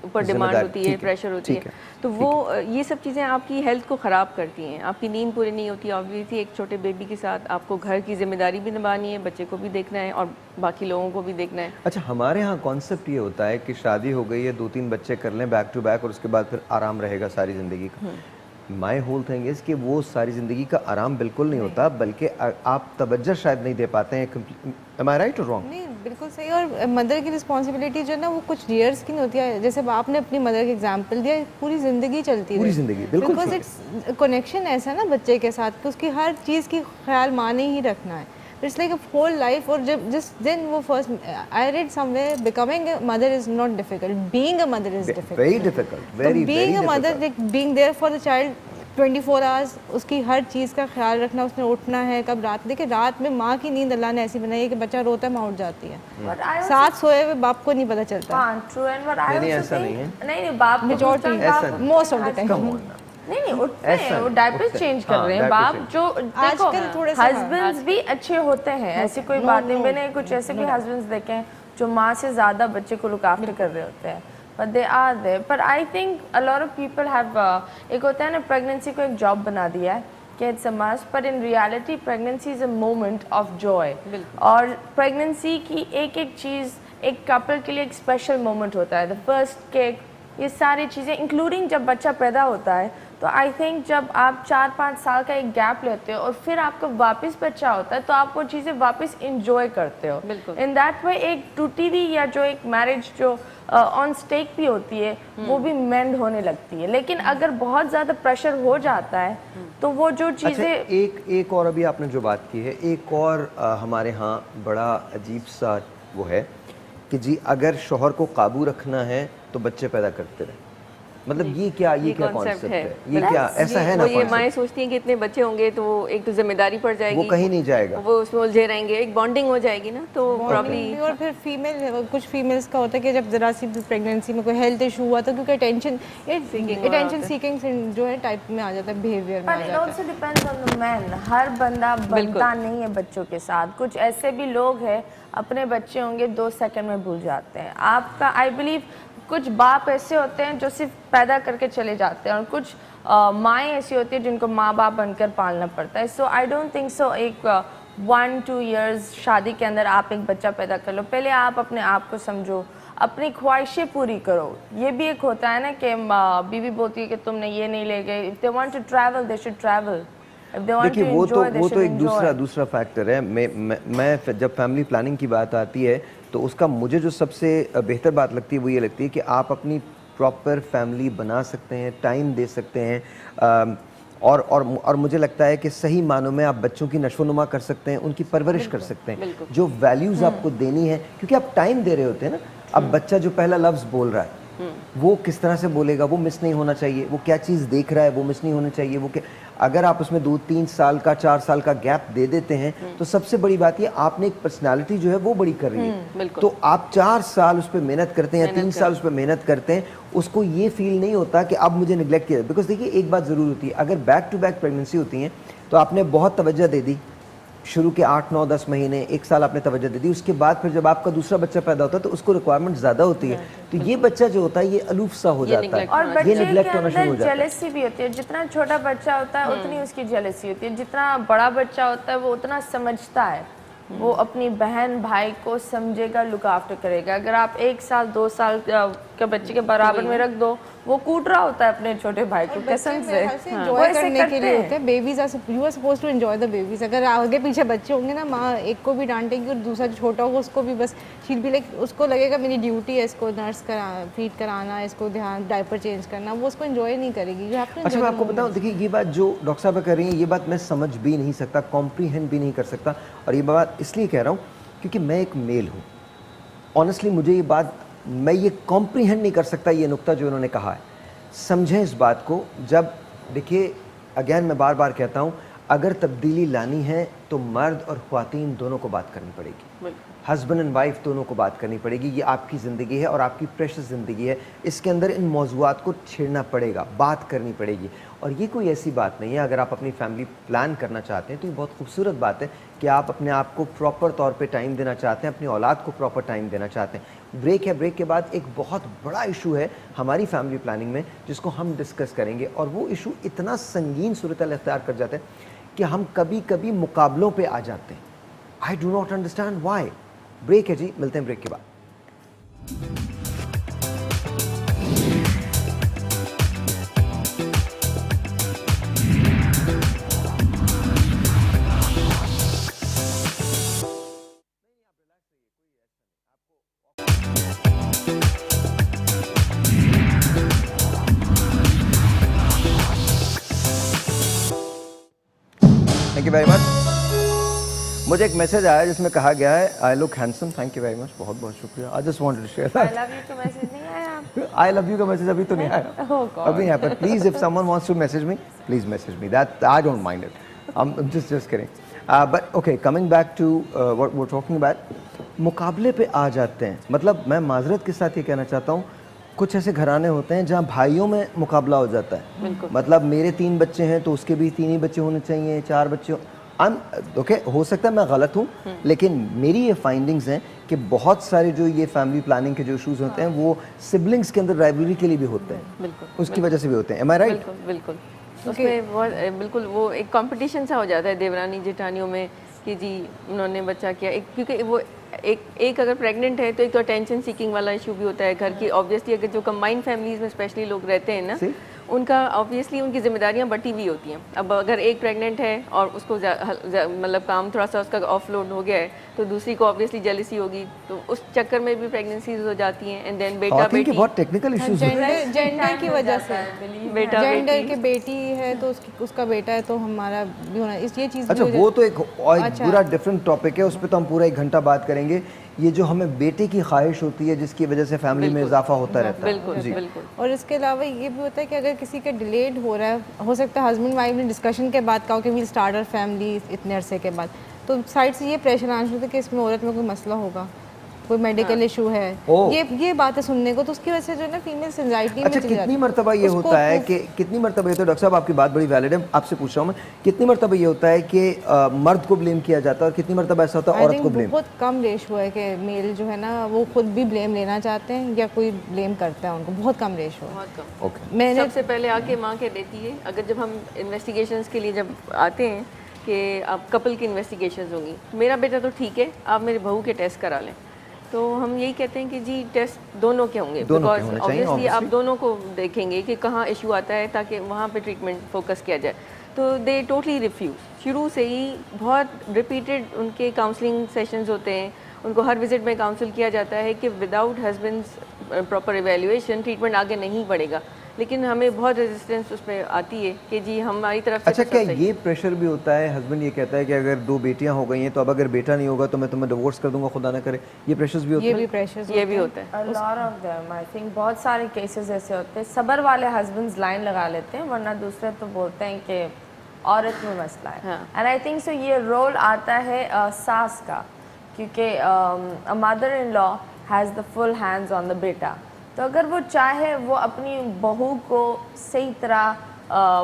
Speaker 8: ऊपर डिमांड होती है,
Speaker 1: ठीक है,
Speaker 8: प्रेशर होती
Speaker 1: ठीक
Speaker 8: है,
Speaker 1: है,
Speaker 8: तो वो ये सब चीज़ें आपकी हेल्थ को ख़राब करती हैं, आपकी नींद पूरी नहीं होती। ऑब्वियसली एक छोटे बेबी के साथ आपको घर की जिम्मेदारी भी निभानी है, बच्चे को भी देखना है और बाकी लोगों को भी देखना है।
Speaker 1: अच्छा, हमारे यहाँ कॉन्सेप्ट ये होता है कि शादी हो गई है, 2-3 बच्चे कर लें बैक टू बैक और उसके बाद फिर आराम रहेगा सारी ज़िंदगी का। माई होल थिंग इज़ कि वो सारी ज़िंदगी का आराम बिल्कुल नहीं होता, बल्कि आप तवज्जो शायद नहीं दे पाते हैं। एम आई राइट और रॉन्ग?
Speaker 9: नहीं, बिल्कुल सही। और मदर की रिस्पॉन्सिबिलिटी जो है ना वो कुछ ईयर्स की नहीं होती है। जैसे आपने अपनी मदर का एग्जांपल दिया, पूरी ज़िंदगी चलती है,
Speaker 1: पूरी ज़िंदगी, बिल्कुल
Speaker 9: बिकॉज इट्स कनेक्शन ऐसा है ना बच्चे के साथ कि उसकी हर चीज़ की ख्याल माँ ने ही रखना है। It's like a whole life. और जब जिस दिन वो first I read somewhere becoming a mother is not difficult, being a mother is difficult.
Speaker 1: Very difficult, very
Speaker 9: being a mother, being there for the child 24 hours, उसकी हर चीज़ का ख्याल रखना, उसने उठना है कब, रात देखिए रात में माँ की नींद अल्लाह ने ऐसी बनाई है कि बच्चा रोता है माँ उठ जाती है, साथ सोए हुए बाप को नहीं पता चलता।
Speaker 7: हाँ, true, and what I
Speaker 1: नहीं,
Speaker 7: also
Speaker 1: ऐसा नहीं
Speaker 7: think- नहीं, बाप
Speaker 9: majority, most of the time
Speaker 7: नहीं उठते
Speaker 1: ऐसा
Speaker 7: हैं, वो
Speaker 1: नहीं,
Speaker 7: डायपर्स
Speaker 1: उठते
Speaker 7: चेंज
Speaker 1: हैं।
Speaker 7: कर
Speaker 1: हाँ,
Speaker 7: रहे हैं
Speaker 1: diaper
Speaker 7: बाप।
Speaker 1: change।
Speaker 7: जो देखो,
Speaker 9: आजकल थोड़े से
Speaker 7: हस्बैंड्स भी अच्छे होते हैं, ऐसी कोई बात नहीं। मैंने कुछ ऐसे भी हस्बैंड्स देखे हैं जो माँ से ज़्यादा बच्चे को लुक आफ्टर कर रहे होते हैं, but they are there. But I think a lot of people have एक होता है ना, प्रेगनेंसी को एक जॉब बना दिया है कि it's a must, but in reality pregnancy is a moment of joy। और प्रेगनेंसी की एक एक चीज़ एक कपल के लिए एक स्पेशल मोमेंट होता है। द फर्स्ट केक, ये सारी चीज़ें इंक्लूडिंग जब बच्चा पैदा होता है, तो आई थिंक जब आप 4-5 साल का एक गैप लेते हो और फिर आपका वापस बच्चा होता है तो आप वो चीज़ें वापस इंजॉय करते हो।
Speaker 8: बिल्कुल।
Speaker 7: इन दैट वे एक टूटी हुई या जो एक मैरिज जो ऑन स्टेक भी होती है वो भी मेंड होने लगती है। लेकिन अगर बहुत ज़्यादा प्रेशर हो जाता है तो वो जो
Speaker 1: अच्छा,
Speaker 7: चीज़ें
Speaker 1: एक और अभी आपने जो बात की है, एक और हमारे यहाँ बड़ा अजीब सा वो है कि जी अगर शौहर को काबू रखना है तो बच्चे पैदा करते रहे। मतलब ये क्या
Speaker 8: concept
Speaker 1: कॉन्सेप्ट
Speaker 8: है।
Speaker 1: है? ये क्या ऐसा है ना?
Speaker 8: वो ये
Speaker 1: concept?
Speaker 8: माएँ सोचती हैं कि इतने बच्चे होंगे तो वो एक तो जिम्मेदारी पड़ जाएगी,
Speaker 1: वो कहीं नहीं जाएगा,
Speaker 8: वो उसमें उलझे रहेंगे, एक बॉन्डिंग हो जाएगी ना, तो प्रॉब्ली।
Speaker 9: और फिर फीमेल, कुछ फीमेल्स का होता है कि जब ज़रा सी प्रेगनेंसी में कोई हेल्थ इशू हुआ तो क्योंकि अटेंशन सीकिंग जो है टाइप में आ जाता है, बिहेवियर में आ
Speaker 7: But it
Speaker 9: जाता है।
Speaker 7: also depends on the man। हर बंदा बनता नहीं है बच्चों के साथ। कुछ ऐसे भी लोग हैं अपने बच्चे होंगे 2 सेकंड में भूल जाते हैं। आपका आई बिलीव कुछ बाप ऐसे होते हैं जो सिर्फ पैदा करके चले जाते हैं और कुछ माएँ ऐसी होती है जिनको माँ बाप बनकर पालना पड़ता है। सो आई डोंट थिंक सो एक 1-2 years शादी के अंदर आप एक बच्चा पैदा कर लो। पहले आप अपने आप को समझो, अपनी ख्वाहिशें पूरी करो। ये भी एक होता है ना कि बीवी बोलती है कि तुमने ये नहीं ले गए। If they want to travel they should travel, if they want to
Speaker 1: देखिए
Speaker 7: एंजॉय दे शुड
Speaker 1: एक
Speaker 7: एंजॉय।
Speaker 1: दूसरा फैक्टर है। मैं जब फैमिली प्लानिंग की बात आती है तो उसका मुझे जो सबसे बेहतर बात लगती है वो ये लगती है कि आप अपनी प्रॉपर फैमिली बना सकते हैं, टाइम दे सकते हैं, और मुझे लगता है कि सही मानों में आप बच्चों की नशोनुमा कर सकते हैं, उनकी परवरिश कर सकते हैं, जो वैल्यूज़ आपको देनी है, क्योंकि आप टाइम दे रहे होते हैं ना। अब बच्चा जो पहला लफ्ज़ बोल रहा है वो किस तरह से बोलेगा, वो मिस नहीं होना चाहिए, वो क्या चीज़ देख रहा है वो मिस नहीं होना चाहिए, वो क्या, अगर आप उसमें 2-3 साल का 4 साल का गैप दे देते हैं तो सबसे बड़ी बात ये आपने एक पर्सनालिटी जो है वो बड़ी कर रही है। तो आप 4 साल उस पर मेहनत करते हैं या 3 साल उस पर मेहनत करते हैं, उसको ये फील नहीं होता कि अब मुझे निगलेक्ट किया। बिकॉज देखिए एक बात ज़रूर होती है, अगर बैक टू बैक प्रेगनेंसी होती हैं तो आपने बहुत तवज्जो दे दी, शुरू के 8, 9, 10 महीने 1 साल आपने तवज्जो दे दी, उसके बाद फिर जब आपका दूसरा बच्चा पैदा होता है तो उसको रिक्वायरमेंट ज़्यादा होती है, तो ये बच्चा जो होता है ये अलूफ सा हो जाता है,
Speaker 7: और
Speaker 1: ये
Speaker 7: बच्चे के
Speaker 1: निगलेक्ट होना शुरू हो
Speaker 7: अंदर
Speaker 1: जाता है।
Speaker 7: जेलसी भी होती है। जितना छोटा बच्चा होता है उतनी उसकी जेलसी होती है, जितना बड़ा बच्चा होता है वो उतना समझता है, वो अपनी बहन भाई को समझेगा, लुक आफ्टर करेगा। अगर आप 1 साल 2 साल के बच्चे के बराबर में रख दो, वो कूट रहा होता है अपने छोटे भाई को कसम से।
Speaker 9: एंजॉय करने के लिए होते हैं babies, you are supposed to enjoy the babies. अगर आगे पीछे बच्चे होंगे ना, माँ एक को भी डांटेगी और दूसरा जो छोटा होगा उसको भी, बस शील भी लाइक उसको लगेगा मेरी ड्यूटी है इसको नर्स फीड कराना, इसको ध्यान डायपर चेंज करना, वो उसको एंजॉय नहीं करेगी। यू हैव टू
Speaker 1: अच्छा मैं आपको बताऊं, देखिए ये बात जो डॉक्टर साहब कर रही हैं ये बात मैं समझ भी नहीं सकता, कॉम्प्रीहेंड भी नहीं कर सकता, और ये बात इसलिए कह रहा हूँ क्योंकि मैं एक मेल हूँ। ऑनेस्टली मुझे ये बात, मैं ये कॉम्प्रीहेंड नहीं कर सकता ये नुक्ता जो उन्होंने कहा है। समझें इस बात को, जब देखिए अगेन मैं बार बार कहता हूँ, अगर तब्दीली लानी है तो मर्द और ख्वातीन दोनों को बात करनी पड़ेगी, हस्बैंड एंड वाइफ दोनों को बात करनी पड़ेगी। ये आपकी ज़िंदगी है और आपकी प्रेशियस ज़िंदगी है, इसके अंदर इन मौज़ूआत को छेड़ना पड़ेगा, बात करनी पड़ेगी। और ये कोई ऐसी बात नहीं है, अगर आप अपनी फैमिली प्लान करना चाहते हैं तो ये बहुत खूबसूरत बात है कि आप अपने आप को प्रॉपर तौर पे टाइम देना चाहते हैं, अपनी औलाद को प्रॉपर टाइम देना चाहते हैं। ब्रेक है, ब्रेक के बाद एक बहुत बड़ा इशू है हमारी फैमिली प्लानिंग में जिसको हम डिस्कस करेंगे, और वो इशू इतना संगीन सूरत अख्तियार कर जाता है कि हम कभी कभी मुकाबलों पे आ जाते हैं। I do not understand why. Break है जी, मिलते हैं ब्रेक के बाद। Thank you very much. मुझे एक मैसेज आया जिसमें कहा गया है I look handsome. Thank you very much, बहुत बहुत शुक्रिया। I just wanted to share
Speaker 7: I
Speaker 1: that.
Speaker 7: Love you का मैसेज नहीं आया?
Speaker 1: आई लव यू का मैसेज अभी तो नहीं आया, अभी नहीं आया, पर please if someone wants to message me, please message me, that I don't mind it, I am just kidding. But okay, coming back to what we are talking about, मुकाबले पे आ जाते हैं। मतलब मैं माजरत के साथ ये कहना चाहता हूँ, कुछ ऐसे घराने होते हैं जहाँ भाइयों में मुकाबला हो जाता है। मतलब मेरे 3 बच्चे हैं तो उसके भी 3 ही बच्चे होने चाहिए, 4 बच्चे ओके, हो सकता है मैं गलत हूँ, लेकिन मेरी ये फाइंडिंग्स हैं कि बहुत सारे जो ये फैमिली प्लानिंग के जो इश्यूज होते हैं वो सिबलिंग्स के अंदर राइवलरी के लिए भी होते हैं, उसकी वजह से भी होते हैं। एम आई राइट?
Speaker 8: बिल्कुल उसमें बहुत बिल्कुल वो एक कंपटीशन सा हो जाता है देवरानी जेठानियों में कि जी उन्होंने बच्चा किया, एक क्योंकि वो एक अगर प्रेग्नेंट है तो एक तो अटेंशन सीकिंग वाला इशू भी होता है घर की। ऑब्वियसली अगर जो कंबाइंड फैमिलीज में स्पेशली लोग रहते हैं ना, उनका ऑब्वियसली उनकी जिम्मेदारियां बटी हुई होती हैं। अब अगर एक प्रेग्नेंट है और उसको मतलब काम थोड़ा सा उसका ऑफलोड हो गया है तो दूसरी को ऑब्वियसली जेलसी होगी, तो उस चक्कर में भी प्रेगनेंसीज हो जाती हैं। एंड देन बेटा बेटी
Speaker 1: बहुत टेक्निकल इश्यूज
Speaker 9: जेंडर की वजह से,
Speaker 8: बेटा
Speaker 9: जेंडर के बेटी है तो उसका बेटा है तो हमारा भी होना, इस ये चीज़।
Speaker 1: अच्छा वो तो एक पूरा डिफरेंट टॉपिक है, उस पर तो हम पूरा 1 घंटा बात करेंगे। ये जो हमें बेटे की ख्वाहिश होती है जिसकी वजह से फैमिली में इजाफा होता रहता है।
Speaker 8: बिल्कुल बिल्कुल।
Speaker 9: और इसके अलावा ये भी होता है कि अगर किसी का डिलेड हो रहा है, हो सकता है हस्बैंड वाइफ ने डिस्कशन के बाद कहा कि वील स्टार्ट आवर फैमिली इतने अरसे के बाद, तो साइड से ये प्रेशर आना शुरू होता है कि इसमें औरत में कोई मसला होगा, कोई मेडिकल इशू है, ये बातें सुनने को, तो उसकी वजह से जो है ना फीमेल एंजाइटी।
Speaker 1: अच्छा कितनी मरतबा ये होता है कि कितनी मरतबा ये, तो डॉक्टर साहब आपकी बात बड़ी वैलिड है, आपसे पूछ रहा हूँ मैं, कितनी मरतबा ये होता है कि मर्द को ब्लेम किया जाता है और कितनी मरतबा ऐसा होता है औरत को ब्लेम?
Speaker 9: बहुत कम रेशो है कि मेल जो है ना वो खुद भी ब्लेम लेना चाहते हैं या कोई ब्लेम करता है उनको, बहुत कम रेशो है।
Speaker 8: बहुत कम।
Speaker 1: ओके,
Speaker 8: मैंने सबसे पहले आके माँ कह देती है, अगर जब हम इन्वेस्टिगेशंस के लिए जब आते हैं कि आप कपल की इन्वेस्टिगेशंस होंगी, मेरा बेटा तो ठीक है, आप मेरे बहू के टेस्ट करा लें, तो हम यही कहते हैं कि जी टेस्ट दोनों के होंगे, बिकॉज ऑब्वियसली आप दोनों को देखेंगे कि कहाँ इशू आता है ताकि वहाँ पे ट्रीटमेंट फोकस किया जाए। तो दे टोटली रिफ्यूज़, शुरू से ही बहुत रिपीटेड उनके काउंसलिंग सेशंस होते हैं, उनको हर विजिट में काउंसिल किया जाता है कि without husbands proper evaluation treatment आगे नहीं बढ़ेगा। लेकिन हमें बहुत रेजिस्टेंस उस पर आती है कि जी हमारी तरफ से
Speaker 1: अच्छा,
Speaker 8: तो
Speaker 1: क्या
Speaker 8: सब सही
Speaker 1: ये प्रेशर भी होता है, हस्बैंड ये कहता है कि अगर 2 बेटियां हो गई हैं तो अब अगर बेटा नहीं होगा तो मैं तुम्हें डिवोर्स कर दूंगा, खुदा ना करे, ये प्रेशर्स भी होते
Speaker 9: ये
Speaker 1: हैं?
Speaker 9: भी प्रेशर्स
Speaker 8: है, ये भी होता है।
Speaker 7: A lot of them, I think बहुत सारे केसेस ऐसे होते हैं। सबर वाले हस्बैंड्स लाइन लगा लेते हैं, वरना दूसरे तो बोलते हैं कि औरत में मसला है।
Speaker 8: हाँ।
Speaker 7: एंड आई थिंक सो ये रोल आता है सास का, क्योंकि a mother in law has the full hands on the बेटा। तो अगर वो चाहे वो अपनी बहू को सही तरह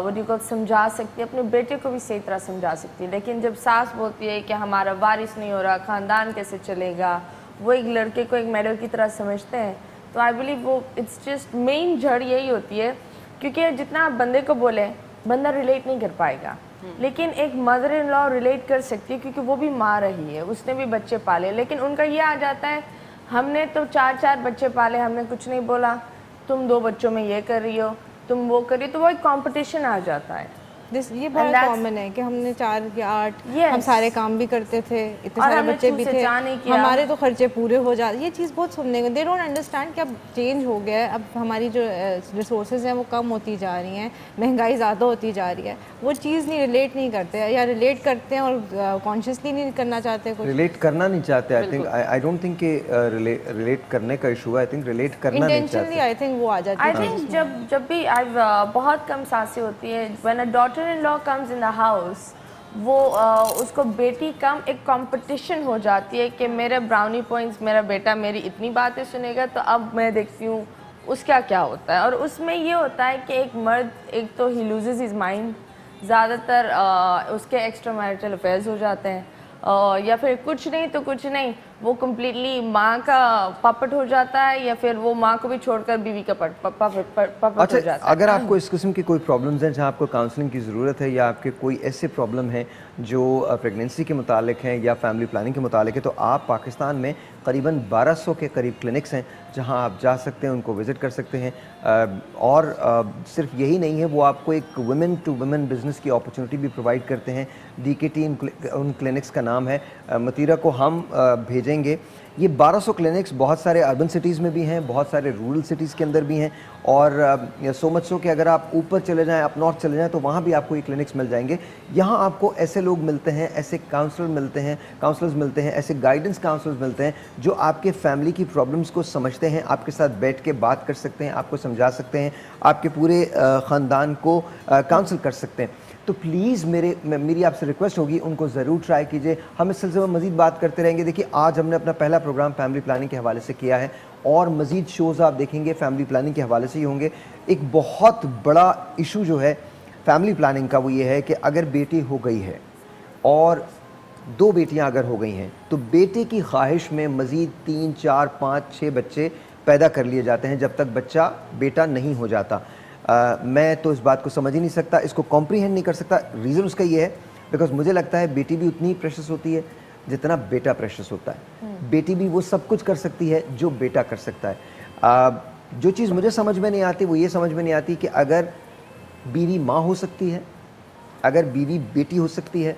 Speaker 7: what you call समझा सकती है, अपने बेटे को भी सही तरह समझा सकती है, लेकिन जब सास बोलती है कि हमारा वारिस नहीं हो रहा, ख़ानदान कैसे चलेगा, वो एक लड़के को एक मेडल की तरह समझते हैं, तो आई बिलीव वो इट्स जस्ट मेन जड़ यही होती है, क्योंकि जितना आप बंदे को बोले बंदा रिलेट नहीं कर पाएगा, लेकिन एक मदर इन लॉ रिलेट कर सकती है, क्योंकि वो भी माँ रही है, उसने भी बच्चे पाले। लेकिन उनका ये आ जाता है हमने तो 4 बच्चे पाले, हमने कुछ नहीं बोला, तुम 2 बच्चों में ये कर रही हो, तुम वो कर रही हो, तो वो एक कंपटीशन आ जाता है।
Speaker 9: ये बहुत कॉमन है कि हमने 4 या 8
Speaker 7: Yes.
Speaker 9: हम सारे काम भी करते थे, इतने
Speaker 7: और
Speaker 9: सारे
Speaker 7: हमने
Speaker 9: बच्चे भी
Speaker 7: छूट से
Speaker 9: थे,
Speaker 7: चाह नहीं किया।
Speaker 9: हमारे तो खर्चे पूरे हो जाते। ये चीज़ बहुत सुनने को, दे डोंट अंडरस्टैंड कि अब चेंज हो गया है, अब हमारी जो रिसोर्सेज हैं वो कम होती जा रही हैं, महंगाई ज़्यादा होती जा रही है, वो चीज़ नहीं रिलेट नहीं करते या रिलेट करते हैं और कॉन्शियसली नहीं करना चाहते कुछ।
Speaker 1: रिलेट करना नहीं चाहते। आई थिंक आई डोंट थिंक कि रिलेट करने का इशू है, आई थिंक रिलेट करना नहीं
Speaker 9: इंटेंशनली
Speaker 1: चाहते।
Speaker 9: आई थिंक वो आ जाती
Speaker 7: आई
Speaker 9: है।
Speaker 7: थिंक जब भी बहुत कम सासें होती है, when a daughter in law comes in the house, वो उसको बेटी कम एक कंपटीशन हो जाती है कि मेरे ब्राउनी पॉइंट्स, मेरा बेटा मेरी इतनी बातें सुनेगा तो अब मैं देखती हूँ उसका क्या होता है। और उसमें ये होता है कि एक मर्द, एक तो ही लूजेस हिज माइंड, ज़्यादातर उसके एक्स्ट्रा मैरिटल अफेयर्स हो जाते हैं, या फिर कुछ नहीं तो कुछ नहीं, वो कम्प्लीटली माँ का पपट हो जाता है, या फिर वो माँ को भी छोड़कर बीवी का पपट हो
Speaker 1: अच्छा,
Speaker 7: जाता है।
Speaker 1: अगर आपको इस किस्म की कोई प्रॉब्लम्स हैं जहां आपको काउंसलिंग की ज़रूरत है, या आपके कोई ऐसे प्रॉब्लम हैं जो प्रेगनेंसी के मुतालिक हैं या फैमिली प्लानिंग के मुतालिक है, तो आप पाकिस्तान में करीबन 1200 के करीब क्लिनिक्स हैं जहां आप जा सकते हैं, उनको विज़िट कर सकते हैं। और सिर्फ यही नहीं है, वो आपको एक वुमेन टू वुमेन बिज़नेस की अपॉर्चुनिटी भी प्रोवाइड करते हैं। DKT उन क्लिनिक्स का नाम है। मतीरा को हम भेजेंगे। ये 1200 क्लिनिक्स बहुत सारे अर्बन सिटीज़ में भी हैं, बहुत सारे रूरल सिटीज़ के अंदर भी हैं, और सो मच सो कि अगर आप ऊपर चले जाएं, आप नॉर्थ चले जाएं, तो वहाँ भी आपको ये क्लिनिक्स मिल जाएंगे। यहाँ आपको ऐसे लोग मिलते हैं, ऐसे काउंसलर्स मिलते हैं, ऐसे गाइडेंस काउंसलर्स मिलते हैं जो आपके फैमिली की प्रॉब्लम्स को समझते हैं, आपके साथ बैठ के बात कर सकते हैं, आपको समझा सकते हैं, आपके पूरे ख़ानदान को काउंसल कर सकते हैं। तो प्लीज़ मेरी आपसे रिक्वेस्ट होगी, उनको ज़रूर ट्राई कीजिए। हम इस सिलसिले में मज़ीद बात करते रहेंगे। देखिए, आज हमने अपना पहला प्रोग्राम फैमिली प्लानिंग के हवाले से किया है, और मज़ीद शोज़ आप देखेंगे फैमिली प्लानिंग के हवाले से ही होंगे। एक बहुत बड़ा इशू जो है फैमिली प्लानिंग का, वो ये है कि अगर बेटी हो गई है और 2 बेटियां अगर हो गई हैं, तो बेटे की ख्वाहिश में मज़ीद 3, 4, 5, 6 बच्चे पैदा कर लिए जाते हैं जब तक बच्चा बेटा नहीं हो जाता। मैं तो इस बात को समझ ही नहीं सकता, इसको कॉम्प्रीहेंड नहीं कर सकता। रीज़न उसका ये है बिकॉज मुझे लगता है बेटी भी उतनी ही प्रेशस होती है जितना बेटा प्रेशस होता है। बेटी भी वो सब कुछ कर सकती है जो बेटा कर सकता है। जो चीज़ मुझे समझ में नहीं आती वो ये समझ में नहीं आती कि अगर बीवी माँ हो सकती है, अगर बीवी बेटी हो सकती है,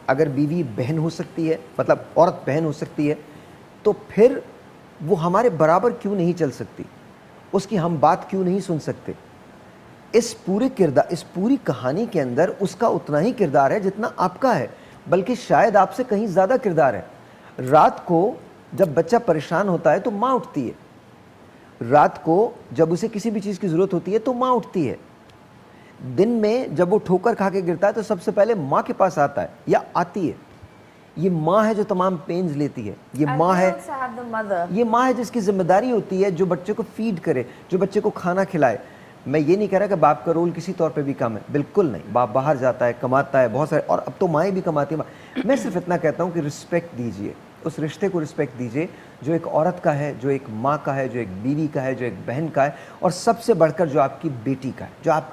Speaker 1: अगर बीवी बहन हो सकती है, मतलब औरत बहन हो सकती है, तो फिर वो हमारे बराबर क्यों नहीं चल सकती, उसकी हम बात क्यों नहीं सुन सकते। इस पूरी कहानी के अंदर उसका उतना ही किरदार है जितना आपका है, बल्कि शायद आपसे कहीं ज़्यादा किरदार है। रात को जब बच्चा परेशान होता है तो माँ उठती है, रात को जब उसे किसी भी चीज़ की ज़रूरत होती है तो माँ उठती है, दिन में जब वो ठोकर खा के गिरता है तो सबसे पहले माँ के पास आता है या आती है। ये माँ है जो तमाम पेन्स लेती है, ये माँ है जिसकी जिम्मेदारी होती है जो बच्चे को फीड करे, जो बच्चे को खाना खिलाए। मैं ये नहीं कह रहा कि बाप का रोल किसी तौर पे भी कम है, बिल्कुल नहीं। बाप बाहर जाता है, कमाता है बहुत सारे, और अब तो माएँ भी कमाती हैं। मैं सिर्फ इतना कहता हूँ कि रिस्पेक्ट दीजिए, उस रिश्ते को रिस्पेक्ट दीजिए जो एक औरत का है, जो एक माँ का है, जो एक बीवी का है, जो एक बहन का है, और सबसे बढ़कर जो आपकी बेटी का है। जो आप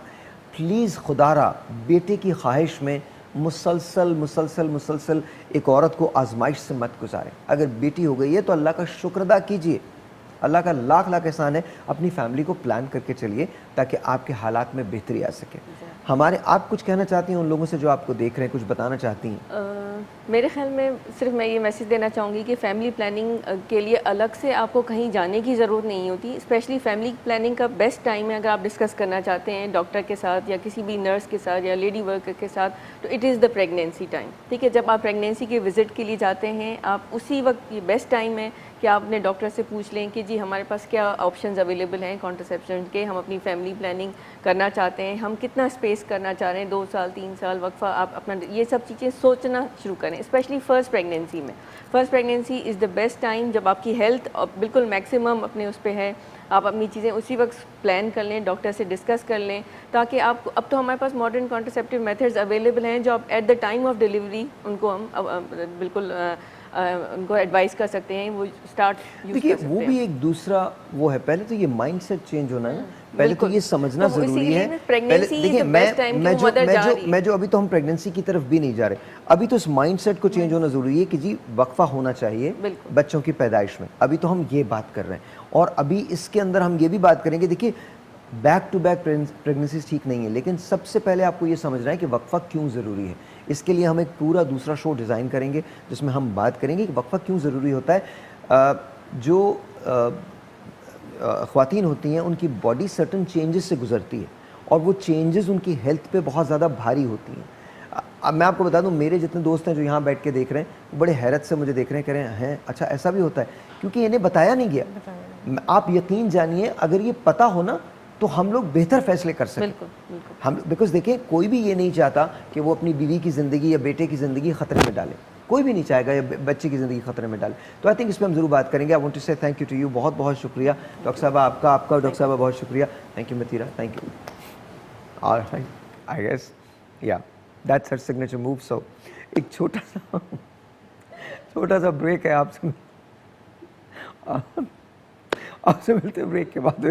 Speaker 1: प्लीज़ खुदारा बेटे की ख्वाहिश में मुसलसल एक औरत को आजमाइश से मत गुजारें। अगर बेटी हो गई है तो अल्लाह का शुक्र अदा कीजिए, अल्लाह का लाख लाख एहसान है। अपनी फैमिली को प्लान करके चलिए ताकि आपके हालात में बेहतरी आ सके। आप कुछ कहना चाहती हैं उन लोगों से जो आपको देख रहे हैं, कुछ बताना चाहती हैं?
Speaker 8: मेरे ख्याल में सिर्फ मैं ये मैसेज देना चाहूँगी कि फ़ैमिली प्लानिंग के लिए अलग से आपको कहीं जाने की ज़रूरत नहीं होती। स्पेशली फ़ैमिली प्लानिंग का बेस्ट टाइम है अगर आप डिस्कस करना चाहते हैं डॉक्टर के साथ या किसी भी नर्स के साथ या लेडी वर्कर के साथ, तो it is the pregnancy time. ठीक है, जब आप प्रेगनेंसी के विज़िट के लिए जाते हैं, आप उसी वक्त ये बेस्ट टाइम है कि आप अपने डॉक्टर से पूछ लें कि जी हमारे पास क्या ऑप्शंस अवेलेबल हैं कॉन्ट्रासेप्शन के, हम अपनी फैमिली प्लानिंग करना चाहते हैं, हम कितना स्पेस करना चाह रहे हैं, 2 साल 3 साल वक्फा, आप अपना ये सब चीज़ें सोचना शुरू करें। स्पेशली फ़र्स्ट प्रेगनेंसी में, first pregnancy is the best time जब आपकी हेल्थ बिल्कुल मैक्सिमम अपने उस पर है, आप अपनी चीज़ें उसी वक्त प्लान कर लें, डॉक्टर से डिस्कस कर लें, ताकि आप अब तो हमारे पास मॉडर्न कॉन्ट्रासेप्टिव मेथड्स अवेलेबल हैं जो आप at the time of delivery उनको हम बिल्कुल उनको एडवाइस कर सकते हैं, वो स्टार्ट यूज़
Speaker 1: देखिए
Speaker 8: कर सकते
Speaker 1: वो
Speaker 8: हैं।
Speaker 1: भी एक दूसरा वो है। पहले तो ये माइंडसेट चेंज होना है, पहले तो
Speaker 8: बिल्कुल।
Speaker 1: ये समझना
Speaker 8: तो वो
Speaker 1: ज़रूरी
Speaker 8: इसीलिए
Speaker 1: है।
Speaker 8: ना pregnancy is
Speaker 1: देखिए
Speaker 8: the best time कि वो mother जा रही है।
Speaker 1: मैं जो अभी तो हम प्रेगनेंसी की तरफ भी नहीं जा रहे, अभी तो इस माइंडसेट को चेंज होना ज़रूरी है कि जी वक्फा होना चाहिए
Speaker 8: बिल्कुल।
Speaker 1: बच्चों की पैदाइश में। अभी तो हम ये बात कर रहे हैं और अभी इसके अंदर हम ये भी बात करेंगे। देखिए बैक टू बैक प्रेगनेंसीज ठीक नहीं है, लेकिन सबसे पहले आपको ये समझना है कि वक्फा क्यों ज़रूरी है। इसके लिए हम एक पूरा दूसरा शो डिज़ाइन करेंगे जिसमें हम बात करेंगे कि वक्फा क्यों ज़रूरी होता है। जो ख़वातीन होती हैं उनकी बॉडी सर्टन चेंजेस से गुजरती है और वो चेंजेस उनकी हेल्थ पे बहुत ज़्यादा भारी होती हैं। अब मैं आपको बता दूं, मेरे जितने दोस्त हैं जो यहाँ बैठ के देख रहे हैं, वो बड़े हैरत से मुझे देख रहे हैं, कह रहे हैं अच्छा ऐसा भी होता है, क्योंकि इन्हें बताया नहीं गया। आप यकीन जानिए अगर ये पता हो ना तो हम लोग बेहतर फैसले कर सकते
Speaker 8: बिल्कुल बिल्कुल।
Speaker 1: हम, बिकॉज देखिए कोई भी ये नहीं चाहता कि वो अपनी बीवी की ज़िंदगी या बेटे की ज़िंदगी ख़तरे में डाले, कोई भी नहीं चाहेगा या बच्चे की ज़िंदगी ख़तरे में डाले। तो आई थिंक इस पर हम ज़रूर बात करेंगे। आई वांट टू से थैंक यू टू यू, बहुत बहुत शुक्रिया डॉक्टर साहब, आपका डॉक्टर साहब बहुत शुक्रिया। Thank you Mathira, thank you. और I guess yeah that's her signature move. So एक छोटा सा ब्रेक है, आपसे मिलते हैं ब्रेक के बाद।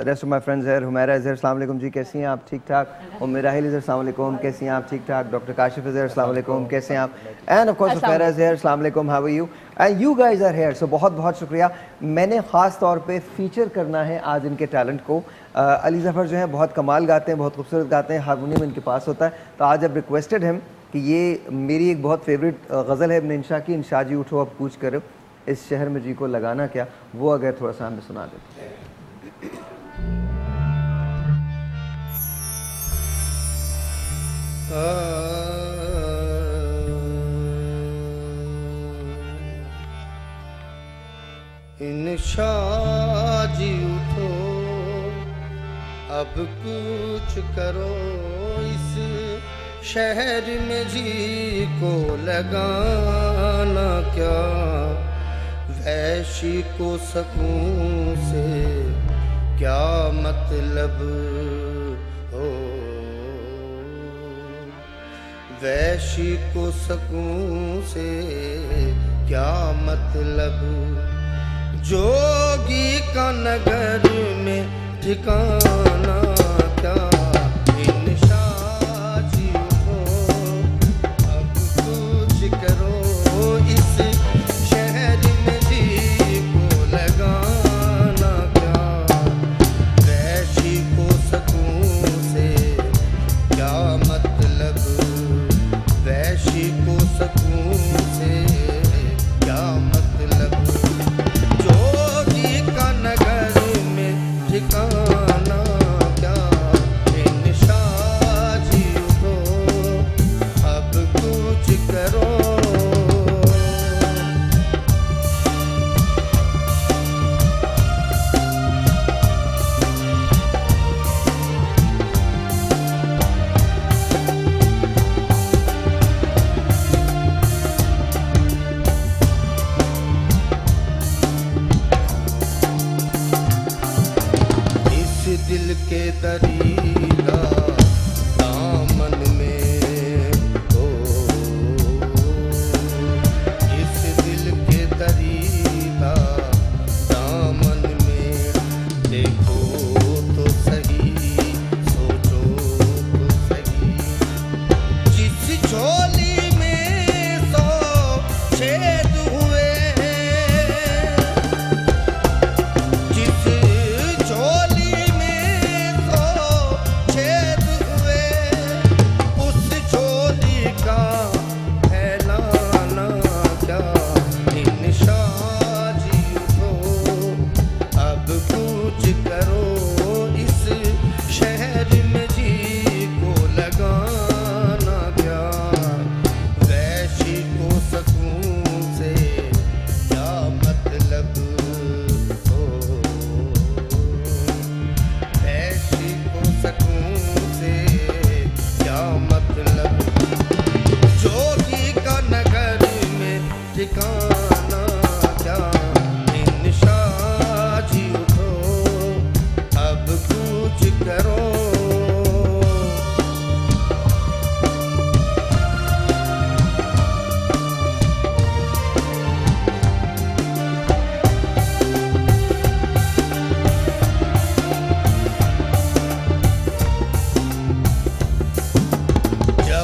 Speaker 1: रेस्ट ऑफ माई फ्रेंड्स है, हुमैरा इज़ अस्सलाम वालेकुम जी, कैसी हैं आप? ठीक ठाक। उम्मे राहिल इज़ अस्सलाम वालेकुम, कैसी हैं आप? ठीक ठाक। डॉक्टर काशिफ इज़ अस्सलाम वालेकुम, कैसे हैं आप? And of course Humaira is here, अस्सलाम वालेकुम, how are you? And you guys are here. So बहुत बहुत शुक्रिया। मैंने ख़ास तौर पे फीचर करना है आज इनके टैलेंट को। अली ज़फ़र जो है बहुत कमाल गाते हैं, बहुत खूबसूरत गाते हैं, हारमोनियम इनके पास होता है। तो आज अब रिक्वेस्टेड हिम कि ये मेरी एक बहुत फेवरेट गज़ल है इब्न इंशा की, इंशा जी उठो अब कूच करो, इस शहर में जी को लगाना क्या, वो अगर थोड़ा सा हमें सुना देते।
Speaker 12: इंशा जी उठो अब कुछ करो, इस शहर में जी को लगाना क्या, वैशी को सकून से क्या मतलब हो, वैशी को सकून से क्या मतलब, जोगी का नगर में ठिकाना क्या, इंशा जी उठो अब कुछ करो, इस शहर में जी को लगाना क्या, वैशी को सकून से क्या मतलब, वैशी को सकून से क्या मतलब, जोगी का नगर में ठिकाना क्या,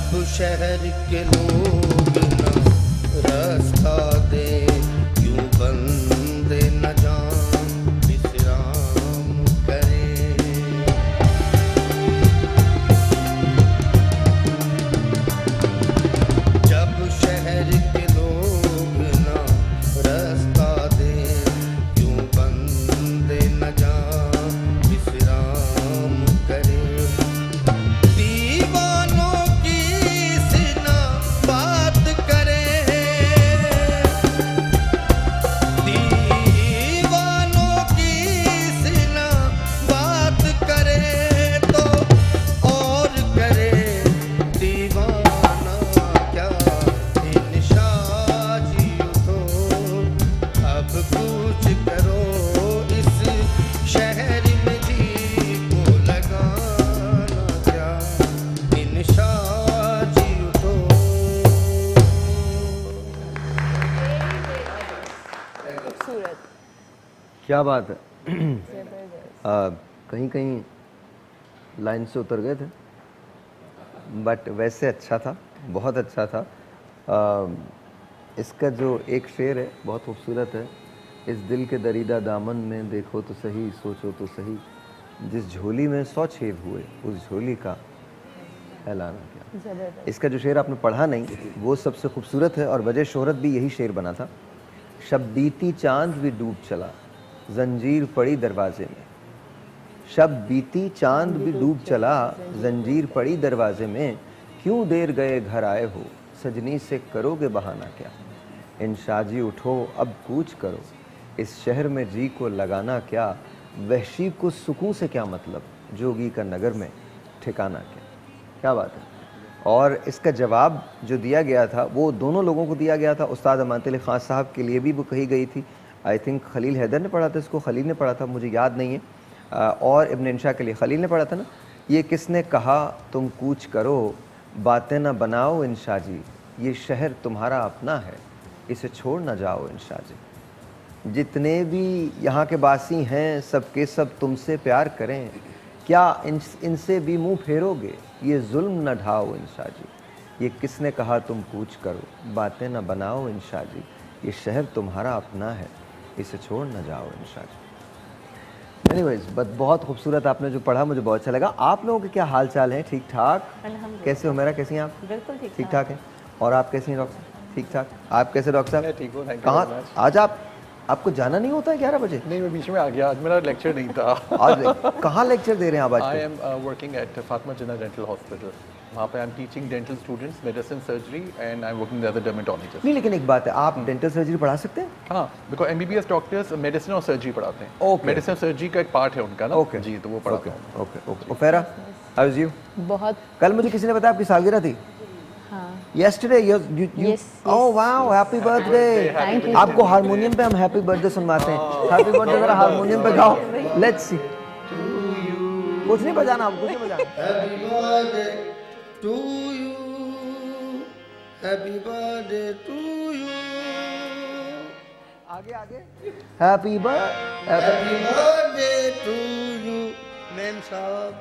Speaker 12: जब शहर के लोग ना रास्ता दे यूं बंदे न जान विश्राम करे जब शहर के लोग ना रास्ता दे यूं बंदे न जान विश्राम करे दीवानों की सिना बात करे दीवानों की सिना बात करे तो और करे दीवाना क्या इन शाजी उठो अब कुछ करो इस शहर में जी को लगाना क्या इन शाजी उठो
Speaker 7: खूबसूरत,
Speaker 1: क्या बात है। कहीं कहीं लाइन से उतर गए थे, बट वैसे अच्छा था, बहुत अच्छा था। इसका जो एक शेर है बहुत खूबसूरत है। इस दिल के दरीदा दामन में देखो तो सही, सोचो तो सही, जिस झोली में 100 छेद हुए उस झोली का ऐलाना क्या।
Speaker 7: ज़बरदस्त।
Speaker 1: इसका जो शेर आपने पढ़ा नहीं वो सबसे खूबसूरत है और वजह शोहरत भी यही शेर बना था। शब बीती चांद भी डूब चला, जंजीर पड़ी दरवाजे में। शब बीती चांद भी डूब चला, जंजीर पड़ी दरवाजे में। क्यों देर गए घर आए हो, सजनी से करोगे बहाना क्या। इन शाजी उठो अब कूच करो, इस शहर में जी को लगाना क्या। वहशी को सुकून से क्या मतलब, जोगी का नगर में ठिकाना क्या। क्या बात है। और इसका जवाब जो दिया गया था वो दोनों लोगों को दिया गया था। उस्ताद अमानत अली ख़ान साहब के लिए भी वो कही गई थी। आई थिंक खलील हैदर ने पढ़ा था इसको, खलील ने पढ़ा था, मुझे याद नहीं है। और इब्न इंशा के लिए खलील ने पढ़ा था ना। ये किसने कहा तुम कूच करो, बातें ना बनाओ इंशा जी, ये शहर तुम्हारा अपना है, इसे छोड़ ना जाओ इंशा जी। जितने भी यहाँ के बासी हैं सबके सब तुमसे प्यार करें, क्या इनसे भी मुंह फेरोगे, ये जुल्म न ढाओ इंशा जी। ये किसने कहा तुम कूच करो, बातें न बनाओ इंशा जी, ये शहर तुम्हारा अपना है, इसे छोड़ न जाओ इंशा जी। एनीवेज बहुत खूबसूरत आपने जो पढ़ा, मुझे बहुत अच्छा लगा। आप लोगों के क्या हाल चाल हैं, ठीक ठाक? कैसे हो मेरा, कैसी हैं आप?
Speaker 8: बिल्कुल ठीक
Speaker 1: ठाक हैं। और आप कैसी हैं डॉक्टर साहब? ठीक ठाक। आप कैसे डॉक्टर साहब?
Speaker 13: ठीक हूँ, थैंक यू
Speaker 1: कहाँ
Speaker 13: वेरी मच।
Speaker 1: आज आपको जाना नहीं होता है 11 बजे?
Speaker 13: नहीं, मैं बीच में आ गया, आज मेरा लेक्चर नहीं था।
Speaker 1: आज कहाँ लेक्चर दे रहे हैं आप आज?
Speaker 13: I am working at Fatima Jinnah dental hospital. वहाँ पे I am teaching dental students medicine surgery and I am working as a dermatologist.
Speaker 1: नहीं, लेकिन एक बात है, आप डेंटल सर्जरी पढ़ा सकते हैं?
Speaker 13: हाँ, बिकॉज एमबीबीएस डॉक्टर्स मेडिसिन और सर्जरी पढ़ाते हैं।
Speaker 1: ओके।
Speaker 13: मेडिसिन सर्जरी का एक पार्ट है उनका ना।
Speaker 1: ओके
Speaker 13: जी, तो वो पढ़ाते हैं।
Speaker 1: Okay okay. फेरा, हाउ इज यू?
Speaker 7: बहुत।
Speaker 1: कल मुझे किसी ने बताया आपकी सालगिरह थी।
Speaker 7: हाँ।
Speaker 1: Yesterday you
Speaker 7: Yes,
Speaker 1: Oh wow, happy birthday.
Speaker 7: Thank you.
Speaker 1: आपको हारमोनियम पे हम हैप्पी बर्थडे सुनवाते हैं। हैप्पी बर्थडे जरा हारमोनियम पे गाओ। Let's see. कुछ नहीं बजाना, आप कुछ नहीं बजाना।
Speaker 12: Happy birthday to you. Happy birthday to you.
Speaker 1: आगे आगे। Happy birthday.
Speaker 12: Happy birthday to you, ma'am साहब।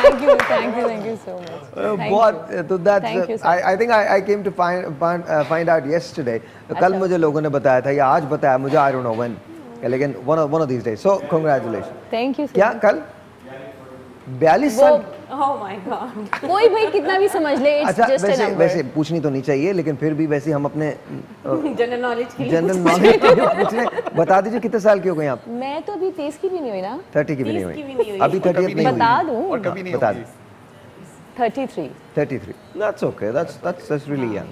Speaker 12: Happy birthday to you.
Speaker 7: Thank you so much.
Speaker 1: बहुत तो
Speaker 7: Thank you,
Speaker 1: that's
Speaker 7: sir.
Speaker 1: I think I came to find out yesterday. कल मुझे लोगों ने बताया था या आज बताया मुझे, आई डोंट नो व्हेन, लेकिन one of these days. So congratulations.
Speaker 7: Thank you so
Speaker 1: क्या
Speaker 7: much.
Speaker 1: कल 42 साल?
Speaker 8: Oh my God.
Speaker 7: कोई भाई कितना भी समझ ले, it's
Speaker 1: अच्छा,
Speaker 7: just a number.
Speaker 1: वैसे पूछनी तो नहीं चाहिए, लेकिन फिर भी वैसे हम अपने
Speaker 8: जनरल नॉलेज के लिए
Speaker 1: जनरल नॉलेज के लिए पूछ रहे हैं। बता दीजिए कितने साल की हो गई आप?
Speaker 7: मैं तो अभी 30 की भी नहीं हुई ना।
Speaker 1: 30 की भी नहीं
Speaker 8: 30 की भी नहीं
Speaker 1: हुई
Speaker 8: हुई।
Speaker 1: अभी 30 नहीं हुई।
Speaker 7: बता दूं।
Speaker 13: और कभी नहीं
Speaker 1: बता
Speaker 13: होगी।
Speaker 1: दो।
Speaker 7: 33
Speaker 1: 33. That's okay. That's really young.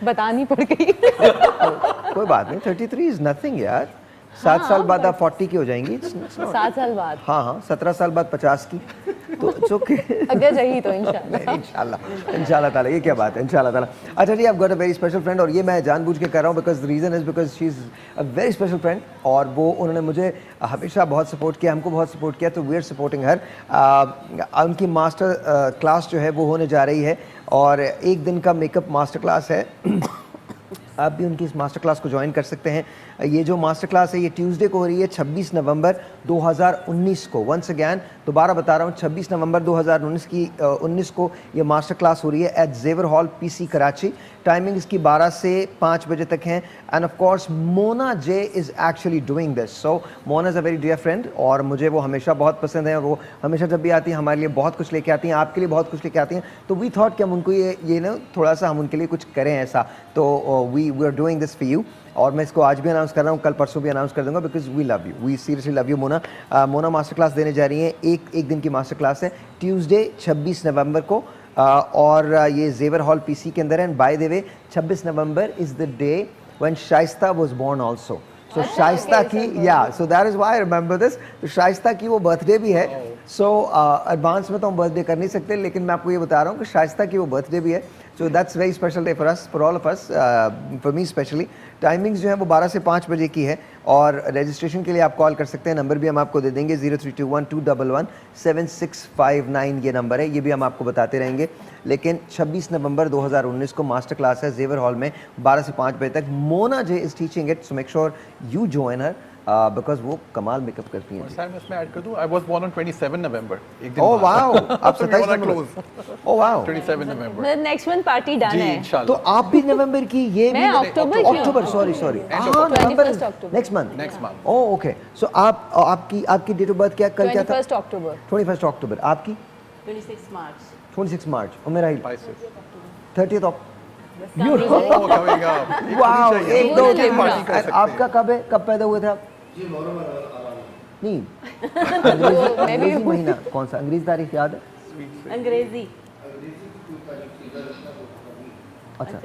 Speaker 7: बतानी पड़ गई।
Speaker 1: कोई बात नहीं, 33 is nothing यार। 7 साल बाद आप 40 की हो जाएंगी।
Speaker 7: 7 साल बाद।
Speaker 1: हाँ, 17 साल बाद 50 की, तो it's okay.
Speaker 7: अगर रही तो इंशाल्लाह।
Speaker 1: इंशाल्लाह ताला। ये क्या बात है, इंशाल्लाह ताला। अच्छा जी, I've got a very special friend, और ये मैं जानबूझ के कर रहा हूँ because the reason is because she's a very special friend, और वो उन्होंने मुझे हमेशा बहुत सपोर्ट किया, हमको बहुत सपोर्ट किया, तो we are supporting her. उनकी मास्टर क्लास जो है वो होने जा रही है, और एक दिन का मेकअप मास्टर क्लास है। आप भी उनकी इस मास्टर क्लास को ज्वाइन कर सकते हैं। ये जो मास्टर क्लास है ये ट्यूसडे को हो रही है 26 नवंबर 2019 को। वंस अगैन दोबारा बता रहा हूँ, 26 नवंबर 2019 को ये मास्टर क्लास हो रही है एट जेवर हॉल पीसी कराची। टाइमिंग इसकी 12 से 5 बजे तक हैं। And of course Mona J is actually doing this. So Mona is a very dear friend और मुझे वो हमेशा बहुत पसंद है और वो हमेशा जब भी आती हैं हमारे लिए बहुत कुछ लेके आती हैं, आपके लिए बहुत कुछ लेके आती हैं। तो वी थॉट कि हम उनको ये ना थोड़ा सा हम उनके लिए कुछ करें ऐसा। तो we are doing this for you. और मैं इसको आज भी अनाउंस कर रहा हूँ, कल परसों भी अनाउंस कर दूंगा, because we love you, we seriously love you Mona. Mona master class देने जा रही हैं, एक दिन की मास्टर क्लास है ट्यूसडे 26 नवंबर को और ये जेवर हॉल पीसी के अंदर है। And by the way 26 November is the day when Shaista was born also. So Shaista की so that is why I remember this. तो शाइस्ता की वो बर्थडे भी है। सो एडवांस में तो हम बर्थडे कर नहीं सकते, लेकिन मैं आपको ये बता रहा हूँ कि शाइस्ता की वो बर्थडे भी है। So that's very special day for us, for all of us, for me specially. Timings जो है वो 12 से 5 बजे की है और रजिस्ट्रेशन के लिए आप कॉल कर सकते हैं। नंबर भी हम आपको दे देंगे 0321217659 ये नंबर है, ये भी हम आपको बताते रहेंगे। लेकिन 26 नवंबर 2019 को मास्टर क्लास है जेवर हॉल में 12 से 5 बजे तक। Mona J is teaching it, so make sure you join her because वो कमाल मेकअप करती हैं।
Speaker 13: सर मैं इसमें ऐड कर दूं, आई वाज बोर्न ऑन 27 नवंबर, एक दिन
Speaker 1: ओह वाओ, आप 27
Speaker 13: वाला
Speaker 1: नवंबर।
Speaker 13: क्लोज।
Speaker 1: ओह वाओ,
Speaker 13: 27 नवंबर।
Speaker 8: नेक्स्ट मंथ पार्टी डालना
Speaker 13: जी
Speaker 8: है।
Speaker 13: इंशाल्लाह।
Speaker 1: तो आप भी नवंबर की, ये
Speaker 8: मैं
Speaker 1: भी
Speaker 8: अक्टूबर की हूँ।
Speaker 1: October, sorry November,
Speaker 8: 21st October.
Speaker 1: Next month.
Speaker 13: Next month.
Speaker 1: Oh okay. So आपकी डेट ऑफ बर्थ क्या, कल क्या था?
Speaker 8: 21st अक्टूबर।
Speaker 1: 21 अक्टूबर। आपकी
Speaker 8: 26 मार्च।
Speaker 1: 26 मार्च। और मेरा 30th ऑफ
Speaker 13: ओ कहेगा
Speaker 1: वाओ, एक दो
Speaker 13: पार्टी कर सकते हैं।
Speaker 1: आपका कब है, कब पैदा हुए थे आप? नहीं, अंग्रेजी महीना कौन सा, अंग्रेजी तारीख याद है?
Speaker 8: अंग्रेजी।
Speaker 1: अच्छा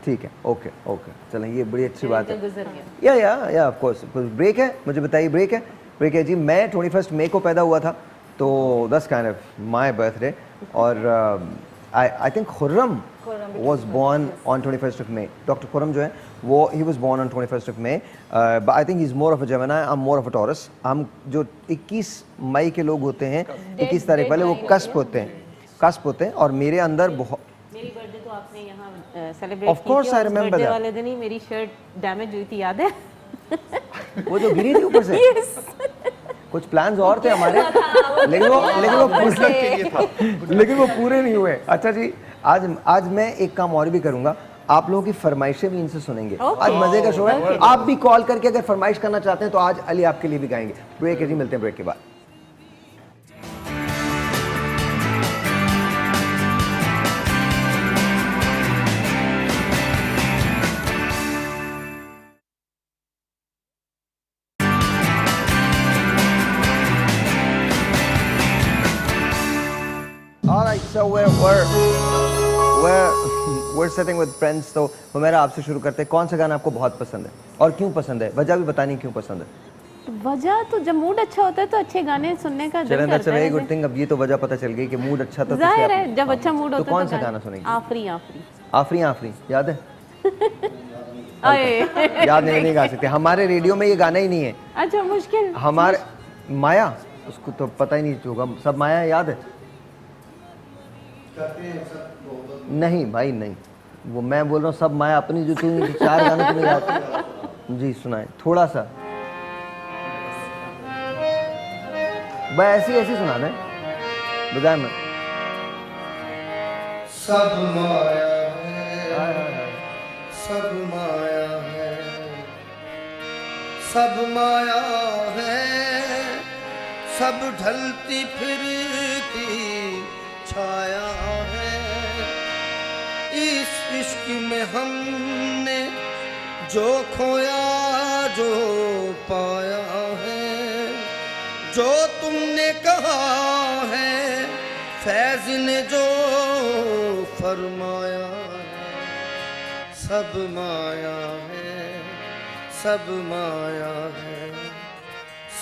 Speaker 1: ठीक है, ओके चलें, ये बड़ी अच्छी बात है।
Speaker 8: गुजर गया।
Speaker 1: या ऑफ कोर्स। ब्रेक है, मुझे बताइए ब्रेक है जी। मैं 21 मई को पैदा हुआ था, तो that's kind of my birthday. और I think Khurram was born on 21st of May. Dr. Khurram जो है वो he was born on 21st of May. But I think he's more of a Gemini, I'm more of a Taurus. हम जो 21 मई के लोग होते हैं, 21 तारीख वाले, वो कस्प होते हैं और मेरे अंदर बहुत।
Speaker 8: मेरी बर्थडे तो आपने यहाँ celebrate
Speaker 1: Of course I remember that.
Speaker 8: वाले दिन ही मेरी शर्ट डैमेज हुई थी, याद है?
Speaker 1: वो जो गिरी थी ऊपर से। कुछ प्लान्स और थे हमारे, लेकिन वो पूरे नहीं हुए। अच्छा जी, आज मैं एक काम और भी करूंगा, आप लोगों की फरमाइशें भी इनसे सुनेंगे। आज मजे का शो है, आप भी कॉल करके अगर फरमाइश करना चाहते हैं तो आज अली आपके लिए भी गाएंगे। ब्रेक है जी, मिलते हैं ब्रेक के बाद। Alright, so we're sitting with friends. तो मेरा आपसे शुरू करते हैं, कौन सा गाना आपको बहुत पसंद है और क्यों पसंद है? वजह भी बतानी क्यों पसंद है।
Speaker 14: वजह तो जब मूड अच्छा होता है तो अच्छे गाने सुनने का दिल
Speaker 1: चलें, that's a
Speaker 14: करता
Speaker 1: very
Speaker 14: है।
Speaker 1: good thing। अब ये तो वजह पता चल गई कि मूड अच्छा था।
Speaker 14: जाहिर है जब अच्छा मूड
Speaker 1: तो
Speaker 14: होता है
Speaker 1: कौन सा गाना सुनेंगे?
Speaker 14: आफरी
Speaker 1: आफरी याद है?
Speaker 14: आए।
Speaker 1: याद नहीं गा सकते, हमारे रेडियो में ये गाना ही नहीं है।
Speaker 14: अच्छा मुश्किल।
Speaker 1: हमारे माया, उसको तो पता ही नहीं होगा, सब माया याद है? नहीं भाई नहीं, वो मैं बोल रहा हूँ सब माया अपनी, जो तुम 4 गाने तुम्हें याद जी सुनाए थोड़ा सा, बस ऐसी सुना दें, बजाय मैं।
Speaker 12: सब माया है, सब माया है, सब माया है, सब ढलती फिरती छाया है। इस इश्क में हमने जो खोया जो पाया है, जो तुमने कहा है फैज़ ने जो फरमाया है। सब माया है, सब माया है,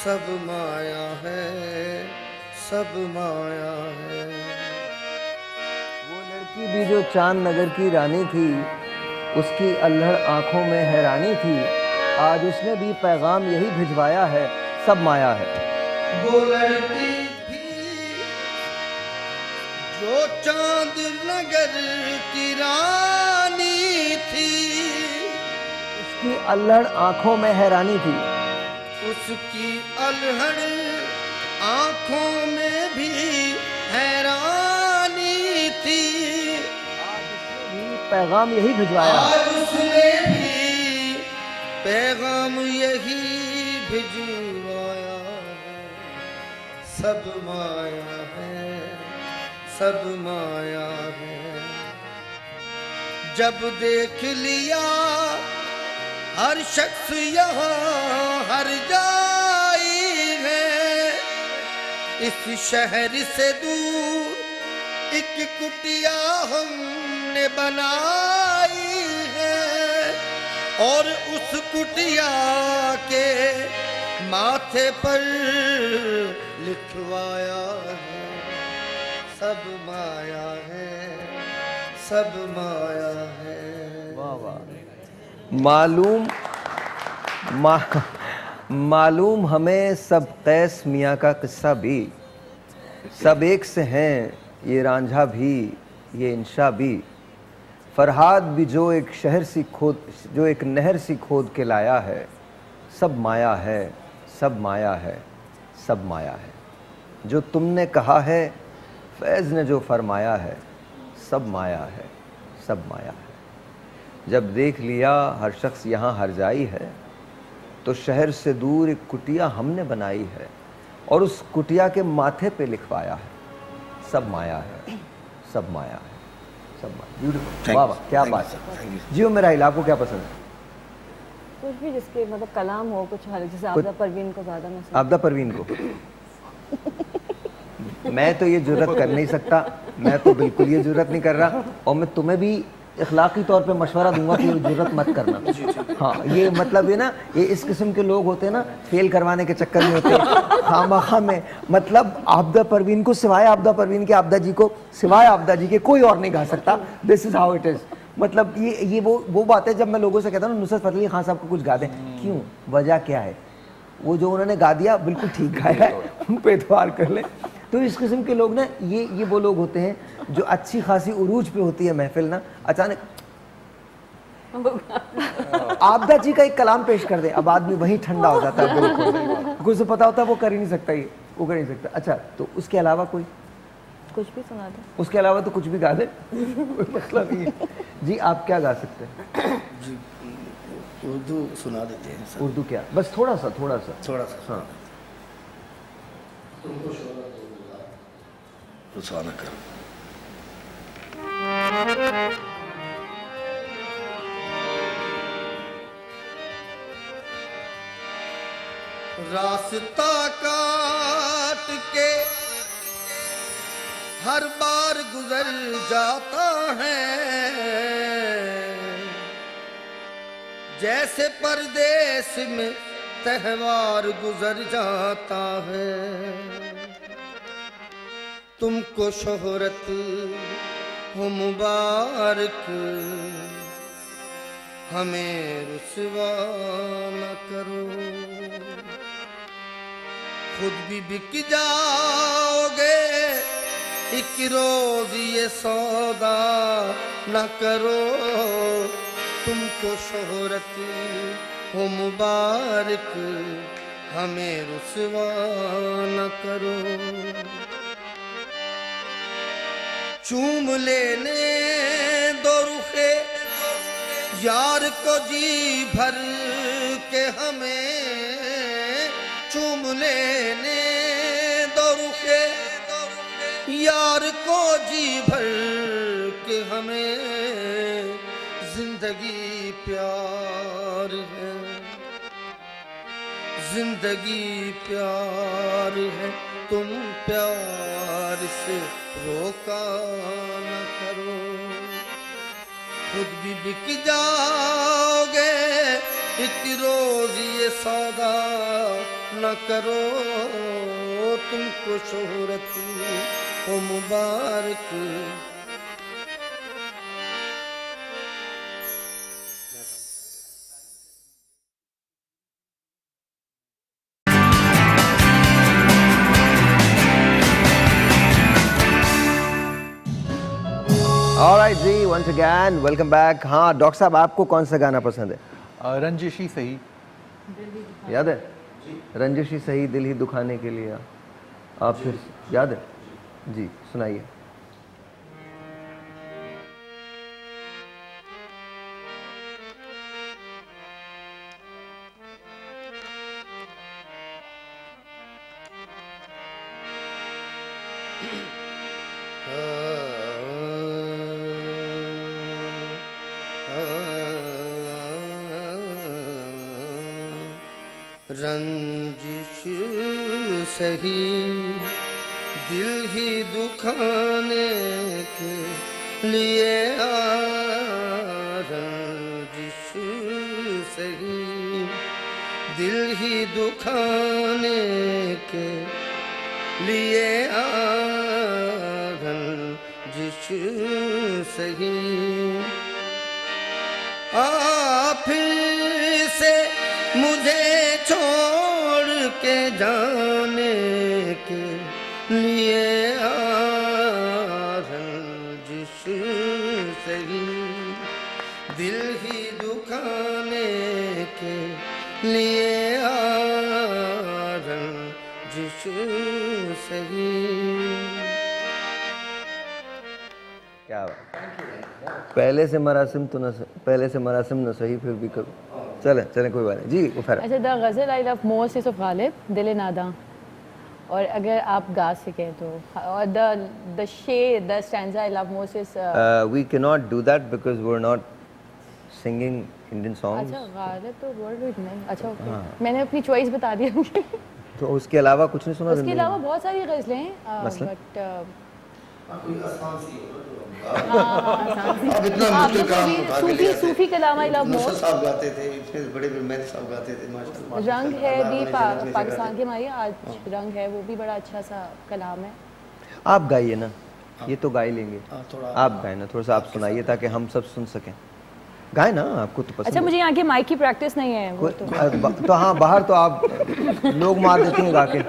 Speaker 12: सब माया है, सब माया है।
Speaker 1: वो लड़की भी जो चांद नगर की रानी थी, उसकी अल्हड़ आंखों में हैरानी थी, आज उसने भी पैगाम यही भिजवाया है, सब माया है।
Speaker 12: वो लड़की थी जो चांद नगर की रानी थी,
Speaker 1: उसकी अल्हड़ आंखों में हैरानी थी,
Speaker 12: उसकी अल्हड़ आंखों में भी हैरानी थी।
Speaker 1: पैगाम यही भिजवाया,
Speaker 12: आज उसने भी पैगाम यही भिजवाया है। सब माया है, सब माया है। जब देख लिया हर शख्स यहाँ हर जाई है, इस शहर से दूर एक कुटिया हमने बनाई है, और उस कुटिया के माथे पर लिखवाया है। सब माया है, सब माया है।
Speaker 1: वाह वाह। मालूम हमें सब कैस मियाँ का किस्सा भी, सब एक से हैं ये रांझा भी ये इंशा भी, फरहाद भी जो एक शहर सी खोद, जो एक नहर सी खोद के लाया है। सब माया है, सब माया है, सब माया है। जो तुमने कहा है फैज़ ने जो फरमाया है, सब माया है, सब माया है। जब देख लिया हर शख्स यहाँ हर जाई है, तो शहर से दूर एक कुटिया हमने बनाई है, और उस कुटिया के माथे पे लिखवाया है। सब माया है, सब माया है, सब माया। ब्यूटीफुल, वाह वाह, क्या बात है। जियो मेरा इलाका, आपको क्या पसंद है?
Speaker 15: कुछ भी जिसके मतलब कलाम हो, कुछ जैसे आबदा परवीन को ज़्यादा मैं
Speaker 1: आबदा परवीन को मैं तो ये जुर्रत कर नहीं सकता, मैं तो बिल्कुल ये जुर्रत नहीं कर रहा, और मैं तुम्हें भी इखलाकी तौर पे मशवरा दूंगा कि ये जुर्रत मत करना। हाँ, ये मतलब ये ना, ये इस किस्म के लोग होते हैं ना, फेल करवाने के चक्कर में होते हैं खामखा में। मतलब आबदा परवीन को सिवाय आबदा परवीन के, आबदा जी को सिवाय आबदा जी के कोई और नहीं गा सकता। This is how it is. मतलब ये वो बात है, जब मैं लोगों से कहता हूँ नुसरत फतेह अली खान साहब को कुछ गा दें, क्यों, वजह क्या है? वो जो उन्होंने गा दिया बिल्कुल ठीक गाया है, उन पे एतबार कर ले। तो इस किस्म के लोग ना, ये वो लोग होते हैं जो अच्छी खासी उरूज पे होती है महफिल ना, अचानक आबदा जी का एक कलाम पेश कर दे, अब आदमी वहीं ठंडा हो जाता है बिल्कुल। कुछ पता होता है वो कर ही नहीं सकता, ये वो कर नहीं सकता। अच्छा, तो उसके अलावा कोई
Speaker 15: कुछ भी सुना दे,
Speaker 1: उसके अलावा तो कुछ भी गा दे, कोई मसला नहीं है। जी, आप क्या गा सकते हैं?
Speaker 12: जी, उर्दू सुना देते हैं सर।
Speaker 1: उर्दू क्या? बस थोड़ा सा
Speaker 12: थोड़ा सा।
Speaker 1: हाँ।
Speaker 12: रुसवा न करो। रास्ता काट के हर बार गुजर जाता है, जैसे परदेस में त्योहार गुजर जाता है। तुमको शोहरत हो मुबारक, हमें रुसवा न करो। खुद भी बिक जाओगे एक रोज, ये सौदा न करो। तुमको शोहरत हो मुबारक, हमें रुसवा न करो। चूम लेने दो रुखे यार को जी भर के, हमें चूम लेने दो रुखे यार को जी भर के, हमें जिंदगी प्यार है, जिंदगी प्यार है। तुम प्यार से रोका न करो। खुद भी बिक जाओगे एक रोज, ये सौदा न करो। तुमको शोहरत हो मुबारक।
Speaker 1: Alright ji, once again welcome back. हाँ डॉक्टर साहब, आपको कौन सा गाना पसंद है?
Speaker 13: रंजिशी सही।
Speaker 1: याद है? रंजिशी सही दिल ही दुखाने के लिए। आप फिर याद है जी, सुनाइए।
Speaker 11: रंजिश सही दिल ही दुखाने के लिए रंजिश सही दिल ही दुखाने के लिए रंजिश सही फिर से मुझे छोड़ के जाने के लिए रंजिश सही दिल ही दुखाने के लिए रंजिश सही।
Speaker 1: क्या बात। पहले से मरासिम तो न पहले से मरासिम न सही, फिर भी करो। चले चले, कोई बात नहीं जी।
Speaker 14: अच्छा, the ghazal I love most is of Ghalib, दिल नादा। और अगर आप गा सकें तो, और द शेर, the stanza I love most is
Speaker 1: we can not do that because we are not singing Indian songs.
Speaker 14: अच्छा, गालिब तो वर्ड नहीं। अच्छा ओके, मैंने अपनी चॉइस बता दी होगी।
Speaker 1: तो उसके अलावा कुछ नहीं सुना?
Speaker 14: उसके अलावा बहुत सारी गज़लें हैं, but Sufi Kalam I love most
Speaker 11: साहब गाते थे, इतने बड़े मेहदी साहब गाते थे माशाल्लाह।
Speaker 14: रंग है भी पाकिस्तान के मारिए आज, रंग है वो भी बड़ा अच्छा सा कलाम है।
Speaker 1: आप गाइए ना, ये तो गा ही लेंगे। आप गाए ना, थोड़ा सा आप सुनाइए ताकि हम सब सुन सकें। गाए ना, आपको तो पसंद।
Speaker 14: अच्छा, मुझे यहाँ के माइक की प्रैक्टिस नहीं है वो
Speaker 1: तो हाँ, बाहर तो आप लोग मार देते हैं गा के,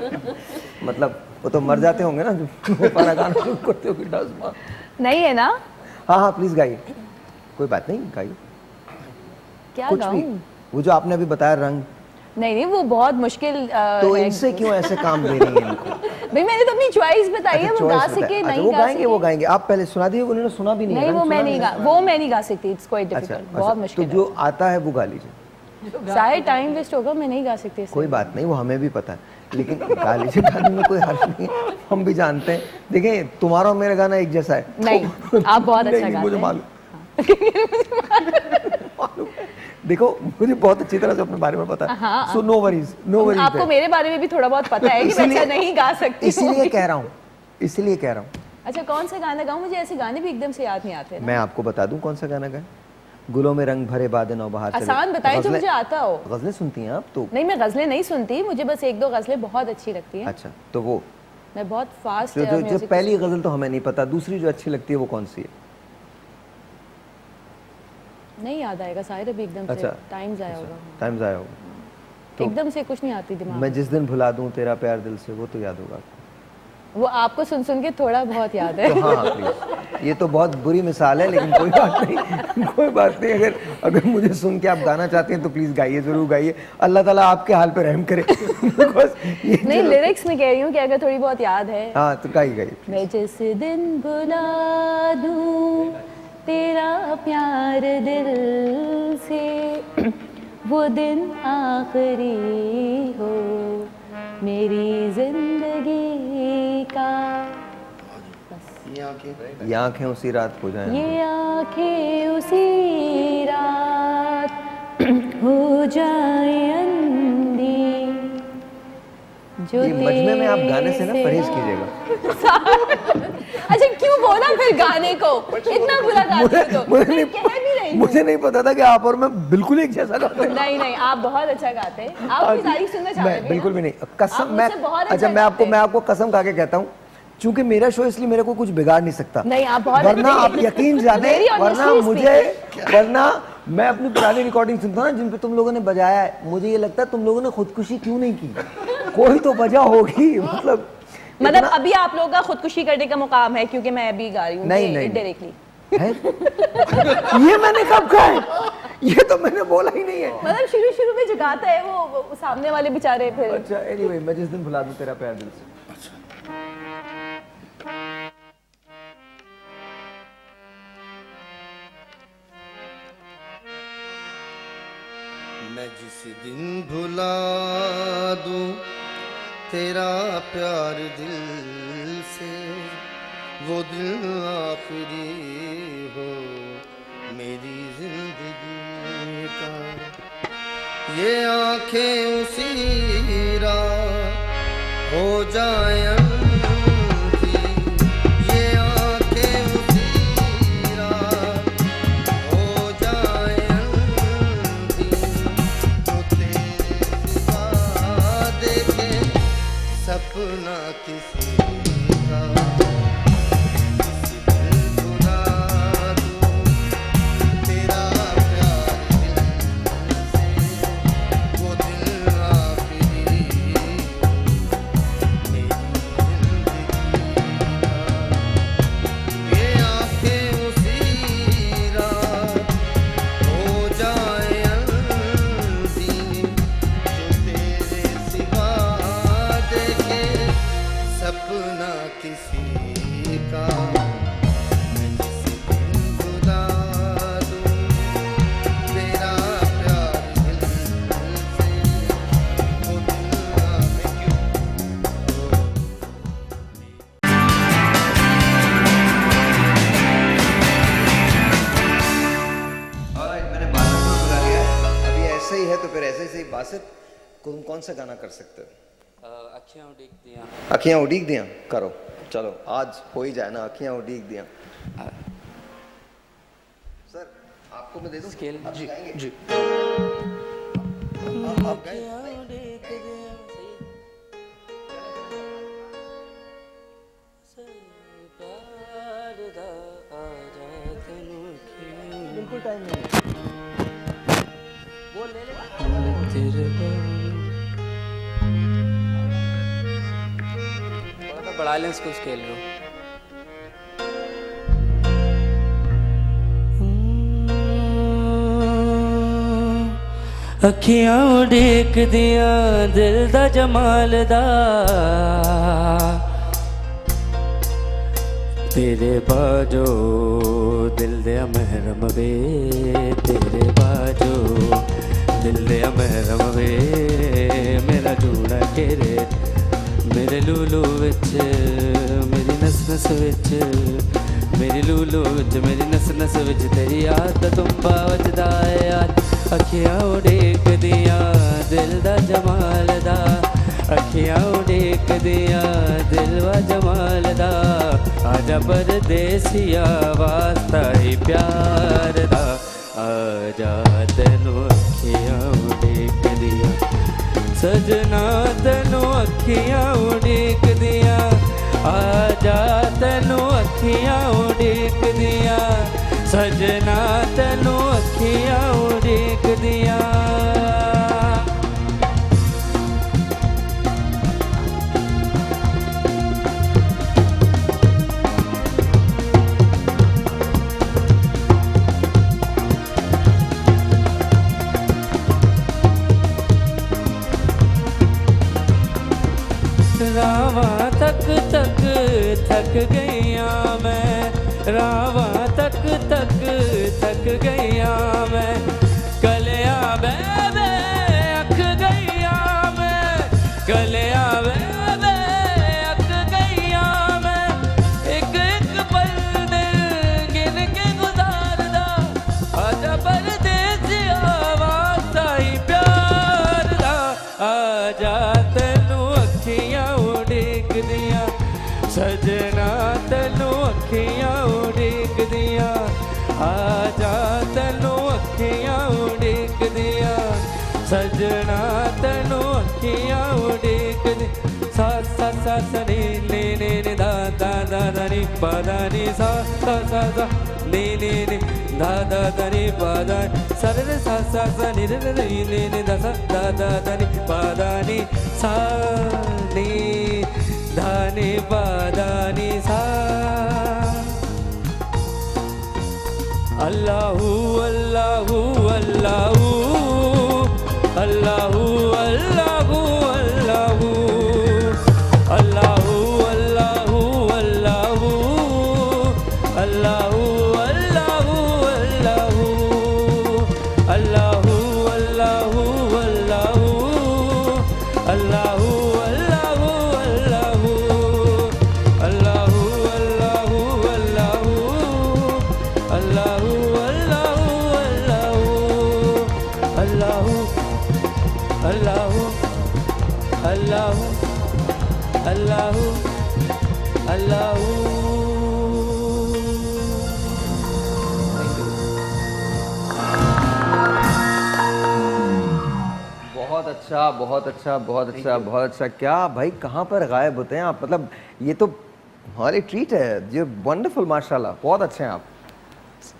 Speaker 1: मतलब वो तो मर जाते होंगे ना गाना करते हो, डांस मार
Speaker 14: नहीं है ना।
Speaker 1: हाँ हाँ प्लीज गाइए, कोई बात नहीं, गाइए।
Speaker 14: क्या
Speaker 1: कुछ भी, वो जो आपने अभी बताया रंग।
Speaker 14: नहीं, वो बहुत मुश्किल
Speaker 1: तो इनसे क्यों ऐसे काम दे रही हैं इनको?
Speaker 14: भाई मैंने तो अपनी चॉइस बताई है, वो गा सके नहीं
Speaker 1: वो
Speaker 14: गा
Speaker 1: गाएंगे, वो गाएंगे। आप पहले सुना दिए, उन्होंने सुना भी नहीं।
Speaker 14: नहीं, वो मैं नहीं गा सकती, इट्स क्वाइट डिफिकल्ट, बहुत मुश्किल।
Speaker 1: तो जो आता है वो गा लीजिए।
Speaker 14: सारे टाइम वेस्ट होगा, मैं नहीं गा सकती।
Speaker 1: कोई बात नहीं, वो हमें भी पता है, लेकिन गा लीजिए, गाने में कोई हर्ज नहीं है, हम भी जानते हैं। देखिए, तुम्हारा और मेरा गाना एक जैसा है।
Speaker 14: नहीं, आप बहुत अच्छा गाते हैं,
Speaker 1: मुझे मालूम। देखो, मुझे बहुत अच्छी तरह से अपने बारे में पता है, so no worries, no worries.
Speaker 14: आपको मेरे बारे में भी थोड़ा बहुत पता है कि मैं अच्छा नहीं गा सकती,
Speaker 1: इसलिए कह रहा हूँ, इसलिए कह रहा हूँ।
Speaker 14: अच्छा, कौन सा गाना गाऊं? मुझे ऐसे गाने भी एकदम से याद नहीं आते।
Speaker 1: मैं आपको बता दूं कौन सा गाना गाए। गुलों में रंग भरे बादे नौबहार चले।
Speaker 14: आसान बताएं जो मुझे आता हो।
Speaker 1: गजलें सुनती हैं आप तो?
Speaker 14: नहीं, मैं गजलें नहीं सुनती, मुझे बस एक दो गजलें बहुत अच्छी लगती हैं।
Speaker 1: अच्छा, तो वो
Speaker 14: मैं बहुत फास्ट
Speaker 1: जो पहली गजल तो हमें नहीं पता, दूसरी जो अच्छी लगती है वो कौन सी है?
Speaker 14: नहीं याद आएगा शायद अभी एकदम से। टाइम जाया होगा।
Speaker 1: टाइम जाया होगा,
Speaker 14: एकदम से कुछ नहीं आती दिमाग में।
Speaker 1: मैं जिस दिन भुला दूं तेरा प्यार दिल से, वो तो याद होगा आपको।
Speaker 14: वो आपको सुन सुन के थोड़ा बहुत याद है।
Speaker 1: तो हाँ प्लीज, ये तो बहुत बुरी मिसाल है, लेकिन कोई बात नहीं, कोई बात नहीं। अगर मुझे सुन के आप गाना चाहते हैं तो प्लीज गाइए, जरूर गाइए। अल्लाह ताला आपके हाल पे रहम करे।
Speaker 14: नहीं, लिरिक्स में कह रही हूँ कि अगर थोड़ी बहुत याद है।
Speaker 1: हाँ तो गाइए।
Speaker 14: मैं जिस दिन भुला दूं तेरा प्यार दिल से, वो दिन आखिरी हो मेरी जिंदगी का।
Speaker 1: ये आंखें उसी रात हो जाएं,
Speaker 14: ये आंखें उसी रात हो जाए अंधी। जो
Speaker 1: ये मजमे में आप गाने से ना परहेज कीजिएगा।
Speaker 14: अच्छा, क्यों बोला फिर गाने को? इतना बुरा गाते हो तो मैं कह भी रही हूं।
Speaker 1: मुझे नहीं पता था कि आप और मैं बिल्कुल एक जैसा गाते हैं।
Speaker 14: नहीं, आप बहुत अच्छा गाते हैं। आप अपनी तारीफ सुनना चाहते हैं?
Speaker 1: बिल्कुल भी नहीं, कसम। अच्छा, मैं आपको कसम खा के कहता हूँ, चूंकि मेरा शो इसलिए मेरे को कुछ बिगाड़ नहीं सकता।
Speaker 14: नहीं, आप बहुत
Speaker 1: वरना आप यकीन जाने, वरना मैं अपनी पुरानी रिकॉर्डिंग सुनता हूँ ना, जिन पे तुम लोगों ने बजाया है, मुझे ये लगता है तुम लोगों ने खुदकुशी क्यों नहीं की। कोई तो वजह होगी, मतलब
Speaker 14: अभी आप लोगों का खुदकुशी करने का मुकाम है क्योंकि मैं अभी गा रही हूँ।
Speaker 1: नहीं, है? ये मैंने कब कहा है? ये तो मैंने बोला ही नहीं है।
Speaker 15: मतलब शुरू में झुकाता है वो सामने वाले बेचारे फिर।
Speaker 1: अच्छा एनीवे, मैं जिस दिन भुला दूं तेरा प्यार दिल से।
Speaker 11: मैं जिस दिन भुला दूं तेरा प्यार दिल से, वो दिन आखिरी हो मेरी जिंदगी का। ये आंखें उसी राह हो जाए अंधी, ये आंखें उसी राह हो जाए अंधी, जो तेरे सिवा देखे सपना किसी का।
Speaker 1: कौन सा गाना कर सकते हो?
Speaker 16: अखियाँ उड़ीक दियाँ।
Speaker 1: अखियाँ उड़ीक दियाँ करो, चलो आज हो ही जाए ना, अखियाँ उड़ीक दियाँ। सर आपको मैं दे दूँ स्केल? जी जी आप
Speaker 16: बिल्कुल टाइम नहीं है, वो ले ले थोड़ा सा बढ़ा लें इसको स्केल को। अखियां उड़ीक दियां दिल दा जमाल दा, तेरे बाजो दिल दे महरम वे, तेरे बाजो दिल दे महरम वे, मेरा जूड़ा तेरे मेरे लूलू विच, मेरी नस नस विच, मेरी लूलू विच, मेरी नस नस विच तेरी याद तुम्बा वजदा है याद। अखियां उड़ीक दियां दिल दा जमाल दा, अखियां उड़ीक दियां दिल वा जमाल दा, आजा परदेसिया वास्ता ही प्यार दा, आजा तेनू अखियां उड़ीक दियां, सजना तेनू अखियां उड़ीक दियां, आजा तेनू अखियां उड़ीक दियां, सजना तेनू अखियां उड़ीक दियां। रावा तक तक थक गईया मैं, रावा तक तक थक गईया मैं, कलिया बे बे अख गईया मैं, कलिया बे बे अख गईया मैं, एक एक पल दिल गिन के गुजारदा, आजा परदेसिया वास्ता ही प्यार दा, आजा तेनू अखियां उड़ीक दियां, सजना तेनू अखियां उड़ीक दियां, आजा तेनू अखियां उड़ीक दियां, सजना तेनू अखियां उड़ीक दियां। सा सा सा सा नी नी नी नी दा दा दा दा नी पा दा नी सा सा सा सा नी नी नी दा दा दा नी पा दा सा रे सा सा सा नी रे रे नी नी नी दा सा दा दा दा नी पा दा नी सा नी धा नी पा दा नी सा। अल्लाहू अल्लाहू अल्लाहू अल्लाहू अल्लाहू अल्लाहू अल्लाहू अल्लाहू अल्लाहू अल्लाहू अल्लाहू अल्लाहू अल्लाहू अल्लाहू अल्लाहू अल्लाहू अल्लाहू अल्लाहू।
Speaker 1: बहुत अच्छा बहुत अच्छा बहुत अच्छा बहुत अच्छा। क्या भाई कहाँ पर गायब होते हैं आप, मतलब ये तो हमारी ट्रीट है, ये वंडरफुल माशाल्लाह, बहुत अच्छे हैं आप।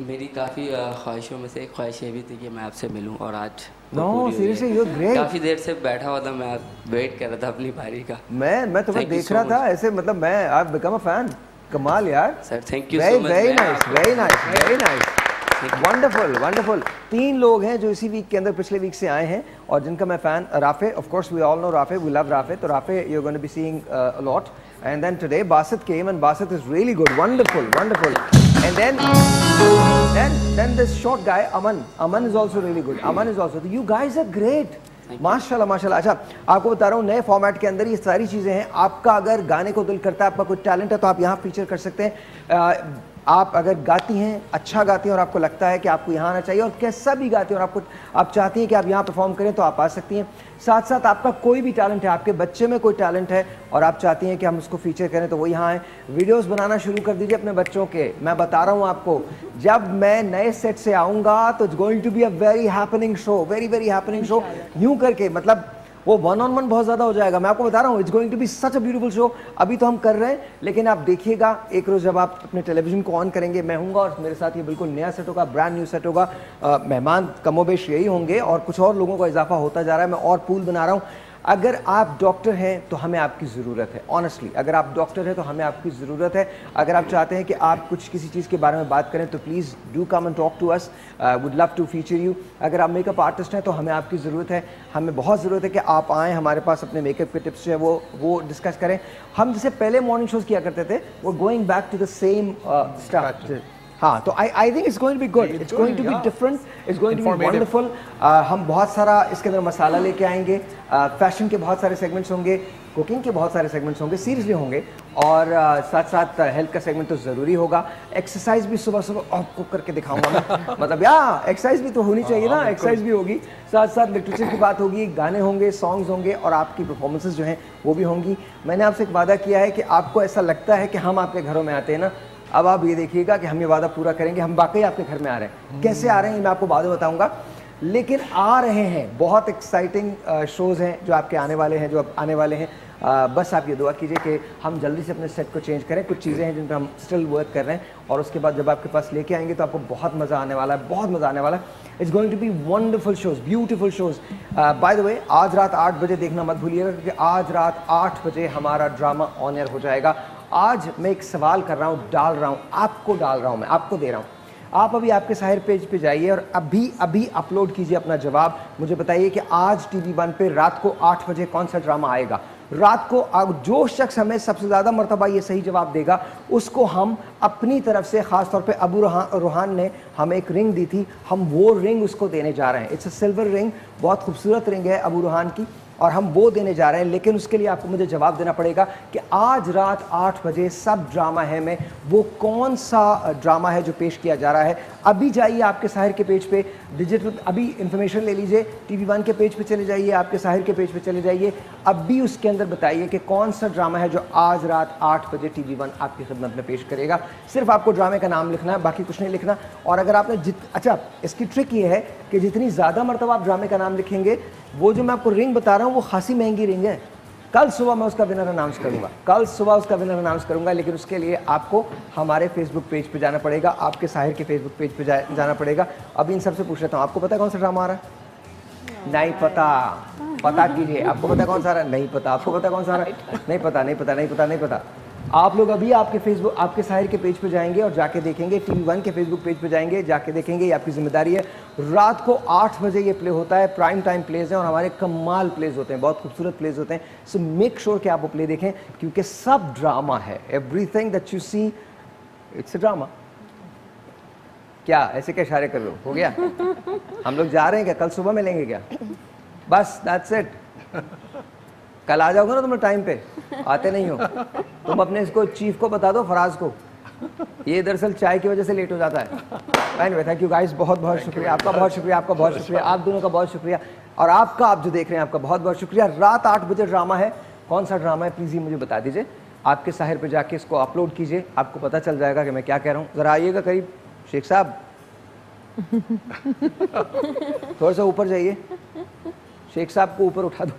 Speaker 17: मेरी काफ़ी ख्वाहिशों में से एक ख्वाहिश ये भी थी कि मैं आपसे मिलूं और आज
Speaker 1: no seriously you are great.
Speaker 17: काफ़ी देर से बैठा हुआ था मैं, वेट कर रहा था अपनी बारी का।
Speaker 1: मैं तुम्हें देख रहा था ऐसे, मतलब मैं आई बिकम अ फैन। कमाल यार
Speaker 17: sir, thank you so much.
Speaker 1: Very nice very nice very nice, wonderful wonderful. 3 लोग हैं जो इसी वीक के अंदर पिछले वीक से आए हैं और जिनका मैं fan, Rafay of course we all know Rafay, we love Rafay, तो Rafay you are going to be seeing a lot. And then today Basit came and Basit is really good, wonderful, wonderful. And then this short guy Aman is also really good. Aman is also, you guys are great. माशाल्लाह माशाल्लाह। अच्छा आपको बता रहा हूँ नए format के अंदर ये सारी चीज़ें हैं। आपका अगर गाने को दिल करता है, आपका कोई टैलेंट है तो आप यहाँ फीचर कर सकते हैं। आप अगर गाती हैं, अच्छा गाती हैं और आपको लगता है कि आपको यहाँ आना चाहिए और कैसा भी गाती हैं और आप चाहती हैं कि आप यहाँ परफॉर्म करें तो आप आ सकती हैं। साथ साथ आपका कोई भी टैलेंट है, आपके बच्चे में कोई टैलेंट है और आप चाहती हैं कि हम उसको फीचर करें तो वो यहाँ आए। वीडियोस बनाना शुरू कर दीजिए अपने बच्चों के। मैं बता रहा हूँ आपको, जब मैं नए सेट से आऊँगा तो it's going to be a very happening show, very very happening show. यूँ करके मतलब वो 1-on-1 बहुत ज़्यादा हो जाएगा। मैं आपको बता रहा हूँ it's going to be such a beautiful show. अभी तो हम कर रहे हैं लेकिन आप देखिएगा एक रोज़ जब आप अपने टेलीविज़न को ऑन करेंगे, मैं हूँगा और मेरे साथ ये बिल्कुल नया सेट होगा, ब्रांड न्यू सेट होगा। मेहमान कमोबेश यही होंगे और कुछ और लोगों का इजाफा होता जा रहा है। मैं और पूल बना रहा हूँ। अगर आप डॉक्टर हैं तो हमें आपकी ज़रूरत है, ऑनेस्टली अगर आप डॉक्टर हैं तो हमें आपकी ज़रूरत है। अगर आप चाहते हैं कि आप कुछ किसी चीज़ के बारे में बात करें तो please do come and talk to us, would love to feature you. अगर आप मेकअप आर्टिस्ट हैं तो हमें आपकी ज़रूरत है, हमें बहुत ज़रूरत है कि आप आएँ हमारे पास, अपने मेकअप के टिप्स जो है वो डिस्कस करें। हम जैसे पहले मॉर्निंग शोज़ किया करते थे, वो going back to the same stuff. हाँ, तो I think it's going to be good, it's going to be different, it's going to be wonderful. हम बहुत सारा इसके अंदर मसाला लेके आएंगे, फैशन के बहुत सारे सेगमेंट्स होंगे, कुकिंग के बहुत सारे सेगमेंट्स होंगे, सीरियसली होंगे, और साथ साथ हेल्थ का सेगमेंट तो ज़रूरी होगा। एक्सरसाइज भी सुबह सुबह आपको करके दिखाऊंगा मैं, मतलब एक्सरसाइज भी तो होनी चाहिए ना, एक्सरसाइज भी होगी, साथ साथ लिटरेचर की बात होगी, गाने होंगे, सॉन्ग्स होंगे और आपकी परफॉर्मेंसेज जो हैं वो भी होंगी। मैंने आपसे एक वादा किया है कि आपको ऐसा लगता है कि हम आपके घरों में आते हैं ना, अब आप ये देखिएगा कि हम ये वादा पूरा करेंगे, हम वाकई आपके घर में आ रहे हैं। कैसे आ रहे हैं ये मैं आपको बाद में बताऊंगा, लेकिन आ रहे हैं। बहुत एक्साइटिंग शोज़ हैं जो आपके आने वाले हैं, जो अब आने वाले हैं। बस आप ये दुआ कीजिए कि हम जल्दी से अपने सेट को चेंज करें। कुछ चीज़ें हैं जिन पर हम स्टिल वर्क कर रहे हैं और उसके बाद जब आपके पास लेके आएंगे तो आपको बहुत मज़ा आने वाला है, बहुत मज़ा आने वाला है। It's going to be wonderful shows, beautiful shows. By the way आज रात 8 बजे देखना मत भूलिएगा, क्योंकि आज रात 8 बजे हमारा ड्रामा ऑन एयर हो जाएगा। आज मैं एक सवाल कर रहा हूँ, डाल रहा हूँ, आपको डाल रहा हूँ, मैं आपको दे रहा हूँ। आप अभी आपके साहिर पेज पे जाइए और अभी अपलोड कीजिए अपना जवाब। मुझे बताइए कि आज TV1 पे रात को 8 बजे कौन सा ड्रामा आएगा। रात को जो शख्स हमें सबसे ज़्यादा मरतबा ये सही जवाब देगा उसको हम अपनी तरफ से, ख़ास तौर पे अबू रोहान ने हमें एक रिंग दी थी, हम वो रिंग उसको देने जा रहे हैं। इट्स अ सिल्वर रिंग, बहुत खूबसूरत रिंग है अबू रोहान की, और हम वो देने जा रहे हैं। लेकिन उसके लिए आपको मुझे जवाब देना पड़ेगा कि आज रात 8 बजे सब ड्रामा है में वो कौन सा ड्रामा है जो पेश किया जा रहा है। अभी जाइए आपके साहिर के पेज पे, डिजिटल अभी इंफॉर्मेशन ले लीजिए, TV1 के पेज पे चले जाइए, आपके साहिर के पेज पे चले जाइए, अभी उसके अंदर बताइए कि कौन सा ड्रामा है जो आज रात 8 बजे TV1 आपकी खिदमत में पेश करेगा। सिर्फ आपको ड्रामे का नाम लिखना है, बाकी कुछ नहीं लिखना। और अगर आपने अच्छा, इसकी ट्रिक ये है कि जितनी ज़्यादा मरतबा आप ड्रामे का नाम लिखेंगे, वो जो मैं आपको रिंग बता रहा हूँ वो खासी महंगी रिंग है। कल सुबह मैं उसका विनर अनाउंस करूंगा, कल सुबह उसका विनर अनाउंस करूंगा, लेकिन उसके लिए आपको हमारे फेसबुक पेज पे जाना पड़ेगा, आपके साहिर के फेसबुक पेज पे जाना पड़ेगा। अभी इन सबसे पूछ लेता हूँ, आपको पता है कौन सा ड्रामा आ रहा है? नहीं पता, पता कीजिए। आपको पता कौन सा आ रहा है? नहीं पता। आपको पता कौन सा आ रहा है? नहीं पता, नहीं पता, नहीं पता, नहीं पता। आप लोग अभी आपके फेसबुक, आपके साहिर के पेज पे जाएंगे और जाके देखेंगे, TV1 के फेसबुक पेज पे जाएंगे, जाके देखेंगे, ये आपकी जिम्मेदारी है। रात को 8 बजे ये प्ले होता है, प्राइम टाइम प्लेज हैं और हमारे कमाल प्लेज होते हैं, बहुत खूबसूरत प्लेज होते हैं। सो मेक श्योर कि आप वो प्ले देखें, क्योंकि सब ड्रामा है। Everything that you see it's a drama. क्या ऐसे क्या इशारे कर रहे हो गया? हम लोग जा रहे हैं क्या? कल सुबह मिलेंगे क्या? बस दैट्स इट। कल आ जाओगे ना तुम टाइम पे, आते नहीं हो तुम। अपने इसको चीफ को बता दो, फराज को, ये दरअसल चाय की वजह से लेट हो जाता है। एनीवे, थैंक यू गाइस, बहुत बहुत शुक्रिया आपका, बहुत शुक्रिया आपका, बहुत शुक्रिया आप दोनों का, बहुत शुक्रिया। और आपका, आप जो देख रहे हैं, आपका बहुत बहुत शुक्रिया। रात 8 बजे ड्रामा है। कौन सा ड्रामा है प्लीज़ ये मुझे बता दीजिए। आपके साहिर पे जाके इसको अपलोड कीजिए, आपको पता चल जाएगा कि मैं क्या कह रहा हूँ। ज़रा आइएगा करीब, शेख साहब थोड़ा सा ऊपर जाइए, शेख साहब को ऊपर उठा दो।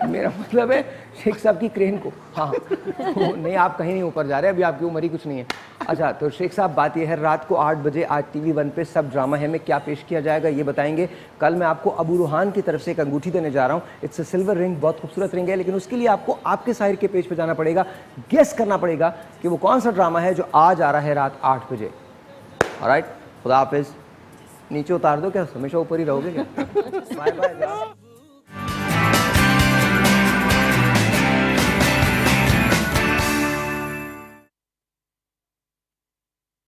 Speaker 1: मेरा मतलब है शेख साहब की क्रेन को। हाँ नहीं, आप कहीं नहीं ऊपर जा रहे, अभी आपकी उम्र ही कुछ नहीं है। अच्छा, तो शेख साहब बात यह है, रात को 8 बजे आज TV1 पे सब ड्रामा है में क्या पेश किया जाएगा ये बताएंगे। कल मैं आपको अबू रुहान की तरफ से एक अंगूठी देने जा रहा हूँ। इट्स अ सिल्वर रिंग, बहुत खूबसूरत रिंग है, लेकिन उसके लिए आपको आपके साहिर के पेज पे जाना पड़ेगा, गेस करना पड़ेगा कि वो कौन सा ड्रामा है जो आज आ रहा है रात 8 बजे। ऑलराइट, खुदा हाफिज। नीचे उतार दो क्या, हमेशा ऊपर ही रहोगे क्या? Bye bye.